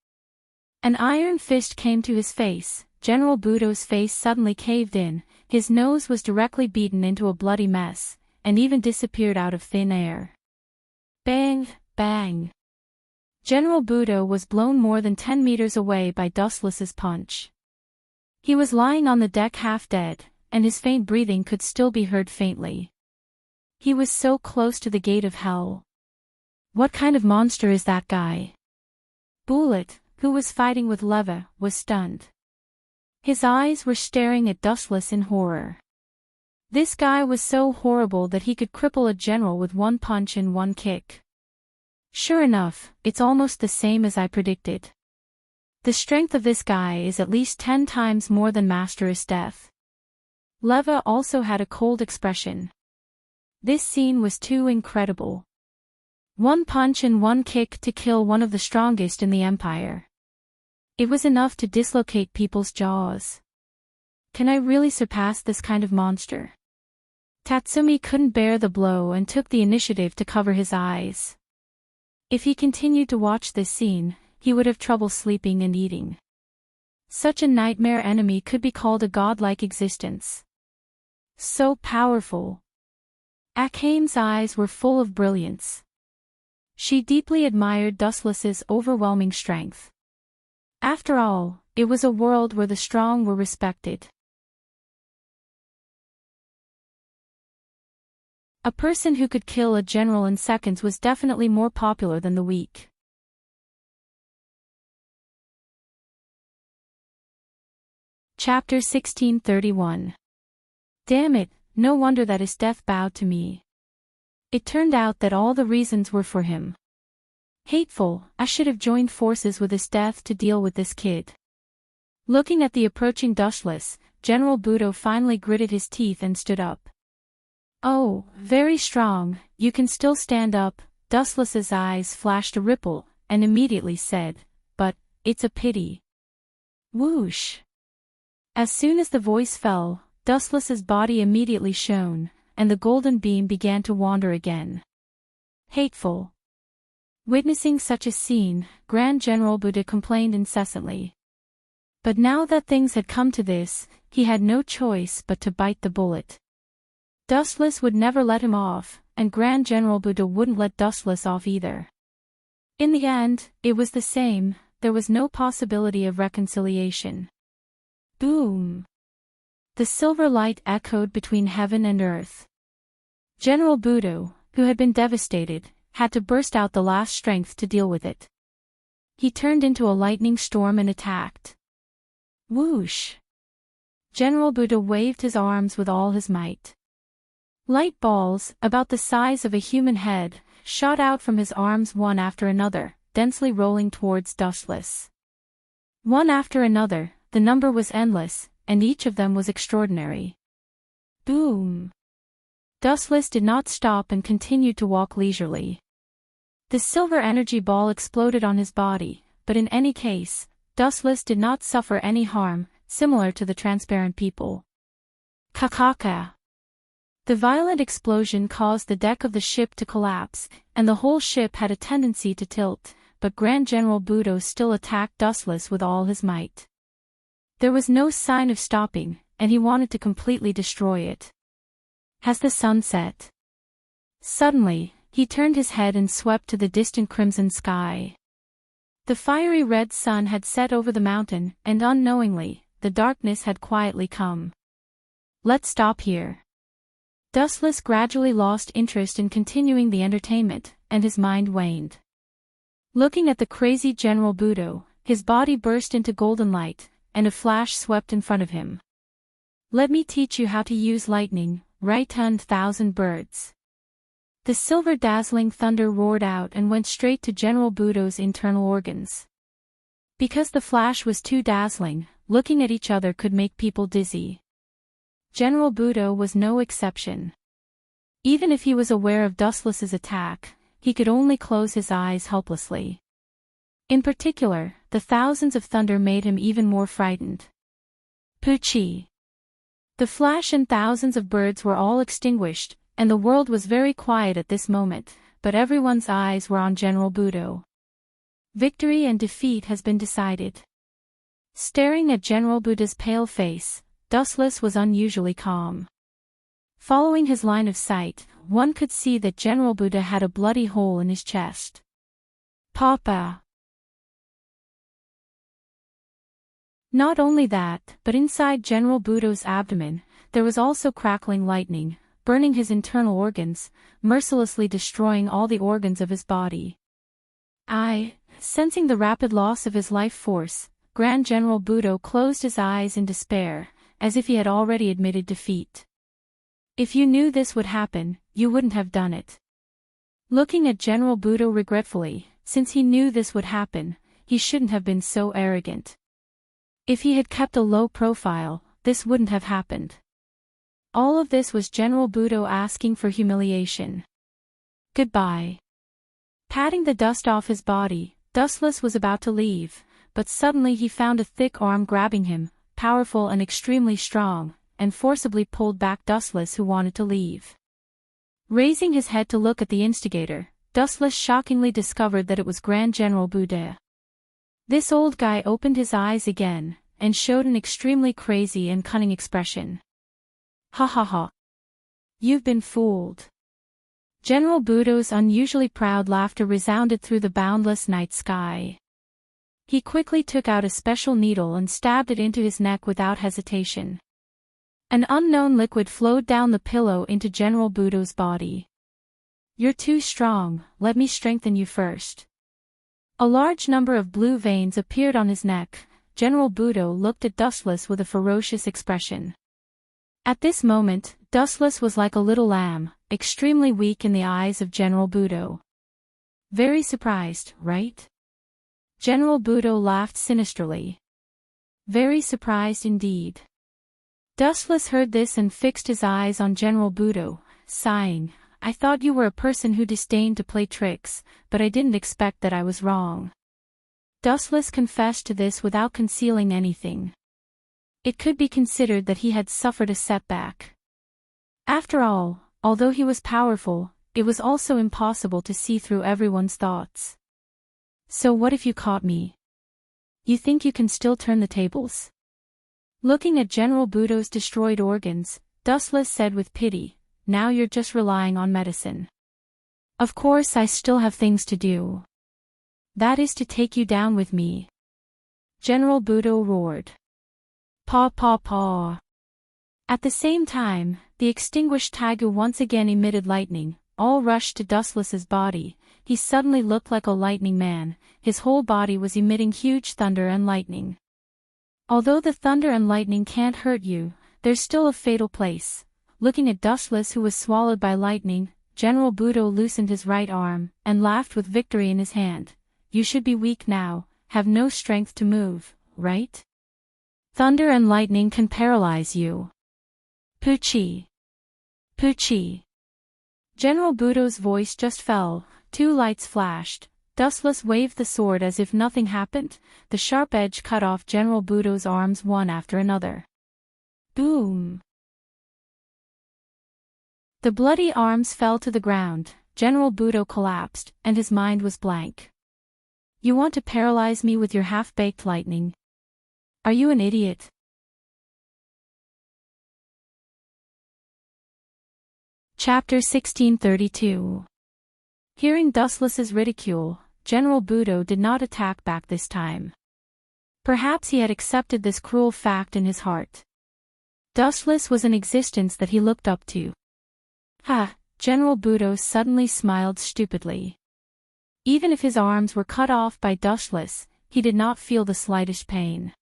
An iron fist came to his face. General Budo's face suddenly caved in, his nose was directly beaten into a bloody mess, and even disappeared out of thin air. Bang, bang. General Budo was blown more than 10 meters away by Dustless's punch. He was lying on the deck half dead, and his faint breathing could still be heard faintly. He was so close to the gate of hell. What kind of monster is that guy? Bullet, who was fighting with Leva, was stunned. His eyes were staring at Dustless in horror. This guy was so horrible that he could cripple a general with one punch and one kick. Sure enough, it's almost the same as I predicted. The strength of this guy is at least 10 times more than Master's death. Leva also had a cold expression. This scene was too incredible. One punch and one kick to kill one of the strongest in the Empire. It was enough to dislocate people's jaws. Can I really surpass this kind of monster? Tatsumi couldn't bear the blow and took the initiative to cover his eyes. If he continued to watch this scene, he would have trouble sleeping and eating. Such a nightmare enemy could be called a godlike existence. So powerful. Akane's eyes were full of brilliance. She deeply admired Dustless's overwhelming strength. After all, it was a world where the strong were respected. A person who could kill a general in seconds was definitely more popular than the weak. Chapter 1631. Damn it, no wonder that his death bowed to me. It turned out that all the reasons were for him. Hateful, I should have joined forces with his death to deal with this kid. Looking at the approaching Dustless, General Budo finally gritted his teeth and stood up. Oh, very strong, you can still stand up. Dustless's eyes flashed a ripple, and immediately said, but, it's a pity. Whoosh. As soon as the voice fell, Dustless's body immediately shone, and the golden beam began to wander again. Hateful. Witnessing such a scene, Grand General Budo complained incessantly. But now that things had come to this, he had no choice but to bite the bullet. Dustless would never let him off, and Grand General Budo wouldn't let Dustless off either. In the end, it was the same, there was no possibility of reconciliation. Boom! The silver light echoed between heaven and earth. General Budo, who had been devastated, had to burst out the last strength to deal with it. He turned into a lightning storm and attacked. Whoosh! General Budo waved his arms with all his might. Light balls, about the size of a human head, shot out from his arms one after another, densely rolling towards Dustless. One after another, the number was endless, and each of them was extraordinary. Boom! Dustless did not stop and continued to walk leisurely. The silver energy ball exploded on his body, but in any case, Dustless did not suffer any harm, similar to the transparent people. Kakaka! The violent explosion caused the deck of the ship to collapse, and the whole ship had a tendency to tilt, but Grand General Budo still attacked Dustless with all his might. There was no sign of stopping, and he wanted to completely destroy it. Has the sun set? Suddenly, he turned his head and swept to the distant crimson sky. The fiery red sun had set over the mountain, and unknowingly, the darkness had quietly come. Let's stop here. Dustless gradually lost interest in continuing the entertainment, and his mind waned. Looking at the crazy General Budo, his body burst into golden light, and a flash swept in front of him. "Let me teach you how to use lightning, right 1,000 birds." The silver dazzling thunder roared out and went straight to General Budo's internal organs. Because the flash was too dazzling, looking at each other could make people dizzy. General Budo was no exception. Even if he was aware of Dustless's attack, he could only close his eyes helplessly. In particular, the thousands of thunder made him even more frightened. Poochie! The flash and thousands of birds were all extinguished, and the world was very quiet at this moment, but everyone's eyes were on General Budo. Victory and defeat has been decided. Staring at General Budo's pale face, Dustless was unusually calm. Following his line of sight, one could see that General Budo had a bloody hole in his chest. Papa! Not only that, but inside General Budo's abdomen, there was also crackling lightning, burning his internal organs, mercilessly destroying all the organs of his body. Sensing the rapid loss of his life force, Grand General Budo closed his eyes in despair, as if he had already admitted defeat. If you knew this would happen, you wouldn't have done it. Looking at General Budo regretfully, since he knew this would happen, he shouldn't have been so arrogant. If he had kept a low profile, this wouldn't have happened. All of this was General Budo asking for humiliation. Goodbye. Patting the dust off his body, Dustless was about to leave, but suddenly he found a thick arm grabbing him, powerful and extremely strong, and forcibly pulled back Dustless, who wanted to leave. Raising his head to look at the instigator, Dustless shockingly discovered that it was Grand General Budo. This old guy opened his eyes again, and showed an extremely crazy and cunning expression. Ha ha ha. You've been fooled. General Budo's unusually proud laughter resounded through the boundless night sky. He quickly took out a special needle and stabbed it into his neck without hesitation. An unknown liquid flowed down the pillow into General Budo's body. You're too strong, let me strengthen you first. A large number of blue veins appeared on his neck. General Budo looked at Dustless with a ferocious expression. At this moment, Dustless was like a little lamb, extremely weak in the eyes of General Budo. Very surprised, right? General Budo laughed sinisterly. Very surprised indeed. Dustless heard this and fixed his eyes on General Budo, sighing, I thought you were a person who disdained to play tricks, but I didn't expect that I was wrong. Dustless confessed to this without concealing anything. It could be considered that he had suffered a setback. After all, although he was powerful, it was also impossible to see through everyone's thoughts. So what if you caught me? You think you can still turn the tables? Looking at General Budo's destroyed organs, Dustless said with pity, now you're just relying on medicine. Of course I still have things to do. That is to take you down with me. General Budo roared. Paw paw paw. At the same time, the extinguished Tagu once again emitted lightning, all rushed to Dustless's body. He suddenly looked like a lightning man, his whole body was emitting huge thunder and lightning. Although the thunder and lightning can't hurt you, there's still a fatal place. Looking at Dustless, who was swallowed by lightning, General Budo loosened his right arm, and laughed with victory in his hand. You should be weak now, have no strength to move, right? Thunder and lightning can paralyze you. Poochie. Poochie. General Budo's voice just fell, two lights flashed. Dustless waved the sword as if nothing happened, the sharp edge cut off General Budo's arms one after another. Boom! The bloody arms fell to the ground, General Budo collapsed, and his mind was blank. You want to paralyze me with your half-baked lightning? Are you an idiot? Chapter 1632. Hearing Dustless's ridicule, General Budo did not attack back this time. Perhaps he had accepted this cruel fact in his heart. Dustless was an existence that he looked up to. Ha! General Budo suddenly smiled stupidly. Even if his arms were cut off by Dustless, he did not feel the slightest pain.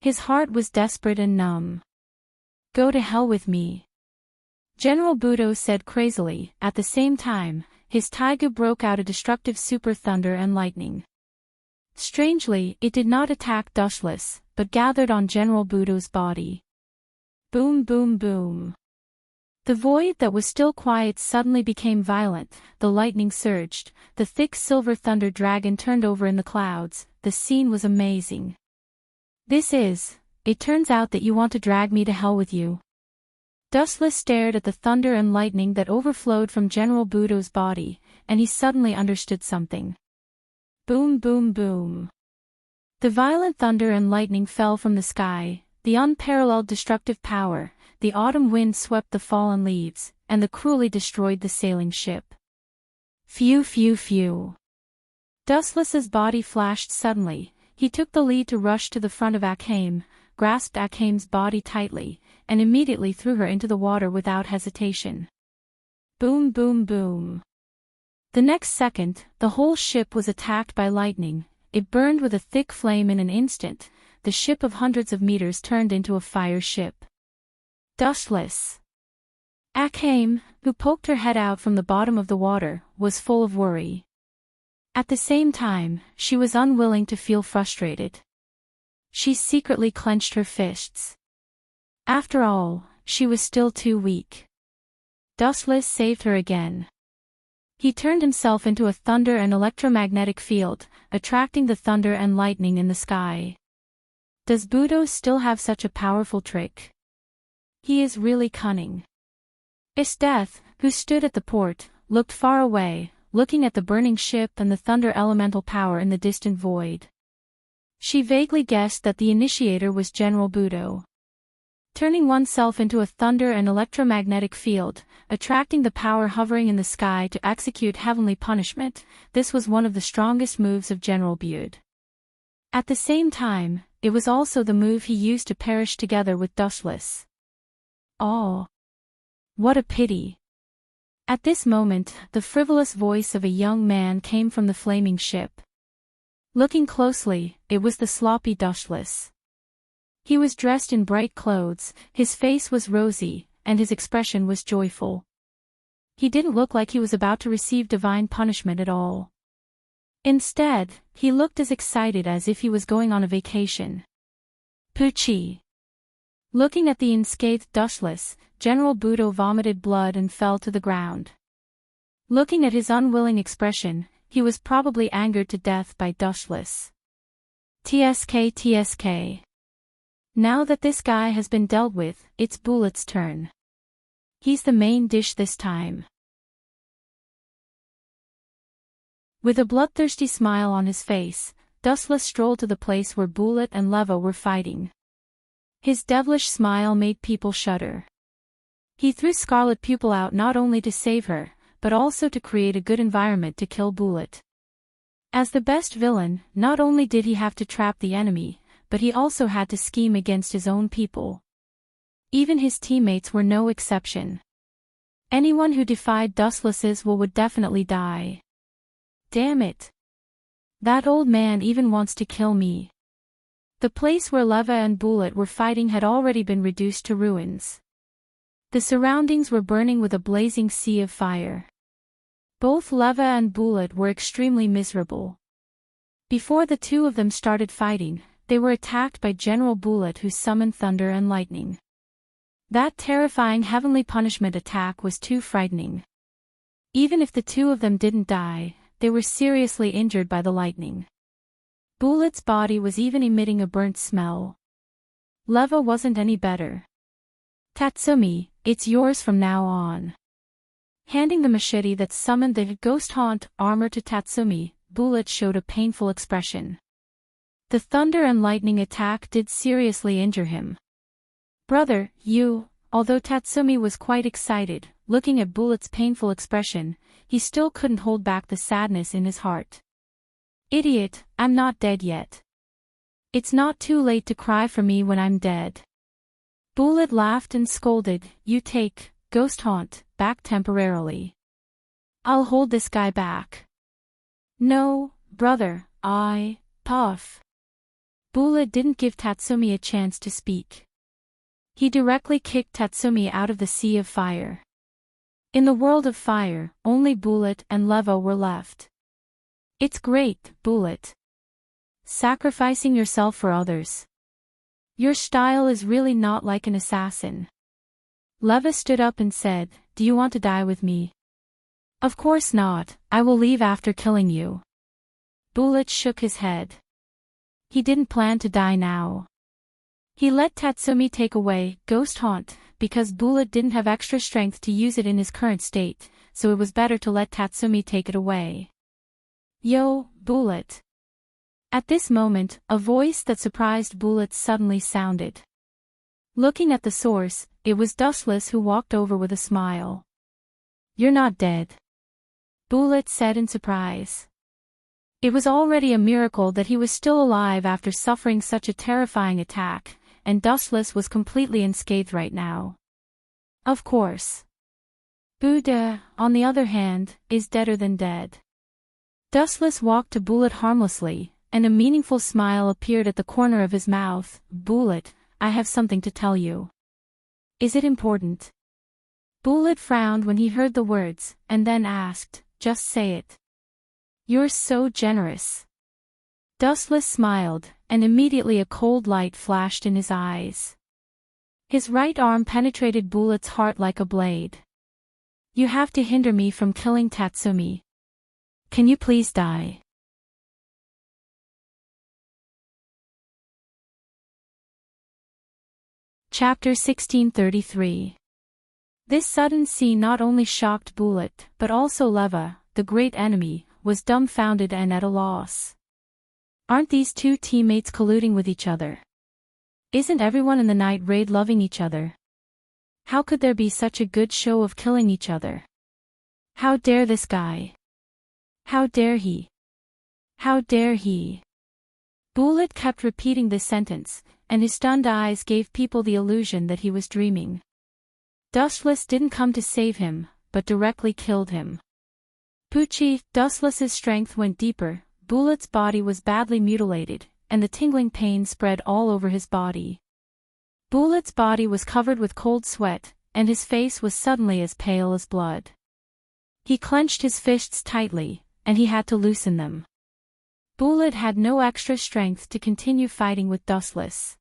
His heart was desperate and numb. Go to hell with me. General Budo said crazily. At the same time, his taiga broke out a destructive super thunder and lightning. Strangely, it did not attack Dustless, but gathered on General Budo's body. Boom boom boom. The void that was still quiet suddenly became violent, the lightning surged, the thick silver thunder dragon turned over in the clouds. The scene was amazing. It turns out that you want to drag me to hell with you. Dustless stared at the thunder and lightning that overflowed from General Budo's body, and he suddenly understood something. Boom boom boom. The violent thunder and lightning fell from the sky, the unparalleled destructive power. The autumn wind swept the fallen leaves, and the cruelly destroyed the sailing ship. Phew phew phew. Dustless's body flashed suddenly. He took the lead to rush to the front of Akhaim, grasped Akhaim's body tightly, and immediately threw her into the water without hesitation. Boom boom boom. The next second, the whole ship was attacked by lightning. It burned with a thick flame in an instant. The ship of hundreds of meters turned into a fire ship. Dustless. Akhaim, who poked her head out from the bottom of the water, was full of worry. At the same time, she was unwilling to feel frustrated. She secretly clenched her fists. After all, she was still too weak. Dustless saved her again. He turned himself into a thunder and electromagnetic field, attracting the thunder and lightning in the sky. Does Budo still have such a powerful trick? He is really cunning. Death, who stood at the port, looked far away, looking at the burning ship and the thunder elemental power in the distant void. She vaguely guessed that the initiator was General Budo. Turning oneself into a thunder and electromagnetic field, attracting the power hovering in the sky to execute heavenly punishment, this was one of the strongest moves of General Budo. At the same time, it was also the move he used to perish together with Dustless. Oh! What a pity! At this moment, the frivolous voice of a young man came from the flaming ship. Looking closely, it was the sloppy Dustless. He was dressed in bright clothes, his face was rosy, and his expression was joyful. He didn't look like he was about to receive divine punishment at all. Instead, he looked as excited as if he was going on a vacation. Poochie! Looking at the unscathed Dustless, General Budo vomited blood and fell to the ground. Looking at his unwilling expression, he was probably angered to death by Dustless. TSK. Now that this guy has been dealt with, it's Bullet's turn. He's the main dish this time. With a bloodthirsty smile on his face, Dustless strolled to the place where Bullet and Leva were fighting. His devilish smile made people shudder. He threw Scarlet Pupil out not only to save her, but also to create a good environment to kill Bullet. As the best villain, not only did he have to trap the enemy, but he also had to scheme against his own people. Even his teammates were no exception. Anyone who defied Dustless's will would definitely die. Damn it! That old man even wants to kill me. The place where Leva and Bullet were fighting had already been reduced to ruins. The surroundings were burning with a blazing sea of fire. Both Leva and Bullet were extremely miserable. Before the two of them started fighting, they were attacked by General Bullet, who summoned thunder and lightning. That terrifying heavenly punishment attack was too frightening. Even if the two of them didn't die, they were seriously injured by the lightning. Bullet's body was even emitting a burnt smell. Leva wasn't any better. Tatsumi, it's yours from now on. Handing the machete that summoned the ghost haunt armor to Tatsumi, Bullet showed a painful expression. The thunder and lightning attack did seriously injure him. Brother, although Tatsumi was quite excited, looking at Bullet's painful expression, he still couldn't hold back the sadness in his heart. Idiot, I'm not dead yet. It's not too late to cry for me when I'm dead. Bullet laughed and scolded, you take Ghost Haunt, back temporarily. I'll hold this guy back. No, brother, Puff. Bullet didn't give Tatsumi a chance to speak. He directly kicked Tatsumi out of the sea of fire. In the world of fire, only Bullet and Leva were left. It's great, Bullet. Sacrificing yourself for others. Your style is really not like an assassin. Leva stood up and said, "Do you want to die with me?" "Of course not, I will leave after killing you." Bullet shook his head. He didn't plan to die now. He let Tatsumi take away Ghost Haunt, because Bullet didn't have extra strength to use it in his current state, so it was better to let Tatsumi take it away. "Yo, Bullet." At this moment, a voice that surprised Bullet suddenly sounded. Looking at the source, it was Dustless who walked over with a smile. "You're not dead," Bullet said in surprise. It was already a miracle that he was still alive after suffering such a terrifying attack, and Dustless was completely unscathed right now. Of course. Buddha, on the other hand, is deader than dead. Dustless walked to Bullet harmlessly, and a meaningful smile appeared at the corner of his mouth. "Bullet, I have something to tell you." "Is it important?" Bullet frowned when he heard the words, and then asked, "Just say it." "You're so generous." Dustless smiled, and immediately a cold light flashed in his eyes. His right arm penetrated Bullet's heart like a blade. "You have to hinder me from killing Tatsumi. Can you please die?" Chapter 1633. This sudden scene not only shocked Bullet, but also Leva, the great enemy, was dumbfounded and at a loss. Aren't these two teammates colluding with each other? Isn't everyone in the night raid loving each other? How could there be such a good show of killing each other? How dare this guy? How dare he? How dare he? Bullet kept repeating this sentence, and his stunned eyes gave people the illusion that he was dreaming. Dustless didn't come to save him, but directly killed him. Poochie, Dustless's strength went deeper, Bullet's body was badly mutilated, and the tingling pain spread all over his body. Bullet's body was covered with cold sweat, and his face was suddenly as pale as blood. He clenched his fists tightly, and he had to loosen them. Bullet had no extra strength to continue fighting with Dustless.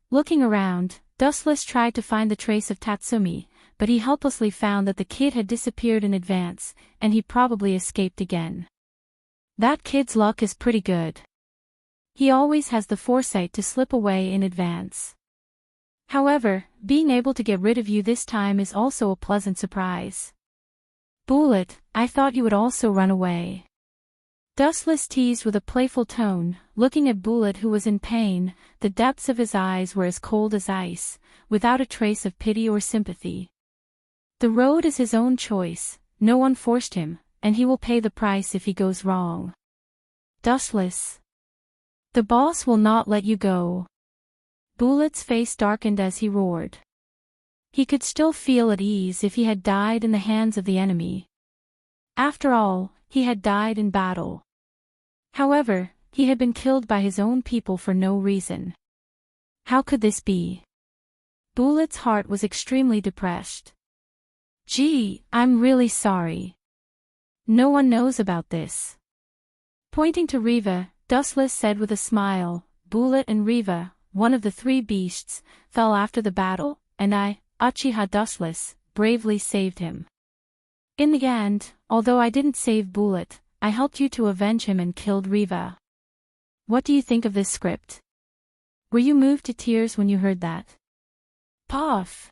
Looking around, Dustless tried to find the trace of Tatsumi, but he helplessly found that the kid had disappeared in advance, and he probably escaped again. That kid's luck is pretty good. He always has the foresight to slip away in advance. However, being able to get rid of you this time is also a pleasant surprise. Bullet, I thought you would also run away. Dustless teased with a playful tone, looking at Bullet who was in pain. The depths of his eyes were as cold as ice, without a trace of pity or sympathy. The road is his own choice, no one forced him, and he will pay the price if he goes wrong. Dustless. The boss will not let you go. Bullet's face darkened as he roared. He could still feel at ease if he had died in the hands of the enemy. After all, he had died in battle. However, he had been killed by his own people for no reason. How could this be? Bullet's heart was extremely depressed. I'm really sorry. No one knows about this. Pointing to Riva, Dustless said with a smile, Bullet and Riva, one of the three beasts, fell after the battle, and I, Uchiha Dustless, bravely saved him. In the end, although I didn't save Bullet, I helped you to avenge him and killed Riva. What do you think of this script? Were you moved to tears when you heard that? Puff!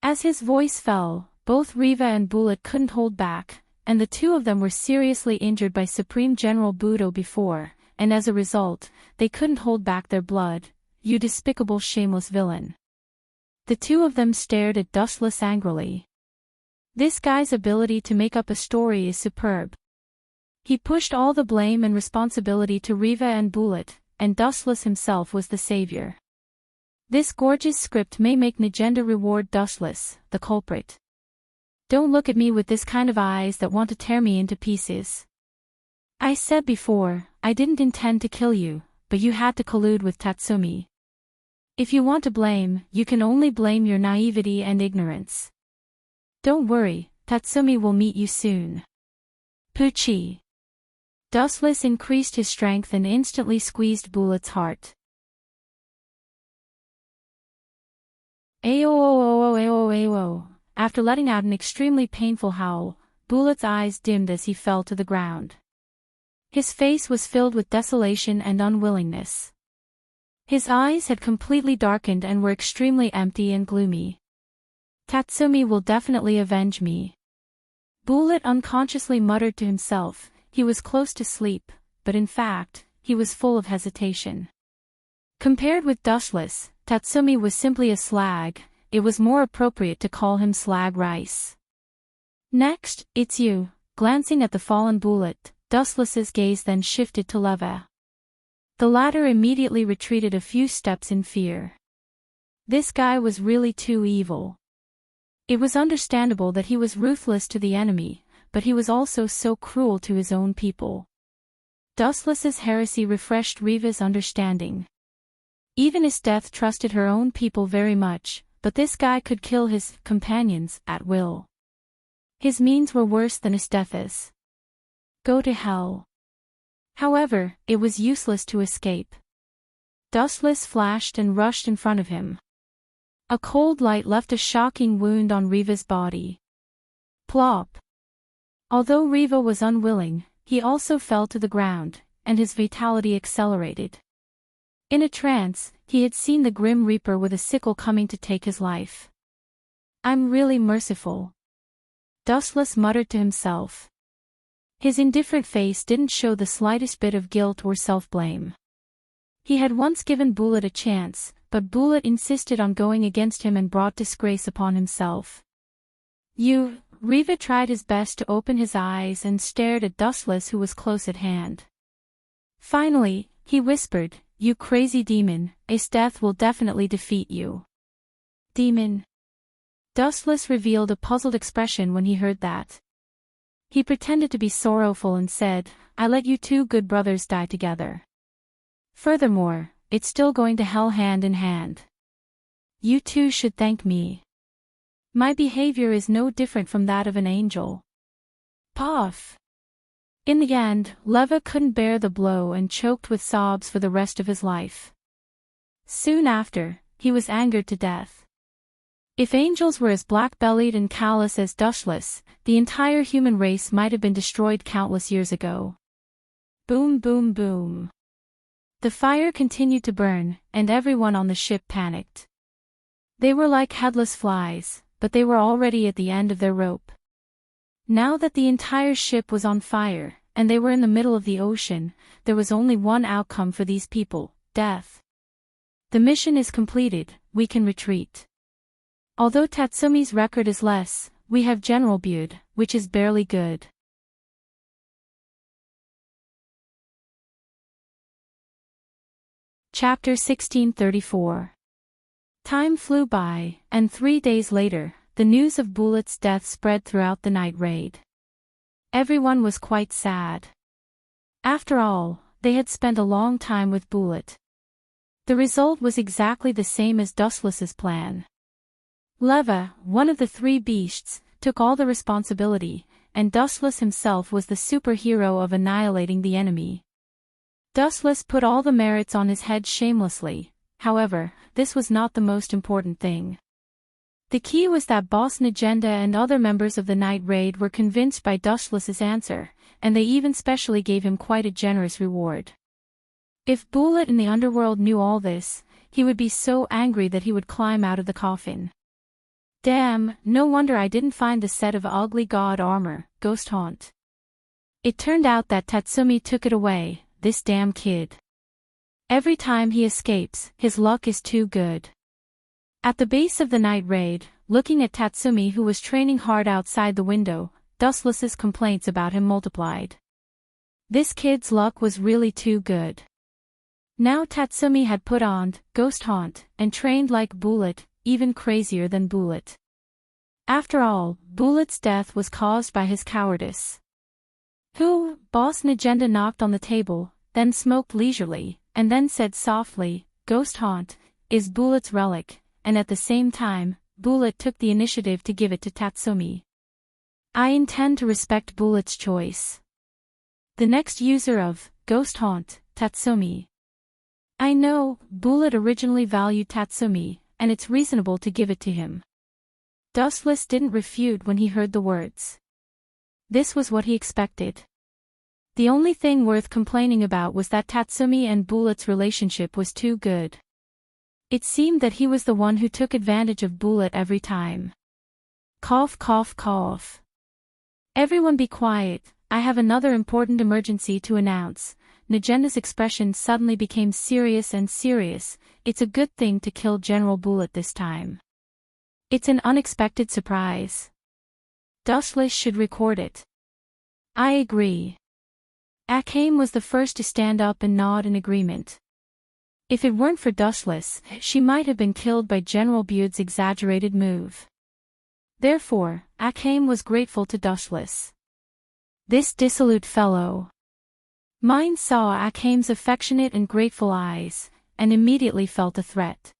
As his voice fell, both Riva and Bullet couldn't hold back, and the two of them were seriously injured by Supreme General Budo before, and as a result, they couldn't hold back their blood. You despicable shameless villain. The two of them stared at Dustless angrily. This guy's ability to make up a story is superb. He pushed all the blame and responsibility to Riva and Bullet, and Dustless himself was the savior. This gorgeous script may make Najenda reward Dustless, the culprit. Don't look at me with this kind of eyes that want to tear me into pieces. I said before, I didn't intend to kill you, but you had to collude with Tatsumi. If you want to blame, you can only blame your naivety and ignorance. Don't worry, Tatsumi will meet you soon. Pucci. Dustless increased his strength and instantly squeezed Bullet's heart. Ayo. After letting out an extremely painful howl, Bullet's eyes dimmed as he fell to the ground. His face was filled with desolation and unwillingness. His eyes had completely darkened and were extremely empty and gloomy. Tatsumi will definitely avenge me. Bullet unconsciously muttered to himself. He was close to sleep, but in fact, he was full of hesitation. Compared with Dustless, Tatsumi was simply a slag. It was more appropriate to call him Slag Rice. Next, it's you. Glancing at the fallen Bullet, Dustless's gaze then shifted to Leva. The latter immediately retreated a few steps in fear. This guy was really too evil. It was understandable that he was ruthless to the enemy, but he was also so cruel to his own people. Dustless's heresy refreshed Riva's understanding. Even Esteth trusted her own people very much, but this guy could kill his companions at will. His means were worse than Esteth's. Go to hell. However, it was useless to escape. Dustless flashed and rushed in front of him. A cold light left a shocking wound on Riva's body. Plop. Although Riva was unwilling, he also fell to the ground, and his vitality accelerated. In a trance, he had seen the Grim Reaper with a sickle coming to take his life. I'm really merciful. Dustless muttered to himself. His indifferent face didn't show the slightest bit of guilt or self-blame. He had once given Bullet a chance, but Bullet insisted on going against him and brought disgrace upon himself. Riva tried his best to open his eyes and stared at Dustless, who was close at hand. Finally, he whispered, "You crazy demon, Esteth will definitely defeat you." Demon. Dustless revealed a puzzled expression when he heard that. He pretended to be sorrowful and said, "I let you two good brothers die together. Furthermore, it's still going to hell hand in hand. You two should thank me. My behavior is no different from that of an angel." Puff. In the end, Leva couldn't bear the blow and choked with sobs for the rest of his life. Soon after, he was angered to death. If angels were as black-bellied and callous as Dustless, the entire human race might have been destroyed countless years ago. Boom boom boom. The fire continued to burn, and everyone on the ship panicked. They were like headless flies, but they were already at the end of their rope. Now that the entire ship was on fire, and they were in the middle of the ocean, there was only one outcome for these people: death. The mission is completed, we can retreat. Although Tatsumi's record is less, we have General Bude, which is barely good. Chapter 1634. Time flew by, and 3 days later, the news of Bullet's death spread throughout the night raid. Everyone was quite sad. After all, they had spent a long time with Bullet. The result was exactly the same as Dustless's plan. Leva, one of the three beasts, took all the responsibility, and Dustless himself was the superhero of annihilating the enemy. Dustless put all the merits on his head shamelessly. However, this was not the most important thing. The key was that Boss Najenda and other members of the night raid were convinced by Dustless's answer, and they even specially gave him quite a generous reward. If Bullet in the underworld knew all this, he would be so angry that he would climb out of the coffin. Damn, no wonder I didn't find the set of ugly god armor, Ghost Haunt. It turned out that Tatsumi took it away, this damn kid. Every time he escapes, his luck is too good. At the base of the night raid, looking at Tatsumi, who was training hard outside the window, Dustless's complaints about him multiplied. This kid's luck was really too good. Now Tatsumi had put on Ghost Haunt and trained like Bullet, even crazier than Bullet. After all, Bullet's death was caused by his cowardice. Who? Boss Najenda knocked on the table, then smoked leisurely, and then said softly, Ghost Haunt is Bullet's relic, and at the same time, Bullet took the initiative to give it to Tatsumi. I intend to respect Bullet's choice. The next user of Ghost Haunt, Tatsumi. I know, Bullet originally valued Tatsumi, and it's reasonable to give it to him. Dustless didn't refute when he heard the words. This was what he expected. The only thing worth complaining about was that Tatsumi and Bullet's relationship was too good. It seemed that he was the one who took advantage of Bullet every time. Cough cough cough. Everyone be quiet, I have another important emergency to announce. Najenda's expression suddenly became serious and serious. It's a good thing to kill General Bullet this time. It's an unexpected surprise. Dustless should record it. I agree. Akame was the first to stand up and nod in agreement. If it weren't for Dustless, she might have been killed by General Bude's exaggerated move. Therefore, Akame was grateful to Dustless. This dissolute fellow. Mine saw Akame's affectionate and grateful eyes, and immediately felt a threat.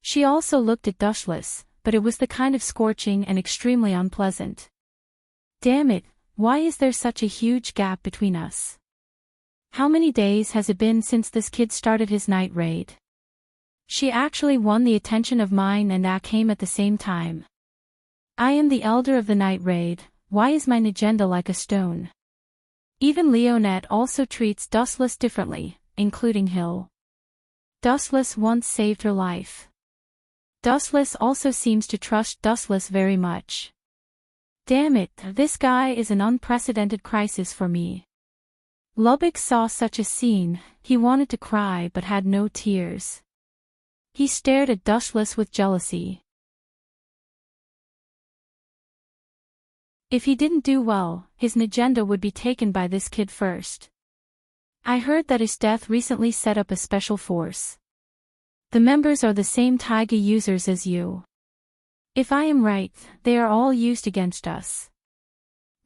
She also looked at Dustless, but it was the kind of scorching and extremely unpleasant. Damn it, why is there such a huge gap between us? How many days has it been since this kid started his night raid? She actually won the attention of mine and Akame at the same time. I am the elder of the night raid, why is my Najenda like a stone? Even Leonette also treats Dustless differently, including Hill. Dustless once saved her life. Dustless also seems to trust Dustless very much. Damn it, this guy is an unprecedented crisis for me. Lubbock saw such a scene, he wanted to cry but had no tears. He stared at Dustless with jealousy. If he didn't do well, his Najenda would be taken by this kid first. I heard that his death recently set up a special force. The members are the same Taiga users as you. If I am right, they are all used against us.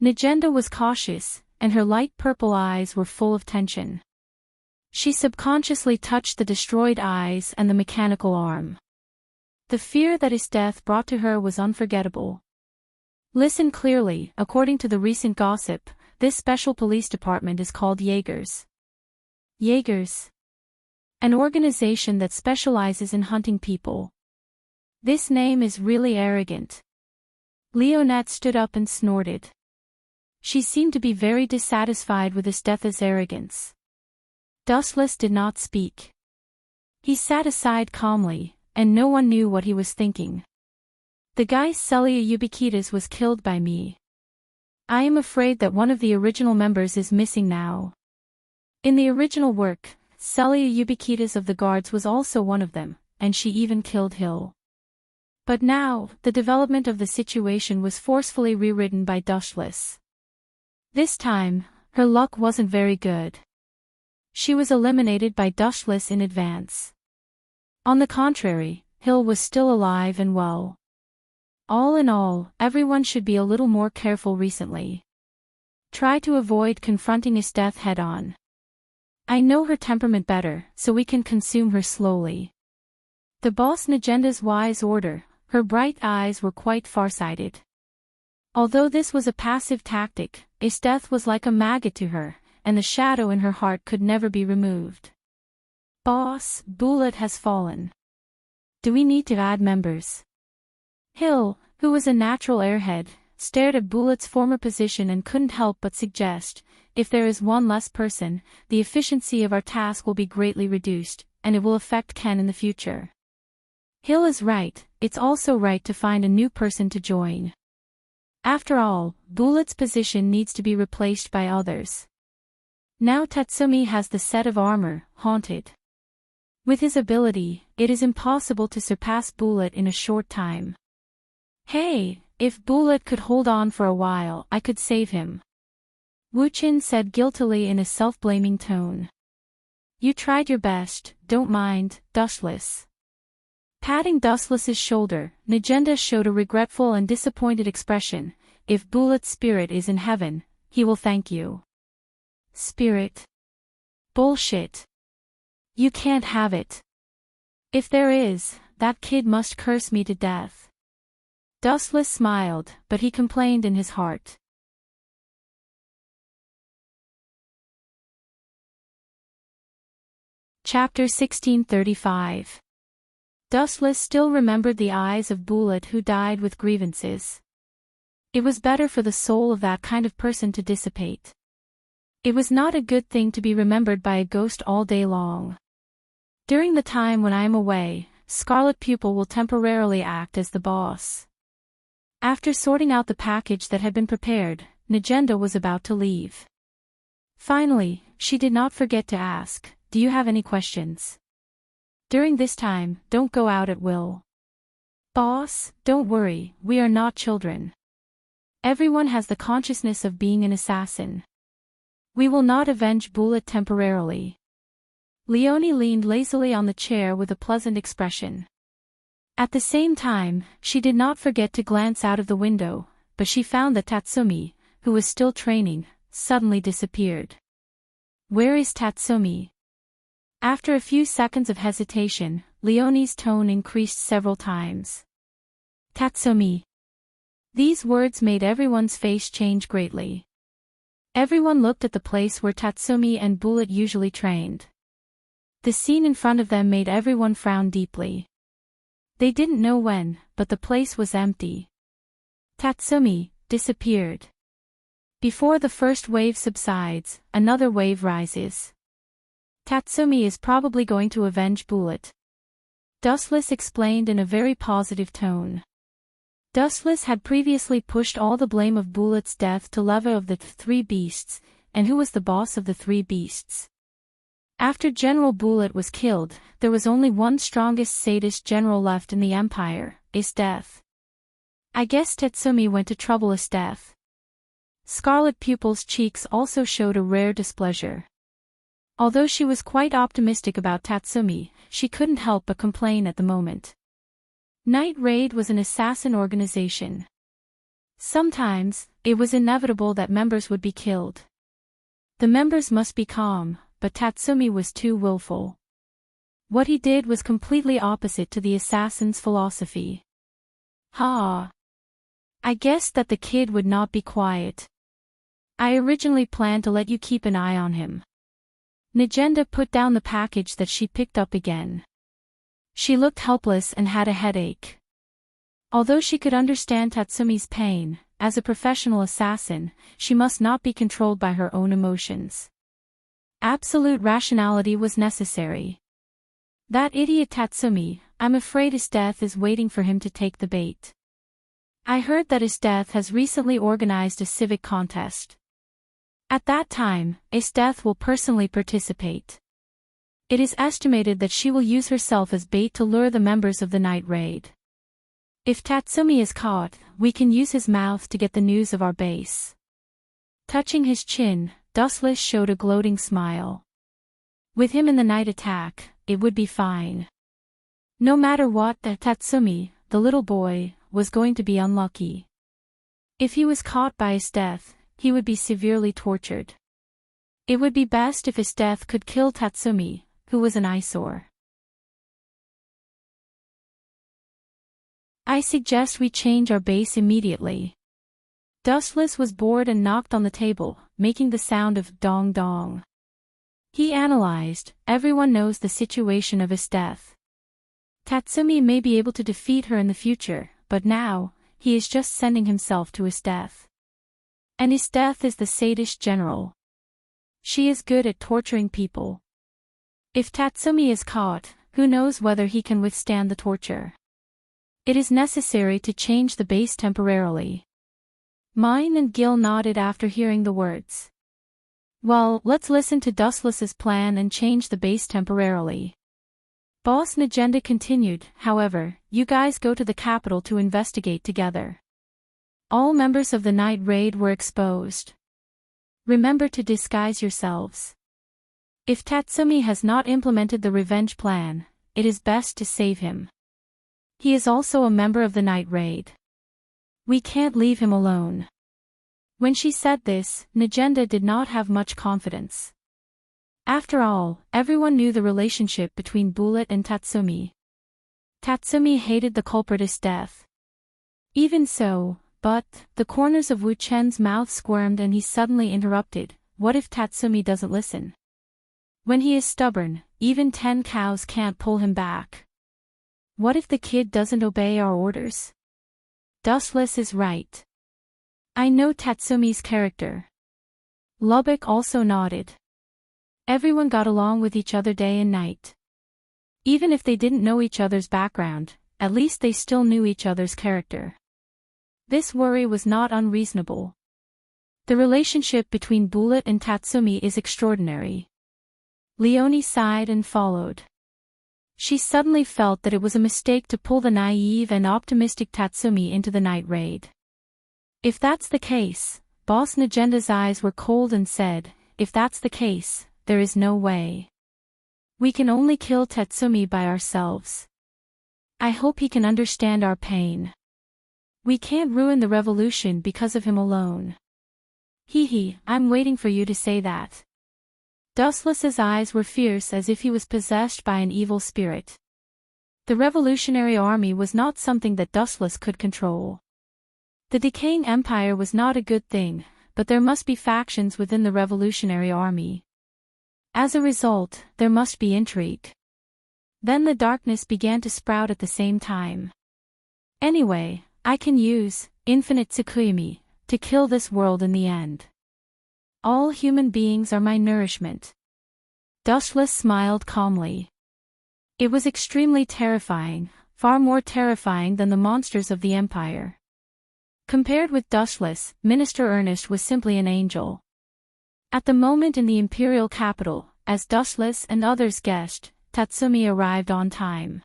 Najenda was cautious, and her light purple eyes were full of tension. She subconsciously touched the destroyed eyes and the mechanical arm. The fear that his death brought to her was unforgettable. Listen clearly, according to the recent gossip, this special police department is called Jaegers. Jaegers? An organization that specializes in hunting people. This name is really arrogant. Leonette stood up and snorted. She seemed to be very dissatisfied with his death's arrogance. Dustless did not speak. He sat aside calmly, and no one knew what he was thinking. The guy Celia Ubiquitas was killed by me. I am afraid that one of the original members is missing now. In the original work, Celia Ubiquitas of the Guards was also one of them, and she even killed Hill. But now, the development of the situation was forcefully rewritten by Dustless. This time, her luck wasn't very good. She was eliminated by Dustless in advance. On the contrary, Hill was still alive and well. All in all, everyone should be a little more careful recently. Try to avoid confronting his death head-on. I know her temperament better, so we can consume her slowly. The boss Najenda's wise order, her bright eyes were quite farsighted. Although this was a passive tactic, his death was like a maggot to her, and the shadow in her heart could never be removed. Boss, Bullet has fallen. Do we need to add members? Hill, who was a natural airhead, stared at Bullet's former position and couldn't help but suggest, if there is one less person, the efficiency of our task will be greatly reduced, and it will affect Ken in the future. Hill is right, it's also right to find a new person to join. After all, Bullet's position needs to be replaced by others. Now Tatsumi has the set of armor, Haunted. With his ability, it is impossible to surpass Bullet in a short time. Hey, if Bullet could hold on for a while, I could save him. Wuchin said guiltily in a self-blaming tone. You tried your best, don't mind, Dustless. Patting Dustless's shoulder, Najenda showed a regretful and disappointed expression. If Bullet's spirit is in heaven, he will thank you. Spirit? Bullshit. You can't have it. If there is, that kid must curse me to death. Dustless smiled, but he complained in his heart. Chapter 1635. Dustless still remembered the eyes of Bullet, who died with grievances. It was better for the soul of that kind of person to dissipate. It was not a good thing to be remembered by a ghost all day long. During the time when I am away, Scarlet Pupil will temporarily act as the boss. After sorting out the package that had been prepared, Najenda was about to leave. Finally, she did not forget to ask, "Do you have any questions?" During this time, don't go out at will. Boss, don't worry, we are not children. Everyone has the consciousness of being an assassin. We will not avenge Bullet temporarily. Leonie leaned lazily on the chair with a pleasant expression. At the same time, she did not forget to glance out of the window, but she found that Tatsumi, who was still training, suddenly disappeared. Where is Tatsumi? After a few seconds of hesitation, Leonie's tone increased several times. Tatsumi. These words made everyone's face change greatly. Everyone looked at the place where Tatsumi and Bullet usually trained. The scene in front of them made everyone frown deeply. They didn't know when, but the place was empty. Tatsumi disappeared. Before the first wave subsides, another wave rises. Tatsumi is probably going to avenge Bullet. Dustless explained in a very positive tone. Dustless had previously pushed all the blame of Bullet's death to Leva of the three beasts, and who was the boss of the three beasts. After General Bullet was killed, there was only one strongest sadist general left in the Empire, Death. I guess Tatsumi went to trouble Death. Scarlet Pupil's cheeks also showed a rare displeasure. Although she was quite optimistic about Tatsumi, she couldn't help but complain at the moment. Night Raid was an assassin organization. Sometimes, it was inevitable that members would be killed. The members must be calm, but Tatsumi was too willful. What he did was completely opposite to the assassin's philosophy. Ha! I guessed that the kid would not be quiet. I originally planned to let you keep an eye on him. Najenda put down the package that she picked up again. She looked helpless and had a headache. Although she could understand Tatsumi's pain, as a professional assassin, she must not be controlled by her own emotions. Absolute rationality was necessary. That idiot Tatsumi, I'm afraid his death is waiting for him to take the bait. I heard that his death has recently organized a civic contest. At that time, Death will personally participate. It is estimated that she will use herself as bait to lure the members of the Night Raid. If Tatsumi is caught, we can use his mouth to get the news of our base. Touching his chin, Dustless showed a gloating smile. With him in the night attack, it would be fine. No matter what, Tatsumi, the little boy, was going to be unlucky. If he was caught by his death, he would be severely tortured. It would be best if his death could kill Tatsumi, who was an eyesore. I suggest we change our base immediately. Dustless was bored and knocked on the table, making the sound of dong dong. He analyzed, everyone knows the situation of his death. Tatsumi may be able to defeat her in the future, but now, he is just sending himself to his death. And his death is the sadist general. She is good at torturing people. If Tatsumi is caught, who knows whether he can withstand the torture. It is necessary to change the base temporarily. Mine and Gil nodded after hearing the words. Well, let's listen to Dustless's plan and change the base temporarily. Boss Najenda continued, however, you guys go to the capital to investigate together. All members of the Night Raid were exposed. Remember to disguise yourselves. If Tatsumi has not implemented the revenge plan, it is best to save him. He is also a member of the night raid. We can't leave him alone. When she said this, Najenda did not have much confidence. After all, everyone knew the relationship between Bullet and Tatsumi. Tatsumi hated the culprit's death. Even so, but, the corners of Wu Chen's mouth squirmed and he suddenly interrupted, what if Tatsumi doesn't listen? When he is stubborn, even 10 cows can't pull him back. What if the kid doesn't obey our orders? Dustless is right. I know Tatsumi's character. Lubbock also nodded. Everyone got along with each other day and night. Even if they didn't know each other's background, at least they still knew each other's character. This worry was not unreasonable. The relationship between Bullet and Tatsumi is extraordinary. Leonie sighed and followed. She suddenly felt that it was a mistake to pull the naive and optimistic Tatsumi into the night raid. If that's the case, Boss Najenda's eyes were cold and said, if that's the case, there is no way. We can only kill Tatsumi by ourselves. I hope he can understand our pain. We can't ruin the revolution because of him alone. I'm waiting for you to say that. Dustless's eyes were fierce as if he was possessed by an evil spirit. The Revolutionary Army was not something that Dustless could control. The decaying empire was not a good thing, but there must be factions within the Revolutionary Army. As a result, there must be intrigue. Then the darkness began to sprout at the same time. Anyway, I can use infinite Tsukuyomi to kill this world in the end. All human beings are my nourishment. Dustless smiled calmly. It was extremely terrifying, far more terrifying than the monsters of the Empire. Compared with Dustless, Minister Ernest was simply an angel. At the moment in the imperial capital, as Dustless and others guessed, Tatsumi arrived on time.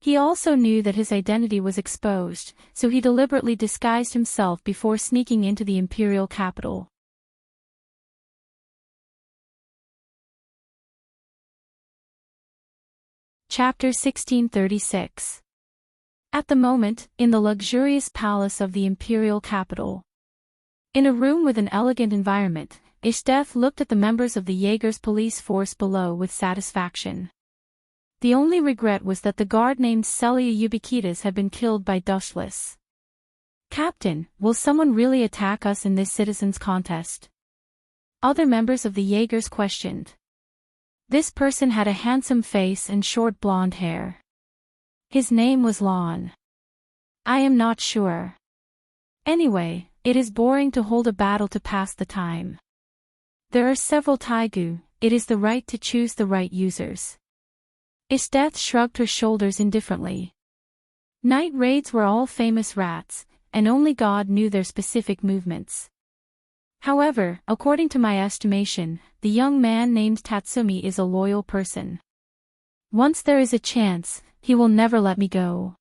He also knew that his identity was exposed, so he deliberately disguised himself before sneaking into the imperial capital. Chapter 1636. At the moment, in the luxurious palace of the imperial capital. In a room with an elegant environment, Ishteth looked at the members of the Jaegers police force below with satisfaction. The only regret was that the guard named Celia Ubiquitas had been killed by Dustless. Captain, will someone really attack us in this citizens' contest? Other members of the Jaegers questioned. This person had a handsome face and short blonde hair. His name was Lon. I am not sure. Anyway, it is boring to hold a battle to pass the time. There are several Taigu, it is the right to choose the right users. Ishteth shrugged her shoulders indifferently. Night raids were all famous rats, and only God knew their specific movements. However, according to my estimation, the young man named Tatsumi is a loyal person. Once there is a chance, he will never let me go.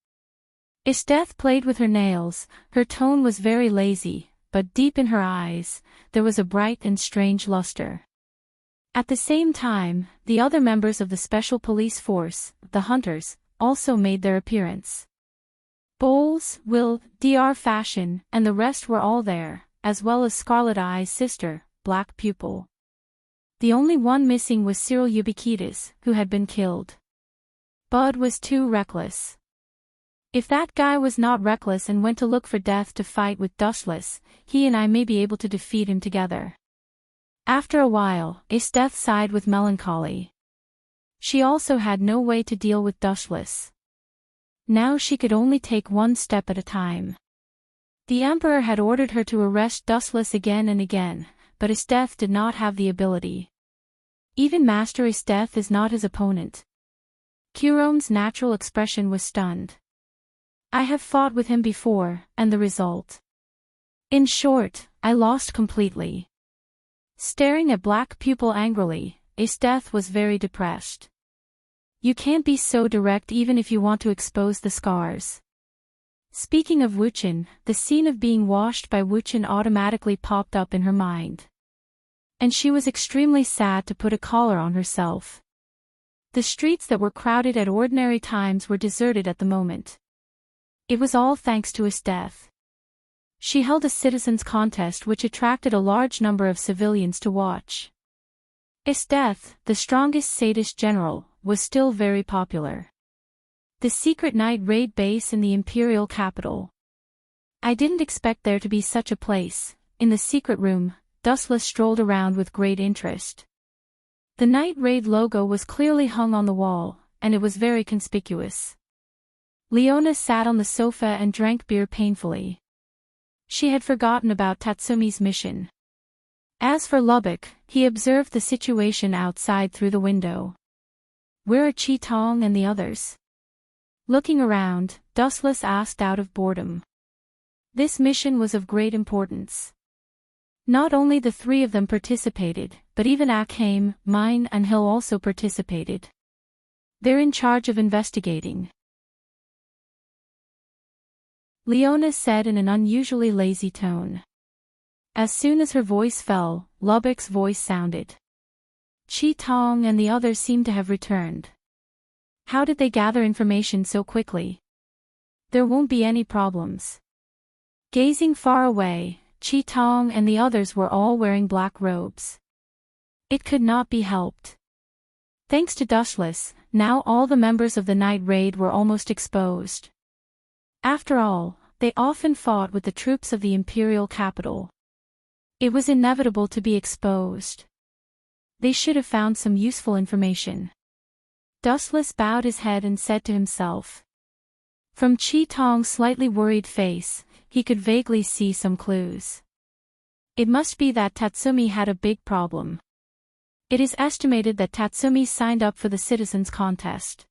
Ishteth played with her nails, her tone was very lazy, but deep in her eyes, there was a bright and strange luster. At the same time, the other members of the special police force, the Hunters, also made their appearance. Bowles, Will, Dr. Fashion, and the rest were all there, as well as Scarlet Eye's sister, Black Pupil. The only one missing was Cyril Ubiquitas, who had been killed. Bud was too reckless. If that guy was not reckless and went to look for death to fight with Dustless, he and I may be able to defeat him together. After a while, Ishteth sighed with melancholy. She also had no way to deal with Dustless. Now she could only take one step at a time. The Emperor had ordered her to arrest Dustless again and again, but Ishteth did not have the ability. Even Master Ishteth is not his opponent. Kurome's natural expression was stunned. I have fought with him before, and the result. In short, I lost completely. Staring at Black Pupil angrily, Ishteth was very depressed. You can't be so direct even if you want to expose the scars. Speaking of Wuchen, the scene of being washed by Wuchen automatically popped up in her mind. And she was extremely sad to put a collar on herself. The streets that were crowded at ordinary times were deserted at the moment. It was all thanks to his death. She held a citizens' contest which attracted a large number of civilians to watch. His death, the strongest sadist general, was still very popular. The secret night raid base in the imperial capital. I didn't expect there to be such a place. In the secret room, Dustless strolled around with great interest. The night raid logo was clearly hung on the wall, and it was very conspicuous. Leona sat on the sofa and drank beer painfully. She had forgotten about Tatsumi's mission. As for Lubbock, he observed the situation outside through the window. Where are Chi-Tong and the others? Looking around, Dustless asked out of boredom. This mission was of great importance. Not only the three of them participated, but even Akheim, Mine and Hill also participated. They're in charge of investigating. Leona said in an unusually lazy tone. As soon as her voice fell, Lubbock's voice sounded. Chi-Tong and the others seemed to have returned. How did they gather information so quickly? There won't be any problems. Gazing far away, Chi-Tong and the others were all wearing black robes. It could not be helped. Thanks to Dustless, now all the members of the night raid were almost exposed. After all, they often fought with the troops of the imperial capital. It was inevitable to be exposed. They should have found some useful information. Dustless bowed his head and said to himself. From Chi-Tong's slightly worried face, he could vaguely see some clues. It must be that Tatsumi had a big problem. It is estimated that Tatsumi signed up for the citizens' contest.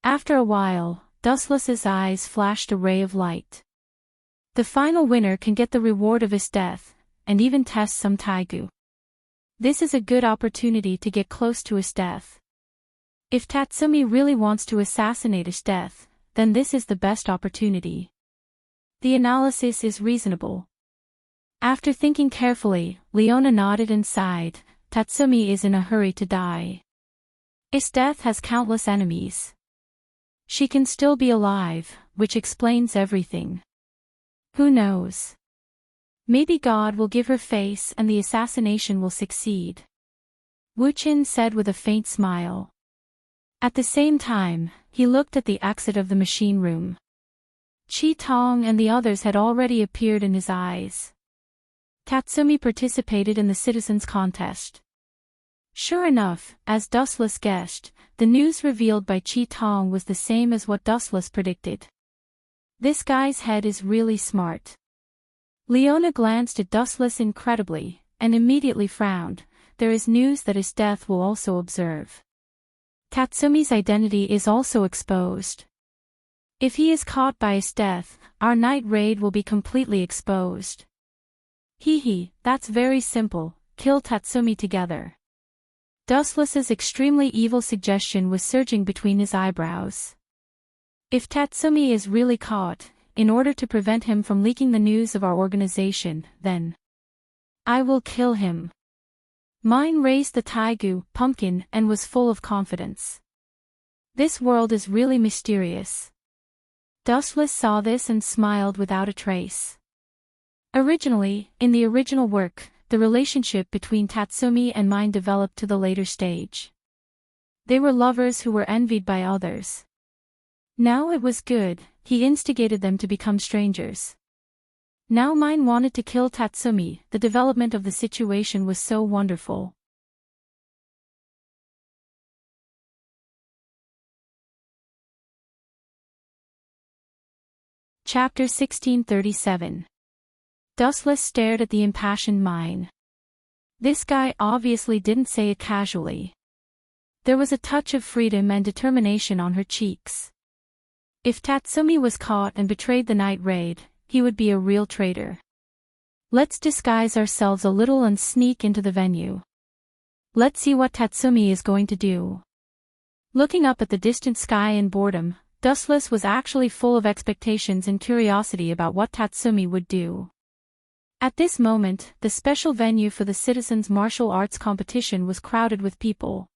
After a while, Dustless's eyes flashed a ray of light. The final winner can get the reward of his death, and even test some taigu. This is a good opportunity to get close to his death. If Tatsumi really wants to assassinate his death, then this is the best opportunity. The analysis is reasonable. After thinking carefully, Leona nodded and sighed. Tatsumi is in a hurry to die. His death has countless enemies. She can still be alive, which explains everything. Who knows? Maybe God will give her face and the assassination will succeed. Wu Qin said with a faint smile. At the same time, he looked at the exit of the machine room. Chi-Tong and the others had already appeared in his eyes. Tatsumi participated in the citizens' contest. Sure enough, as Dustless guessed, the news revealed by Chi-Tong was the same as what Dustless predicted. This guy's head is really smart. Leona glanced at Dustless incredibly, and immediately frowned. There is news that his death will also observe. Tatsumi's identity is also exposed. If he is caught by his death, our night raid will be completely exposed. That's very simple, kill Tatsumi together. Dustless's extremely evil suggestion was surging between his eyebrows. If Tatsumi is really caught, in order to prevent him from leaking the news of our organization, then I will kill him. Mine raised the taigu, pumpkin, and was full of confidence. This world is really mysterious. Dustless saw this and smiled without a trace. Originally, in the original work, the relationship between Tatsumi and Mine developed to the later stage. They were lovers who were envied by others. Now it was good, he instigated them to become strangers. Now Mine wanted to kill Tatsumi, the development of the situation was so wonderful. Chapter 1637. Dustless stared at the impassioned Mine. This guy obviously didn't say it casually. There was a touch of freedom and determination on her cheeks. If Tatsumi was caught and betrayed the night raid, he would be a real traitor. Let's disguise ourselves a little and sneak into the venue. Let's see what Tatsumi is going to do. Looking up at the distant sky in boredom, Dustless was actually full of expectations and curiosity about what Tatsumi would do. At this moment, the special venue for the citizens' martial arts competition was crowded with people.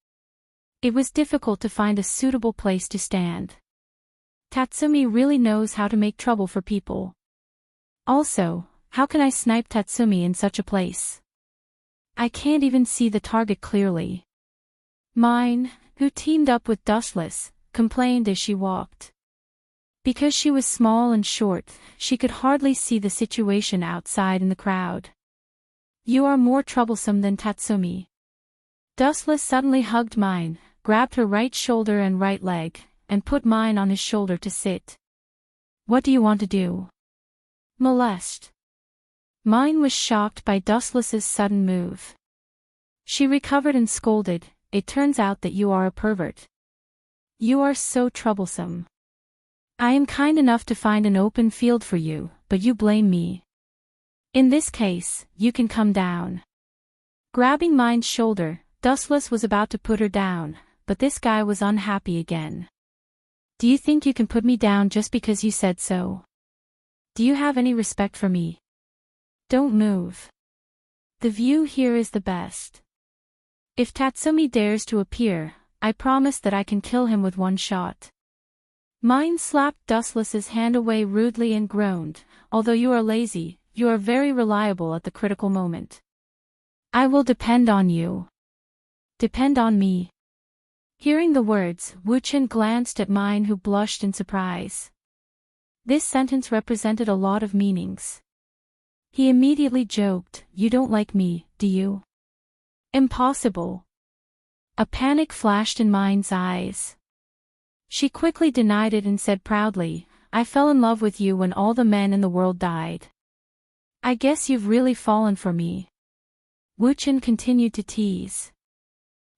It was difficult to find a suitable place to stand. Tatsumi really knows how to make trouble for people. Also, how can I snipe Tatsumi in such a place? I can't even see the target clearly. Mine, who teamed up with Dustless, complained as she walked. Because she was small and short, she could hardly see the situation outside in the crowd. You are more troublesome than Tatsumi. Dustless suddenly hugged Mine, grabbed her right shoulder and right leg, and put Mine on his shoulder to sit. What do you want to do? Molest. Mine was shocked by Dustless's sudden move. She recovered and scolded, "It turns out that you are a pervert. You are so troublesome. I am kind enough to find an open field for you, but you blame me. In this case, you can come down." Grabbing Mine's shoulder, Dustless was about to put her down, but this guy was unhappy again. Do you think you can put me down just because you said so? Do you have any respect for me? Don't move. The view here is the best. If Tatsumi dares to appear, I promise that I can kill him with one shot. Mine slapped Dustless's hand away rudely and groaned, "Although you are lazy, you are very reliable at the critical moment. I will depend on you." Depend on me. Hearing the words, Wu-chan glanced at Mine, who blushed in surprise. This sentence represented a lot of meanings. He immediately joked, "You don't like me, do you?" Impossible. A panic flashed in Mine's eyes. She quickly denied it and said proudly, "I fell in love with you when all the men in the world died. I guess you've really fallen for me." Wu-chan continued to tease.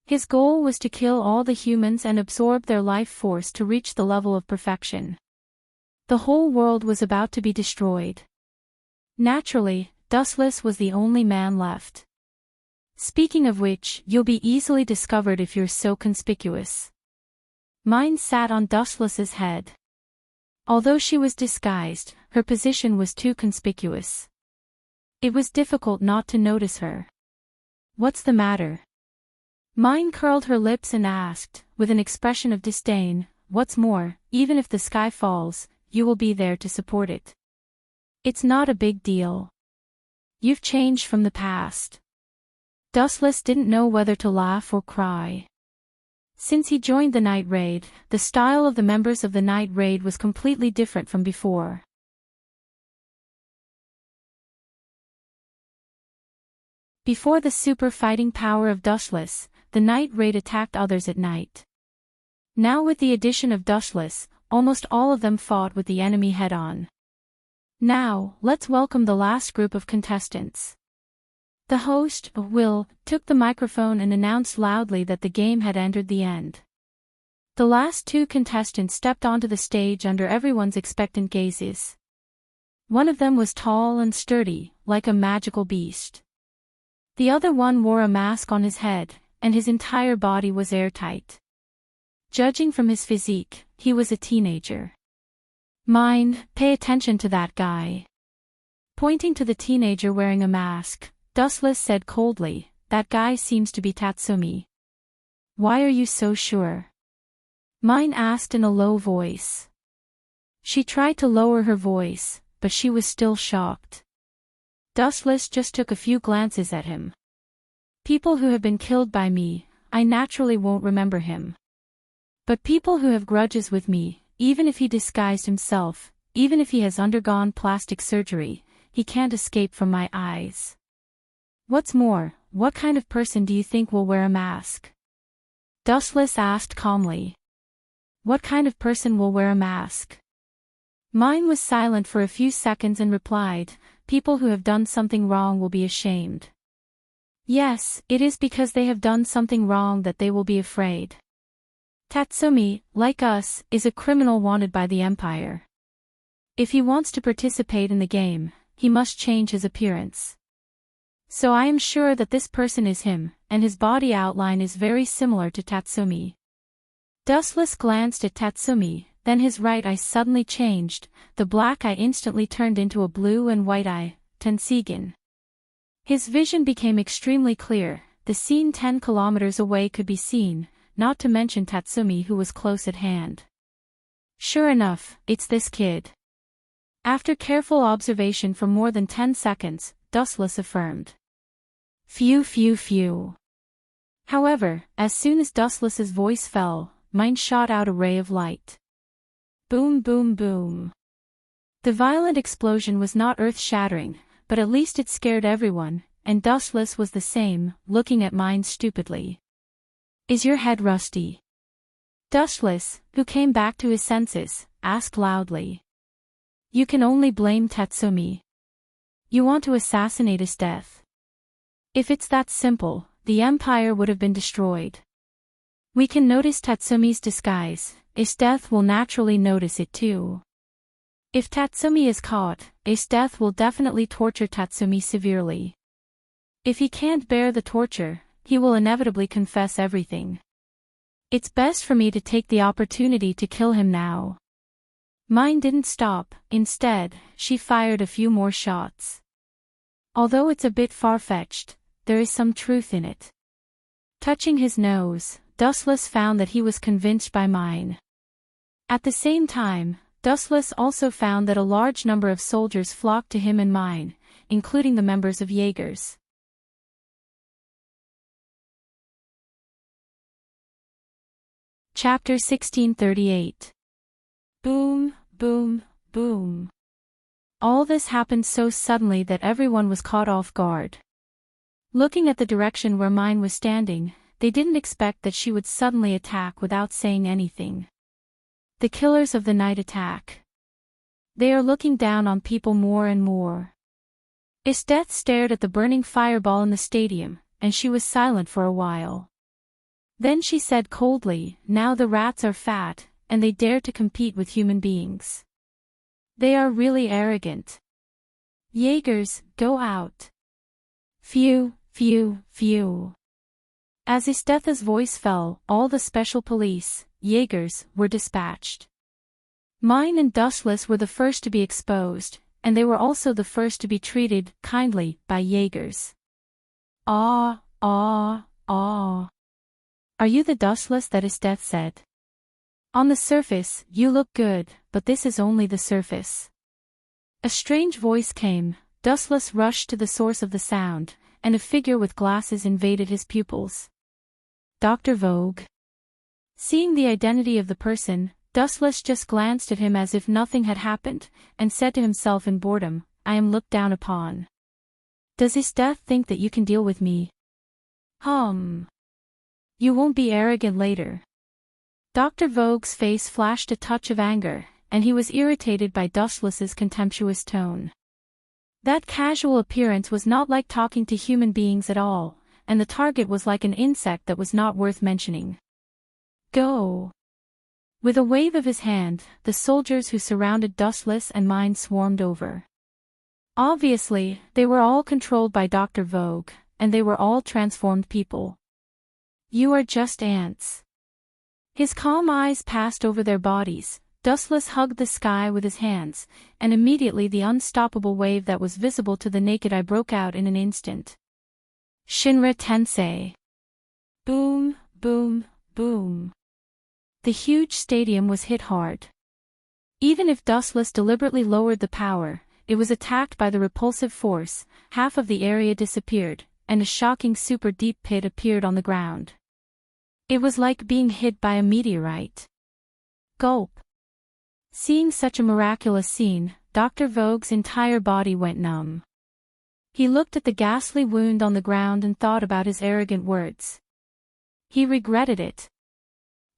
His goal was to kill all the humans and absorb their life force to reach the level of perfection. The whole world was about to be destroyed. Naturally, Dustless was the only man left. Speaking of which, you'll be easily discovered if you're so conspicuous. Mine sat on Dustless's head. Although she was disguised, her position was too conspicuous. It was difficult not to notice her. What's the matter? Mine curled her lips and asked, with an expression of disdain, "What's more, even if the sky falls, you will be there to support it. It's not a big deal. You've changed from the past." Dustless didn't know whether to laugh or cry. Since he joined the night raid, the style of the members of the night raid was completely different from before. Before the super fighting power of Dustless, the night raid attacked others at night. Now with the addition of Dustless, almost all of them fought with the enemy head-on. Now, let's welcome the last group of contestants. The host, Will, took the microphone and announced loudly that the game had entered the end. The last two contestants stepped onto the stage under everyone's expectant gazes. One of them was tall and sturdy, like a magical beast. The other one wore a mask on his head, and his entire body was airtight. Judging from his physique, he was a teenager. Mine, pay attention to that guy. Pointing to the teenager wearing a mask, Dustless said coldly, "That guy seems to be Tatsumi." "Why are you so sure?" Mine asked in a low voice. She tried to lower her voice, but she was still shocked. Dustless just took a few glances at him. People who have been killed by me, I naturally won't remember him. But people who have grudges with me, even if he disguised himself, even if he has undergone plastic surgery, he can't escape from my eyes. What's more, what kind of person do you think will wear a mask? Dustless asked calmly. What kind of person will wear a mask? Mine was silent for a few seconds and replied, "People who have done something wrong will be ashamed." Yes, it is because they have done something wrong that they will be afraid. Tatsumi, like us, is a criminal wanted by the Empire. If he wants to participate in the game, he must change his appearance. So I am sure that this person is him, and his body outline is very similar to Tatsumi. Dustless glanced at Tatsumi, then his right eye suddenly changed, the black eye instantly turned into a blue and white eye. Tensigan. His vision became extremely clear. The scene 10 kilometers away could be seen, not to mention Tatsumi, who was close at hand. Sure enough, it's this kid. After careful observation for more than 10 seconds, Dustless affirmed. Phew phew phew. However, as soon as Dustless's voice fell, mine shot out a ray of light. Boom boom boom. The violent explosion was not earth-shattering, but at least it scared everyone, and Dustless was the same, looking at mine stupidly. Is your head rusty? Dustless, who came back to his senses, asked loudly. You can only blame Tatsumi. You want to assassinate his death. If it's that simple, the Empire would have been destroyed. We can notice Tatsumi's disguise, his death will naturally notice it too. If Tatsumi is caught, his death will definitely torture Tatsumi severely. If he can't bear the torture, he will inevitably confess everything. It's best for me to take the opportunity to kill him now. Mine didn't stop, instead, she fired a few more shots. Although it's a bit far-fetched, there is some truth in it. Touching his nose, Dustless found that he was convinced by mine. At the same time, Dustless also found that a large number of soldiers flocked to him and mine, including the members of Jaegers. Chapter 1638. Boom, boom, boom. All this happened so suddenly that everyone was caught off guard. Looking at the direction where mine was standing, they didn't expect that she would suddenly attack without saying anything. The killers of the night attack. They are looking down on people more and more. Esteth stared at the burning fireball in the stadium, and she was silent for a while. Then she said coldly, now the rats are fat, and they dare to compete with human beings. They are really arrogant. Jaegers, go out. Phew, phew, phew. As Estetha's voice fell, all the special police, Jaegers, were dispatched. Mine and Dustless were the first to be exposed, and they were also the first to be treated kindly by Jaegers. Ah, ah, ah. Are you the Dustless that Esteth said? On the surface, you look good, but this is only the surface. A strange voice came. Dustless rushed to the source of the sound, and a figure with glasses invaded his pupils. Dr. Vogue. Seeing the identity of the person, Dustless just glanced at him as if nothing had happened, and said to himself in boredom, I am looked down upon. Does Esteth think that you can deal with me? You won't be arrogant later. Dr. Vogue's face flashed a touch of anger, and he was irritated by Dustless's contemptuous tone. That casual appearance was not like talking to human beings at all, and the target was like an insect that was not worth mentioning. Go! With a wave of his hand, the soldiers who surrounded Dustless and mine swarmed over. Obviously, they were all controlled by Dr. Vogue, and they were all transformed people. You are just ants. His calm eyes passed over their bodies. Dustless hugged the sky with his hands, and immediately the unstoppable wave that was visible to the naked eye broke out in an instant. Shinra Tensei. Boom, boom, boom. The huge stadium was hit hard. Even if Dustless deliberately lowered the power, it was attacked by the repulsive force, half of the area disappeared, and a shocking super deep pit appeared on the ground. It was like being hit by a meteorite. Gulp. Seeing such a miraculous scene, Dr. Vogue's entire body went numb. He looked at the ghastly wound on the ground and thought about his arrogant words. He regretted it.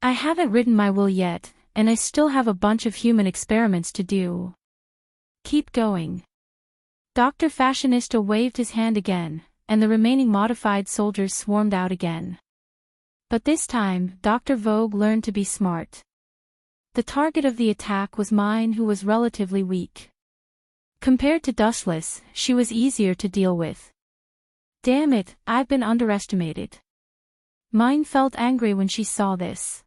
I haven't written my will yet, and I still have a bunch of human experiments to do. Keep going. Dr. Fashionista waved his hand again, and the remaining modified soldiers swarmed out again. But this time, Dr. Vogue learned to be smart. The target of the attack was mine, who was relatively weak. Compared to Dustless, she was easier to deal with. Damn it, I've been underestimated. Mine felt angry when she saw this.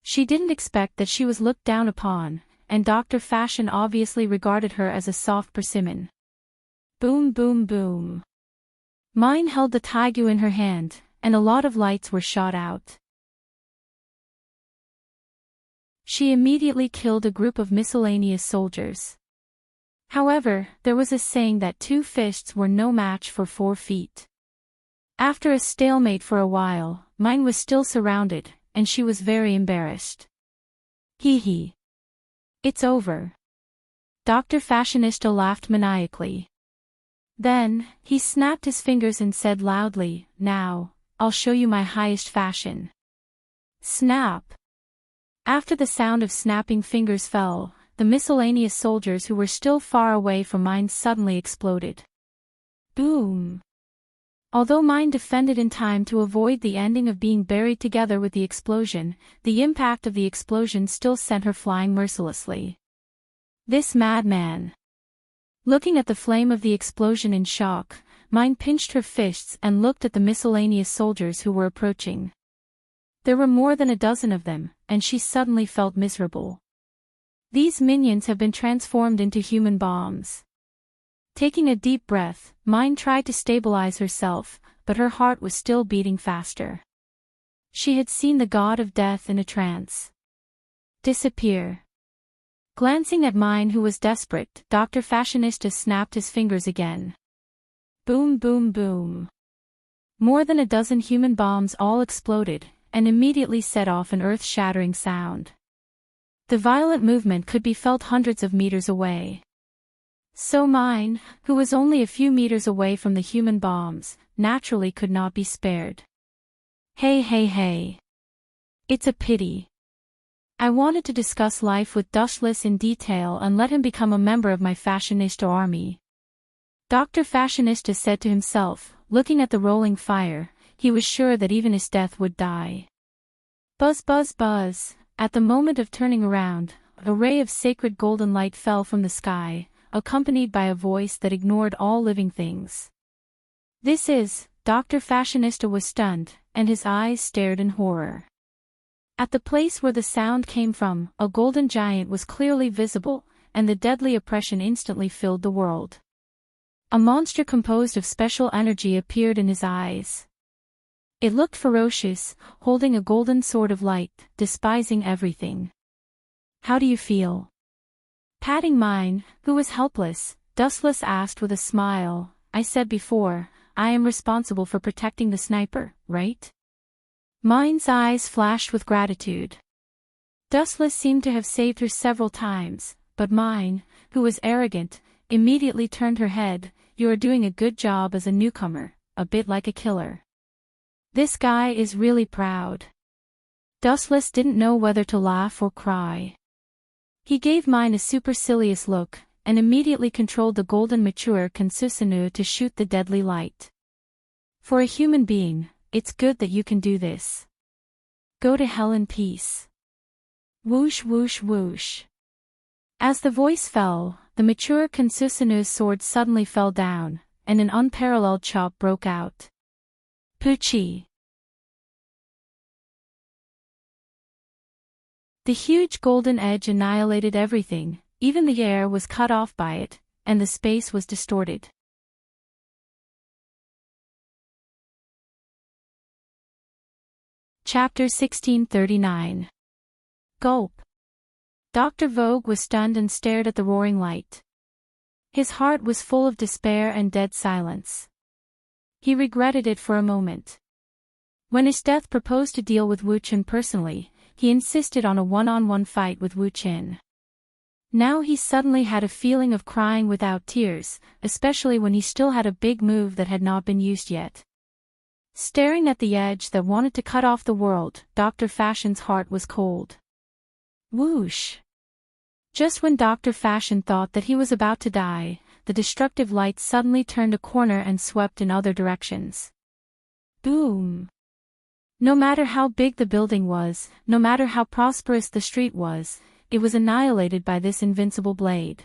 She didn't expect that she was looked down upon, and Dr. Fashion obviously regarded her as a soft persimmon. Boom boom boom. Mine held the taigu in her hand, and a lot of lights were shot out. She immediately killed a group of miscellaneous soldiers. However, there was a saying that 2 fists were no match for 4 feet. After a stalemate for a while, mine was still surrounded, and she was very embarrassed. Hee hee. It's over. Dr. Fashionista laughed maniacally. Then, he snapped his fingers and said loudly, "Now, I'll show you my highest fashion." Snap! After the sound of snapping fingers fell, the miscellaneous soldiers who were still far away from mine suddenly exploded. Boom! Although mine defended in time to avoid the ending of being buried together with the explosion, the impact of the explosion still sent her flying mercilessly. This madman! Looking at the flame of the explosion in shock, mine pinched her fists and looked at the miscellaneous soldiers who were approaching. There were more than a dozen of them, and she suddenly felt miserable. These minions have been transformed into human bombs. Taking a deep breath, mine tried to stabilize herself, but her heart was still beating faster. She had seen the god of death in a trance. Disappear. Glancing at mine, who was desperate, Dr. Fashionista snapped his fingers again. Boom boom boom. More than a dozen human bombs all exploded, and immediately set off an earth-shattering sound. The violent movement could be felt hundreds of meters away. So mine, who was only a few meters away from the human bombs, naturally could not be spared. Hey hey hey. It's a pity. I wanted to discuss life with Dushless in detail and let him become a member of my fashionista army. Dr. Fashionista said to himself, looking at the rolling fire. He was sure that even his death would die. Buzz buzz buzz. At the moment of turning around, a ray of sacred golden light fell from the sky, accompanied by a voice that ignored all living things. This is, Dr. Fashionista was stunned, and his eyes stared in horror. At the place where the sound came from, a golden giant was clearly visible, and the deadly oppression instantly filled the world. A monster composed of special energy appeared in his eyes. It looked ferocious, holding a golden sword of light, despising everything. How do you feel? Patting mine, who was helpless, Dustless asked with a smile. I said before, I am responsible for protecting the sniper, right? Mine's eyes flashed with gratitude. Dustless seemed to have saved her several times, but mine, who was arrogant, immediately turned her head. You are doing a good job as a newcomer, a bit like a killer. This guy is really proud. Dustless didn't know whether to laugh or cry. He gave mine a supercilious look, and immediately controlled the golden mature Kansusanu to shoot the deadly light. For a human being, it's good that you can do this. Go to hell in peace. Whoosh whoosh whoosh. As the voice fell, the mature Kansusanu's sword suddenly fell down, and an unparalleled chop broke out. Poochie. The huge golden edge annihilated everything, even the air was cut off by it, and the space was distorted. Chapter 1639. Gulp. Dr. Vogue was stunned and stared at the roaring light. His heart was full of despair and dead silence. He regretted it for a moment. When his death proposed to deal with Wu Chen personally, he insisted on a one-on-one fight with Wu Chen. Now he suddenly had a feeling of crying without tears, especially when he still had a big move that had not been used yet. Staring at the edge that wanted to cut off the world, Dr. Fashion's heart was cold. Whoosh! Just when Dr. Fashion thought that he was about to die, the destructive light suddenly turned a corner and swept in other directions. Boom! No matter how big the building was, no matter how prosperous the street was, it was annihilated by this invincible blade.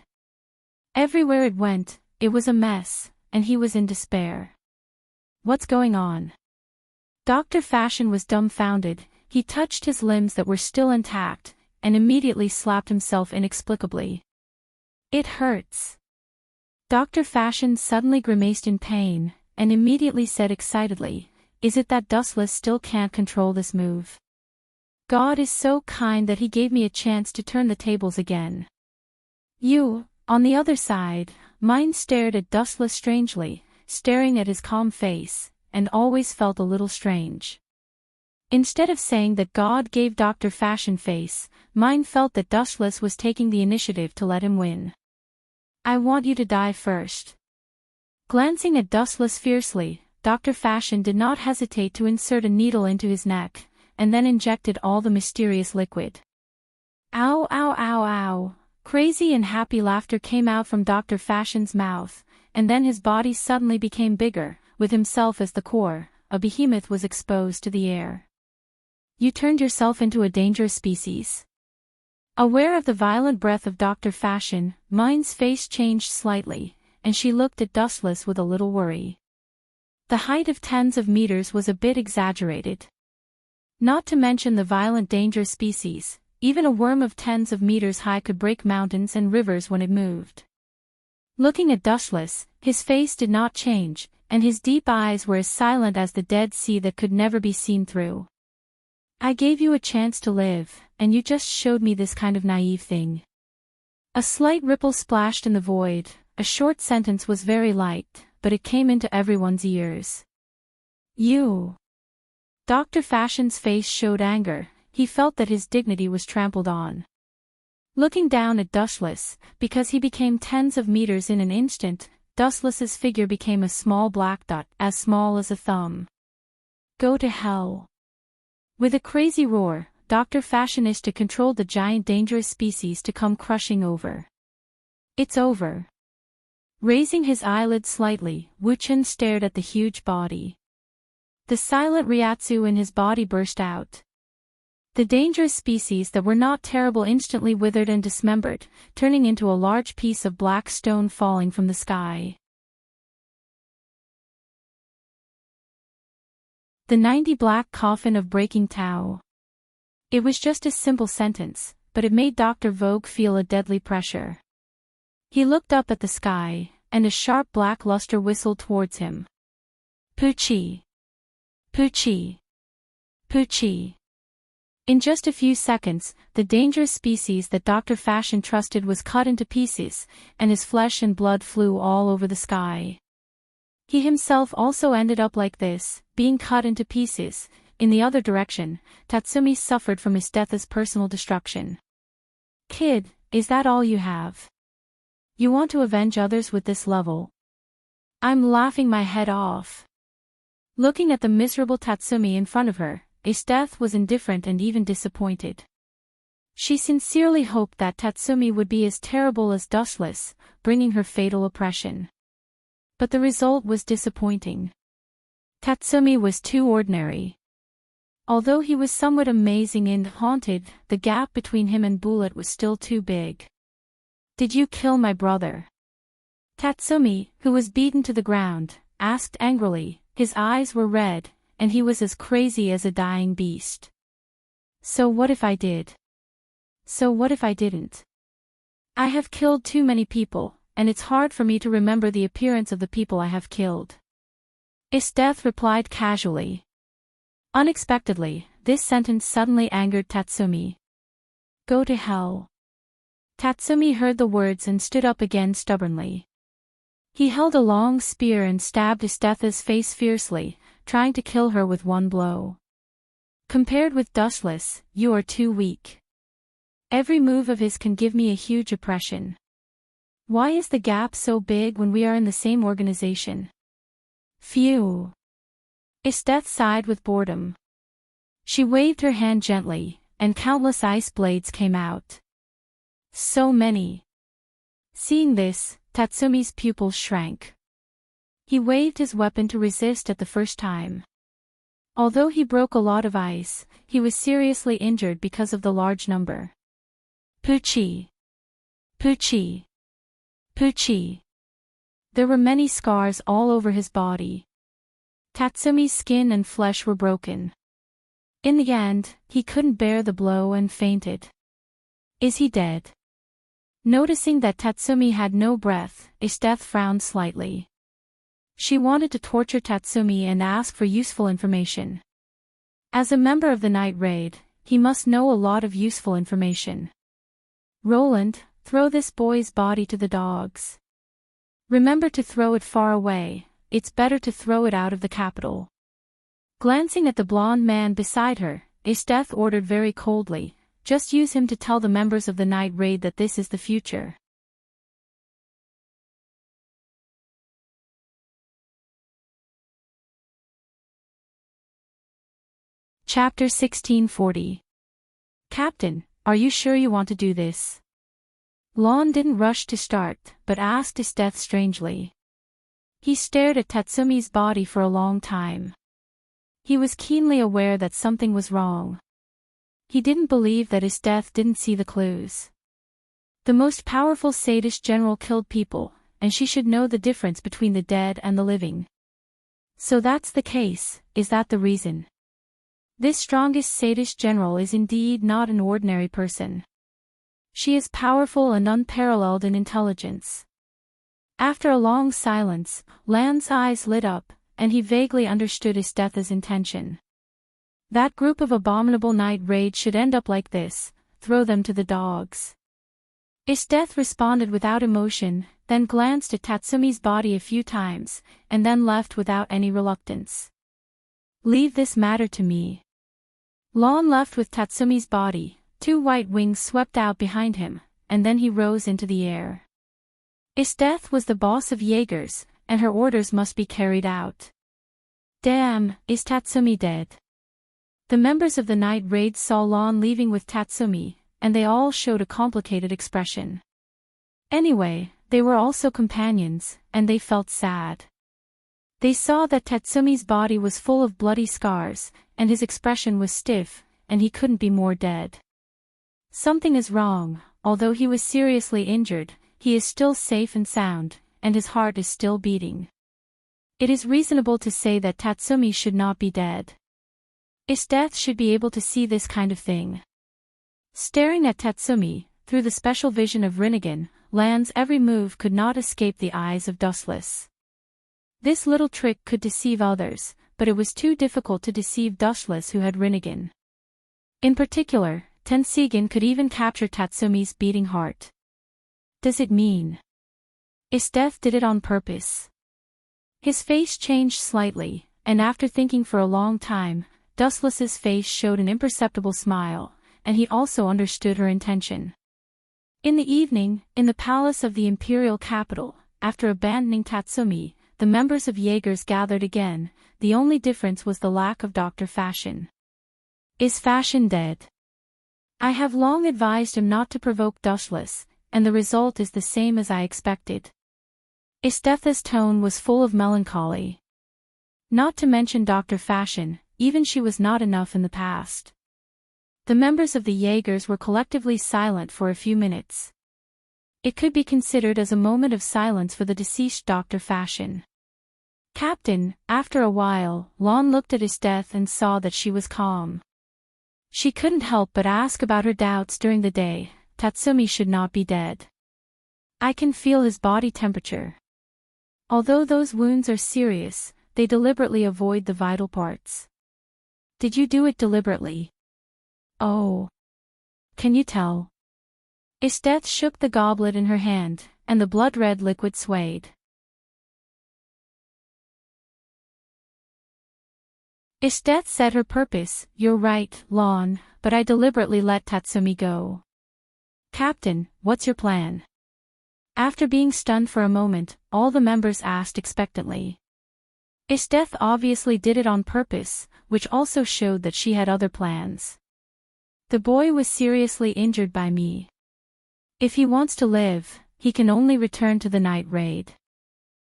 Everywhere it went, it was a mess, and he was in despair. What's going on? Dr. Fashion was dumbfounded. He touched his limbs that were still intact, and immediately slapped himself inexplicably. It hurts. Dr. Fashion suddenly grimaced in pain, and immediately said excitedly, "Is it that Dustless still can't control this move? God is so kind that he gave me a chance to turn the tables again." You, on the other side, Mine stared at Dustless strangely, staring at his calm face, and always felt a little strange. Instead of saying that God gave Dr. Fashion face, Mine felt that Dustless was taking the initiative to let him win. "I want you to die first." Glancing at Dustless fiercely, Dr. Fashion did not hesitate to insert a needle into his neck, and then injected all the mysterious liquid. Ow ow ow ow! Crazy and happy laughter came out from Dr. Fashion's mouth, and then his body suddenly became bigger, with himself as the core. A behemoth was exposed to the air. "You turned yourself into a dangerous species." Aware of the violent breath of Dr. Fashion, Mine's face changed slightly, and she looked at Dustless with a little worry. The height of tens of meters was a bit exaggerated. Not to mention the violent dangerous species, even a worm of tens of meters high could break mountains and rivers when it moved. Looking at Dustless, his face did not change, and his deep eyes were as silent as the Dead Sea that could never be seen through. "I gave you a chance to live, and you just showed me this kind of naive thing." A slight ripple splashed in the void. A short sentence was very light, but it came into everyone's ears. "You." Dr. Fashion's face showed anger. He felt that his dignity was trampled on. Looking down at Dustless, because he became tens of meters in an instant, Dustless's figure became a small black dot, as small as a thumb. "Go to hell." With a crazy roar, Dr. Fashionista controlled the giant dangerous species to come crushing over. "It's over." Raising his eyelids slightly, Wuchen stared at the huge body. The silent Ryatsu in his body burst out. The dangerous species that were not terrible instantly withered and dismembered, turning into a large piece of black stone falling from the sky. The 90 Black Coffin of Breaking Tao. It was just a simple sentence, but it made Dr. Vogue feel a deadly pressure. He looked up at the sky, and a sharp black luster whistled towards him. Poochie! Poochie! Poochie! In just a few seconds, the dangerous species that Dr. Fashion trusted was cut into pieces, and his flesh and blood flew all over the sky. He himself also ended up like this, being cut into pieces. In the other direction, Tatsumi suffered from his death as personal destruction. "Kid, is that all you have? You want to avenge others with this level?" I'm laughing my head off. Looking at the miserable Tatsumi in front of her, Esdeath was indifferent and even disappointed. She sincerely hoped that Tatsumi would be as terrible as Dustless, bringing her fatal oppression. But the result was disappointing. Tatsumi was too ordinary. Although he was somewhat amazing and haunted, the gap between him and Bullet was still too big. "Did you kill my brother?" Tatsumi, who was beaten to the ground, asked angrily. His eyes were red, and he was as crazy as a dying beast. "So what if I did? So what if I didn't? I have killed too many people, and it's hard for me to remember the appearance of the people I have killed." Esdeath replied casually. Unexpectedly, this sentence suddenly angered Tatsumi. "Go to hell." Tatsumi heard the words and stood up again stubbornly. He held a long spear and stabbed Esdeath's face fiercely, trying to kill her with one blow. "Compared with Dustless, you are too weak. Every move of his can give me a huge oppression. Why is the gap so big when we are in the same organization?" Phew. Esdeath sighed with boredom. She waved her hand gently, and countless ice blades came out. So many. Seeing this, Tatsumi's pupils shrank. He waved his weapon to resist at the first time. Although he broke a lot of ice, he was seriously injured because of the large number. Poochie! Poochie! Poochie! There were many scars all over his body. Tatsumi's skin and flesh were broken. In the end, he couldn't bear the blow and fainted. "Is he dead?" Noticing that Tatsumi had no breath, Esdeath frowned slightly. She wanted to torture Tatsumi and ask for useful information. As a member of the night raid, he must know a lot of useful information. Roland, throw this boy's body to the dogs. Remember to throw it far away, it's better to throw it out of the capital. Glancing at the blonde man beside her, Esdeath ordered very coldly, just use him to tell the members of the night raid that this is the future. Chapter 1640. Captain, are you sure you want to do this? Lon didn't rush to start, but asked Esdeath strangely. He stared at Tatsumi's body for a long time. He was keenly aware that something was wrong. He didn't believe that Esdeath didn't see the clues. The most powerful sadist general killed people, and she should know the difference between the dead and the living. So that's the case, is that the reason? This strongest sadist general is indeed not an ordinary person. She is powerful and unparalleled in intelligence. After a long silence, Lan's eyes lit up, and he vaguely understood Esdeath's intention. That group of abominable night raid should end up like this, throw them to the dogs. Esdeath responded without emotion, then glanced at Tatsumi's body a few times, and then left without any reluctance. Leave this matter to me. Lon left with Tatsumi's body, 2 white wings swept out behind him, and then he rose into the air. Esdeath was the boss of Jaegers, and her orders must be carried out. Damn, is Tatsumi dead? The members of the night raid saw Lon leaving with Tatsumi, and they all showed a complicated expression. Anyway, they were also companions, and they felt sad. They saw that Tatsumi's body was full of bloody scars, and his expression was stiff, and he couldn't be more dead. Something is wrong, although he was seriously injured, he is still safe and sound, and his heart is still beating. It is reasonable to say that Tatsumi should not be dead. Esdeath should be able to see this kind of thing. Staring at Tatsumi, through the special vision of Rinnegan, Lan's every move could not escape the eyes of Dustless. This little trick could deceive others, but it was too difficult to deceive Dustless who had Rinnegan. In particular, Tensigan could even capture Tatsumi's beating heart. Does it mean Esdeath did it on purpose? His face changed slightly, and after thinking for a long time, Dustless's face showed an imperceptible smile, and he also understood her intention. In the evening, in the palace of the imperial capital, after abandoning Tatsumi, the members of Jaegers gathered again. The only difference was the lack of Dr. Fashion. Is Fashion dead? I have long advised him not to provoke Dustless, and the result is the same as I expected. Esdeath's tone was full of melancholy. Not to mention Dr. Fashion, even she was not enough in the past. The members of the Jaegers were collectively silent for a few minutes. It could be considered as a moment of silence for the deceased Dr. Fashion. Captain, after a while, Lon looked at Esdeath and saw that she was calm. She couldn't help but ask about her doubts during the day. Tatsumi should not be dead. I can feel his body temperature. Although those wounds are serious, they deliberately avoid the vital parts. Did you do it deliberately? Oh. Can you tell? Esdeath shook the goblet in her hand, and the blood-red liquid swayed. Esdeath said her purpose, you're right, Lon, but I deliberately let Tatsumi go. Captain, what's your plan? After being stunned for a moment, all the members asked expectantly. Esdeath obviously did it on purpose, which also showed that she had other plans. The boy was seriously injured by me. If he wants to live, he can only return to the night raid.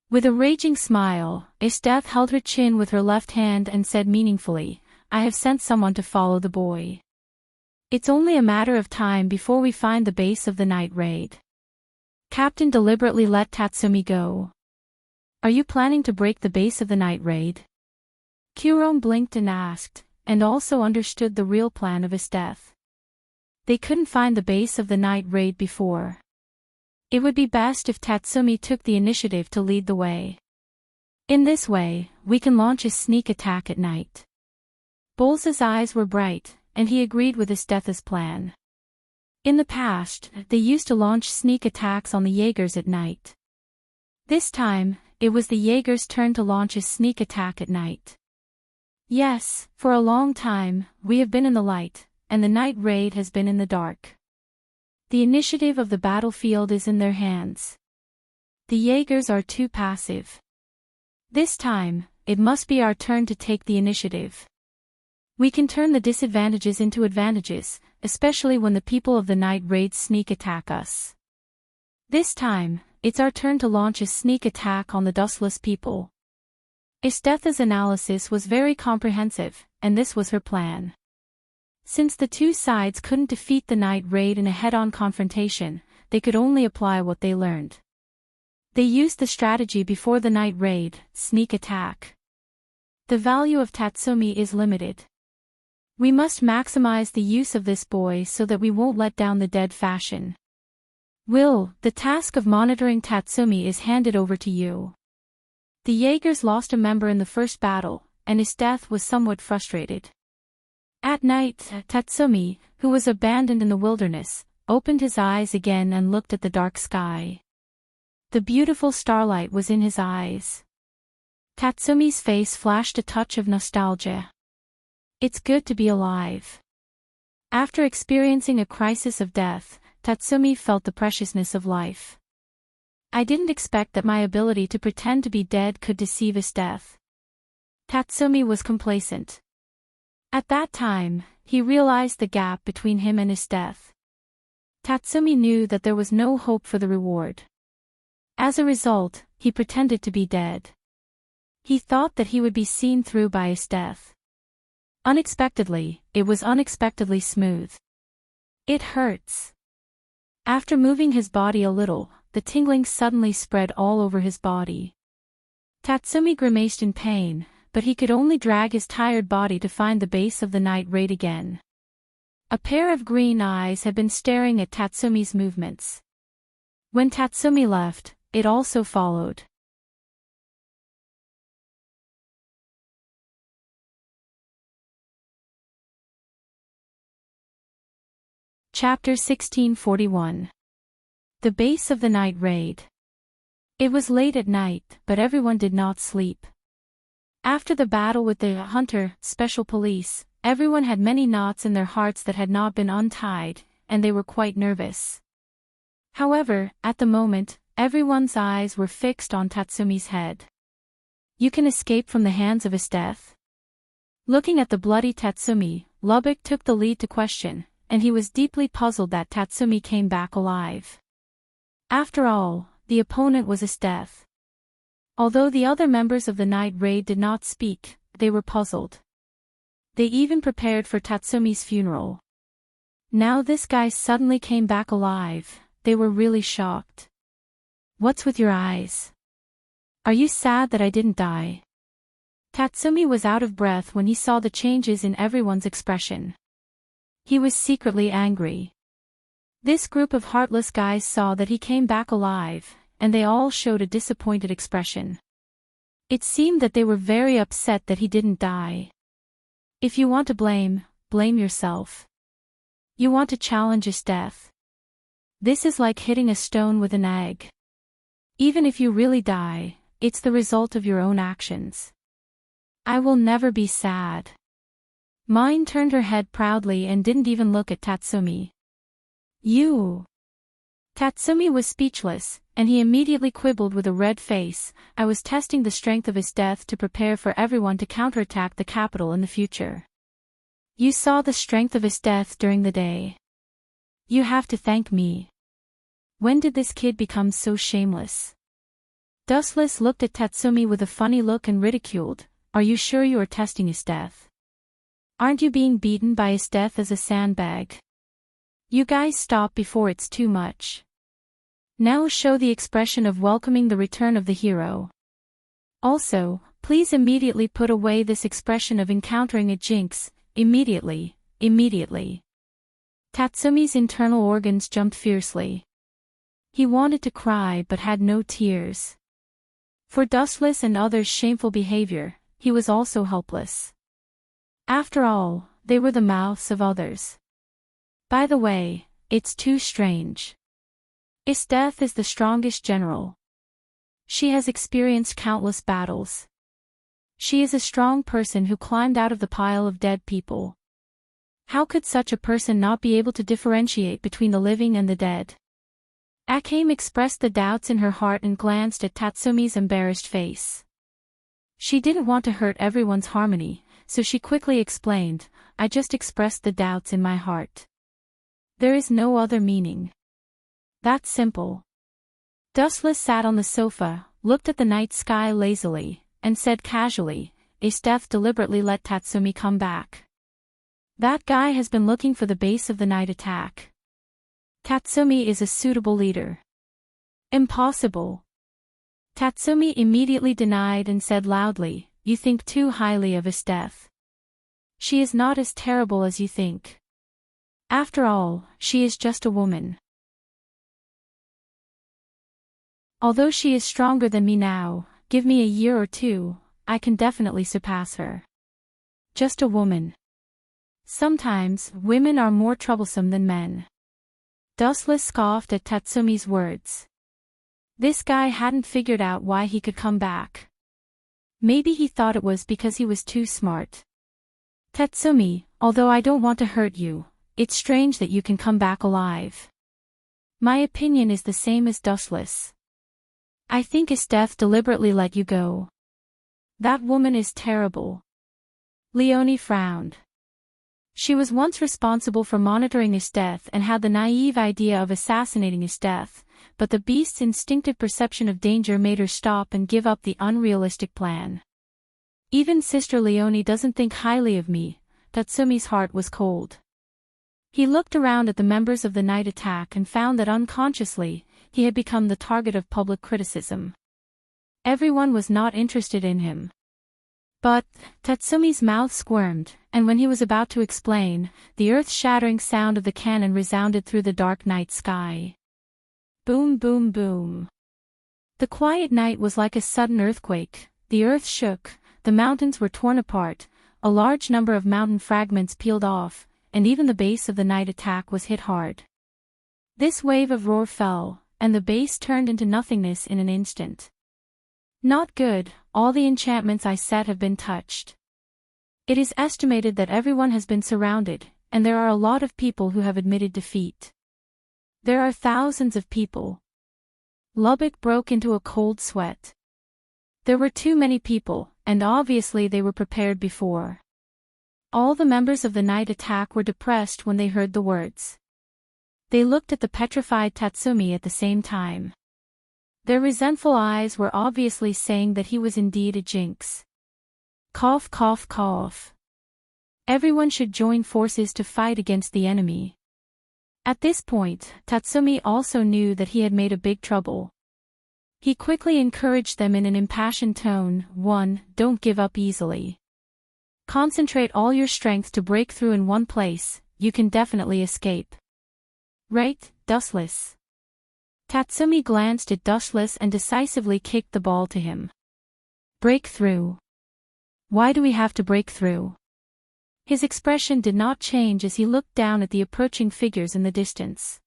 With a raging smile, Esdeath held her chin with her left hand and said meaningfully, I have sent someone to follow the boy. It's only a matter of time before we find the base of the night raid. Captain deliberately let Tatsumi go. Are you planning to break the base of the night raid? Kuron blinked and asked, and also understood the real plan of Esdeath. They couldn't find the base of the night raid before. It would be best if Tatsumi took the initiative to lead the way. In this way, we can launch a sneak attack at night. Bowles' eyes were bright, and he agreed with Estetha's plan. In the past, they used to launch sneak attacks on the Jaegers at night. This time, it was the Jaegers' turn to launch a sneak attack at night. Yes, for a long time, we have been in the light, and the night raid has been in the dark. The initiative of the battlefield is in their hands. The Jaegers are too passive. This time, it must be our turn to take the initiative. We can turn the disadvantages into advantages, especially when the people of the night raid sneak attack us. This time, it's our turn to launch a sneak attack on the dustless people. Estetha's analysis was very comprehensive, and this was her plan. Since the two sides couldn't defeat the night raid in a head-on confrontation, they could only apply what they learned. They used the strategy before the night raid, sneak attack. The value of Tatsumi is limited. We must maximize the use of this boy so that we won't let down the dead fashion. Will, the task of monitoring Tatsumi is handed over to you. The Jaegers lost a member in the first battle, and his death was somewhat frustrated. At night, Tatsumi, who was abandoned in the wilderness, opened his eyes again and looked at the dark sky. The beautiful starlight was in his eyes. Tatsumi's face flashed a touch of nostalgia. It's good to be alive. After experiencing a crisis of death, Tatsumi felt the preciousness of life. I didn't expect that my ability to pretend to be dead could deceive his death. Tatsumi was complacent. At that time, he realized the gap between him and his death. Tatsumi knew that there was no hope for the reward. As a result, he pretended to be dead. He thought that he would be seen through by his death. Unexpectedly, it was unexpectedly smooth. It hurts. After moving his body a little, the tingling suddenly spread all over his body. Tatsumi grimaced in pain, but he could only drag his tired body to find the base of the night raid again. A pair of green eyes had been staring at Tatsumi's movements. When Tatsumi left, it also followed. Chapter 1641. The base of the night raid. It was late at night, but everyone did not sleep. After the battle with the Hunter Special Police, everyone had many knots in their hearts that had not been untied, and they were quite nervous. However, at the moment, everyone's eyes were fixed on Tatsumi's head. You can escape from the hands of his death? Looking at the bloody Tatsumi, Lubbock took the lead to question, and he was deeply puzzled that Tatsumi came back alive. After all, the opponent was his death. Although the other members of the night raid did not speak, they were puzzled. They even prepared for Tatsumi's funeral. Now this guy suddenly came back alive, they were really shocked. What's with your eyes? Are you sad that I didn't die? Tatsumi was out of breath when he saw the changes in everyone's expression. He was secretly angry. This group of heartless guys saw that he came back alive, and they all showed a disappointed expression. It seemed that they were very upset that he didn't die. If you want to blame, blame yourself. You want to challenge his death. This is like hitting a stone with an egg. Even if you really die, it's the result of your own actions. I will never be sad. Mine turned her head proudly and didn't even look at Tatsumi. You. Tatsumi was speechless, and he immediately quibbled with a red face. I was testing the strength of his death to prepare for everyone to counterattack the capital in the future. You saw the strength of his death during the day. You have to thank me. When did this kid become so shameless? Dustless looked at Tatsumi with a funny look and ridiculed. Are you sure you are testing his death? Aren't you being beaten by his death as a sandbag? You guys stop before it's too much. Now show the expression of welcoming the return of the hero. Also, please immediately put away this expression of encountering a jinx, immediately, immediately. Tatsumi's internal organs jumped fiercely. He wanted to cry but had no tears. For Dustless and others' shameful behavior, he was also helpless. After all, they were the mouths of others. By the way, it's too strange. Esteth is the strongest general. She has experienced countless battles. She is a strong person who climbed out of the pile of dead people. How could such a person not be able to differentiate between the living and the dead? Akame expressed the doubts in her heart and glanced at Tatsumi's embarrassed face. She didn't want to hurt everyone's harmony, so she quickly explained, I just expressed the doubts in my heart. There is no other meaning. That's simple. Dustless sat on the sofa, looked at the night sky lazily, and said casually, Esteth deliberately let Tatsumi come back. That guy has been looking for the base of the night attack. Tatsumi is a suitable leader. Impossible. Tatsumi immediately denied and said loudly, You think too highly of Esteth. She is not as terrible as you think. After all, she is just a woman. Although she is stronger than me now, give me a year or two, I can definitely surpass her. Just a woman. Sometimes, women are more troublesome than men. Dustless scoffed at Tatsumi's words. This guy hadn't figured out why he could come back. Maybe he thought it was because he was too smart. Tatsumi, although I don't want to hurt you, it's strange that you can come back alive. My opinion is the same as Dustless. I think Esteth deliberately let you go. That woman is terrible. Leonie frowned. She was once responsible for monitoring Esteth and had the naive idea of assassinating Esteth, but the beast's instinctive perception of danger made her stop and give up the unrealistic plan. Even Sister Leonie doesn't think highly of me. Tatsumi's heart was cold. He looked around at the members of the night attack and found that unconsciously, he had become the target of public criticism. Everyone was not interested in him. But, Tatsumi's mouth squirmed, and when he was about to explain, the earth-shattering sound of the cannon resounded through the dark night sky. Boom boom boom. The quiet night was like a sudden earthquake, the earth shook, the mountains were torn apart, a large number of mountain fragments peeled off, and even the base of the night attack was hit hard. This wave of roar fell, and the base turned into nothingness in an instant. Not good, all the enchantments I set have been touched. It is estimated that everyone has been surrounded, and there are a lot of people who have admitted defeat. There are thousands of people. Lubbock broke into a cold sweat. There were too many people, and obviously they were prepared before. All the members of the night attack were depressed when they heard the words. They looked at the petrified Tatsumi at the same time. Their resentful eyes were obviously saying that he was indeed a jinx. Cough cough cough. Everyone should join forces to fight against the enemy. At this point, Tatsumi also knew that he had made a big trouble. He quickly encouraged them in an impassioned tone. 1. Don't give up easily. Concentrate all your strength to break through in one place, you can definitely escape. Right, Dustless? Tatsumi glanced at Dustless and decisively kicked the ball to him. Break through. Why do we have to break through? His expression did not change as he looked down at the approaching figures in the distance.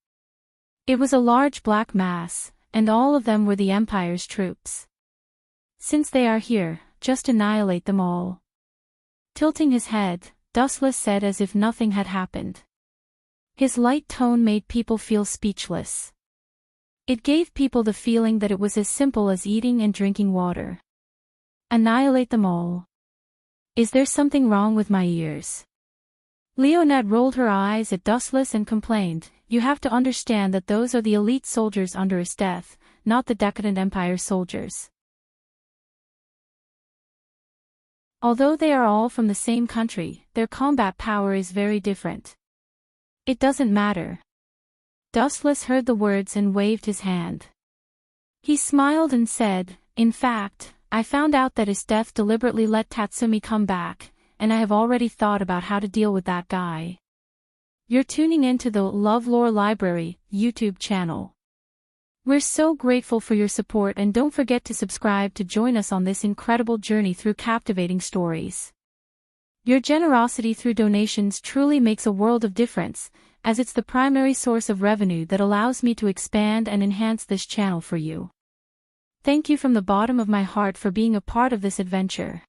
It was a large black mass, and all of them were the Empire's troops. Since they are here, just annihilate them all. Tilting his head, Dustless said as if nothing had happened. His light tone made people feel speechless. It gave people the feeling that it was as simple as eating and drinking water. Annihilate them all. Is there something wrong with my ears? Leonette rolled her eyes at Dustless and complained, You have to understand that those are the elite soldiers under Esteth, not the decadent Empire soldiers. Although they are all from the same country, their combat power is very different. It doesn't matter. Dustless heard the words and waved his hand. He smiled and said, In fact, I found out that Esteth deliberately let Tatsumi come back, and I have already thought about how to deal with that guy. You're tuning into the LoveLore Library YouTube channel. We're so grateful for your support, and don't forget to subscribe to join us on this incredible journey through captivating stories. Your generosity through donations truly makes a world of difference, as it's the primary source of revenue that allows me to expand and enhance this channel for you. Thank you from the bottom of my heart for being a part of this adventure.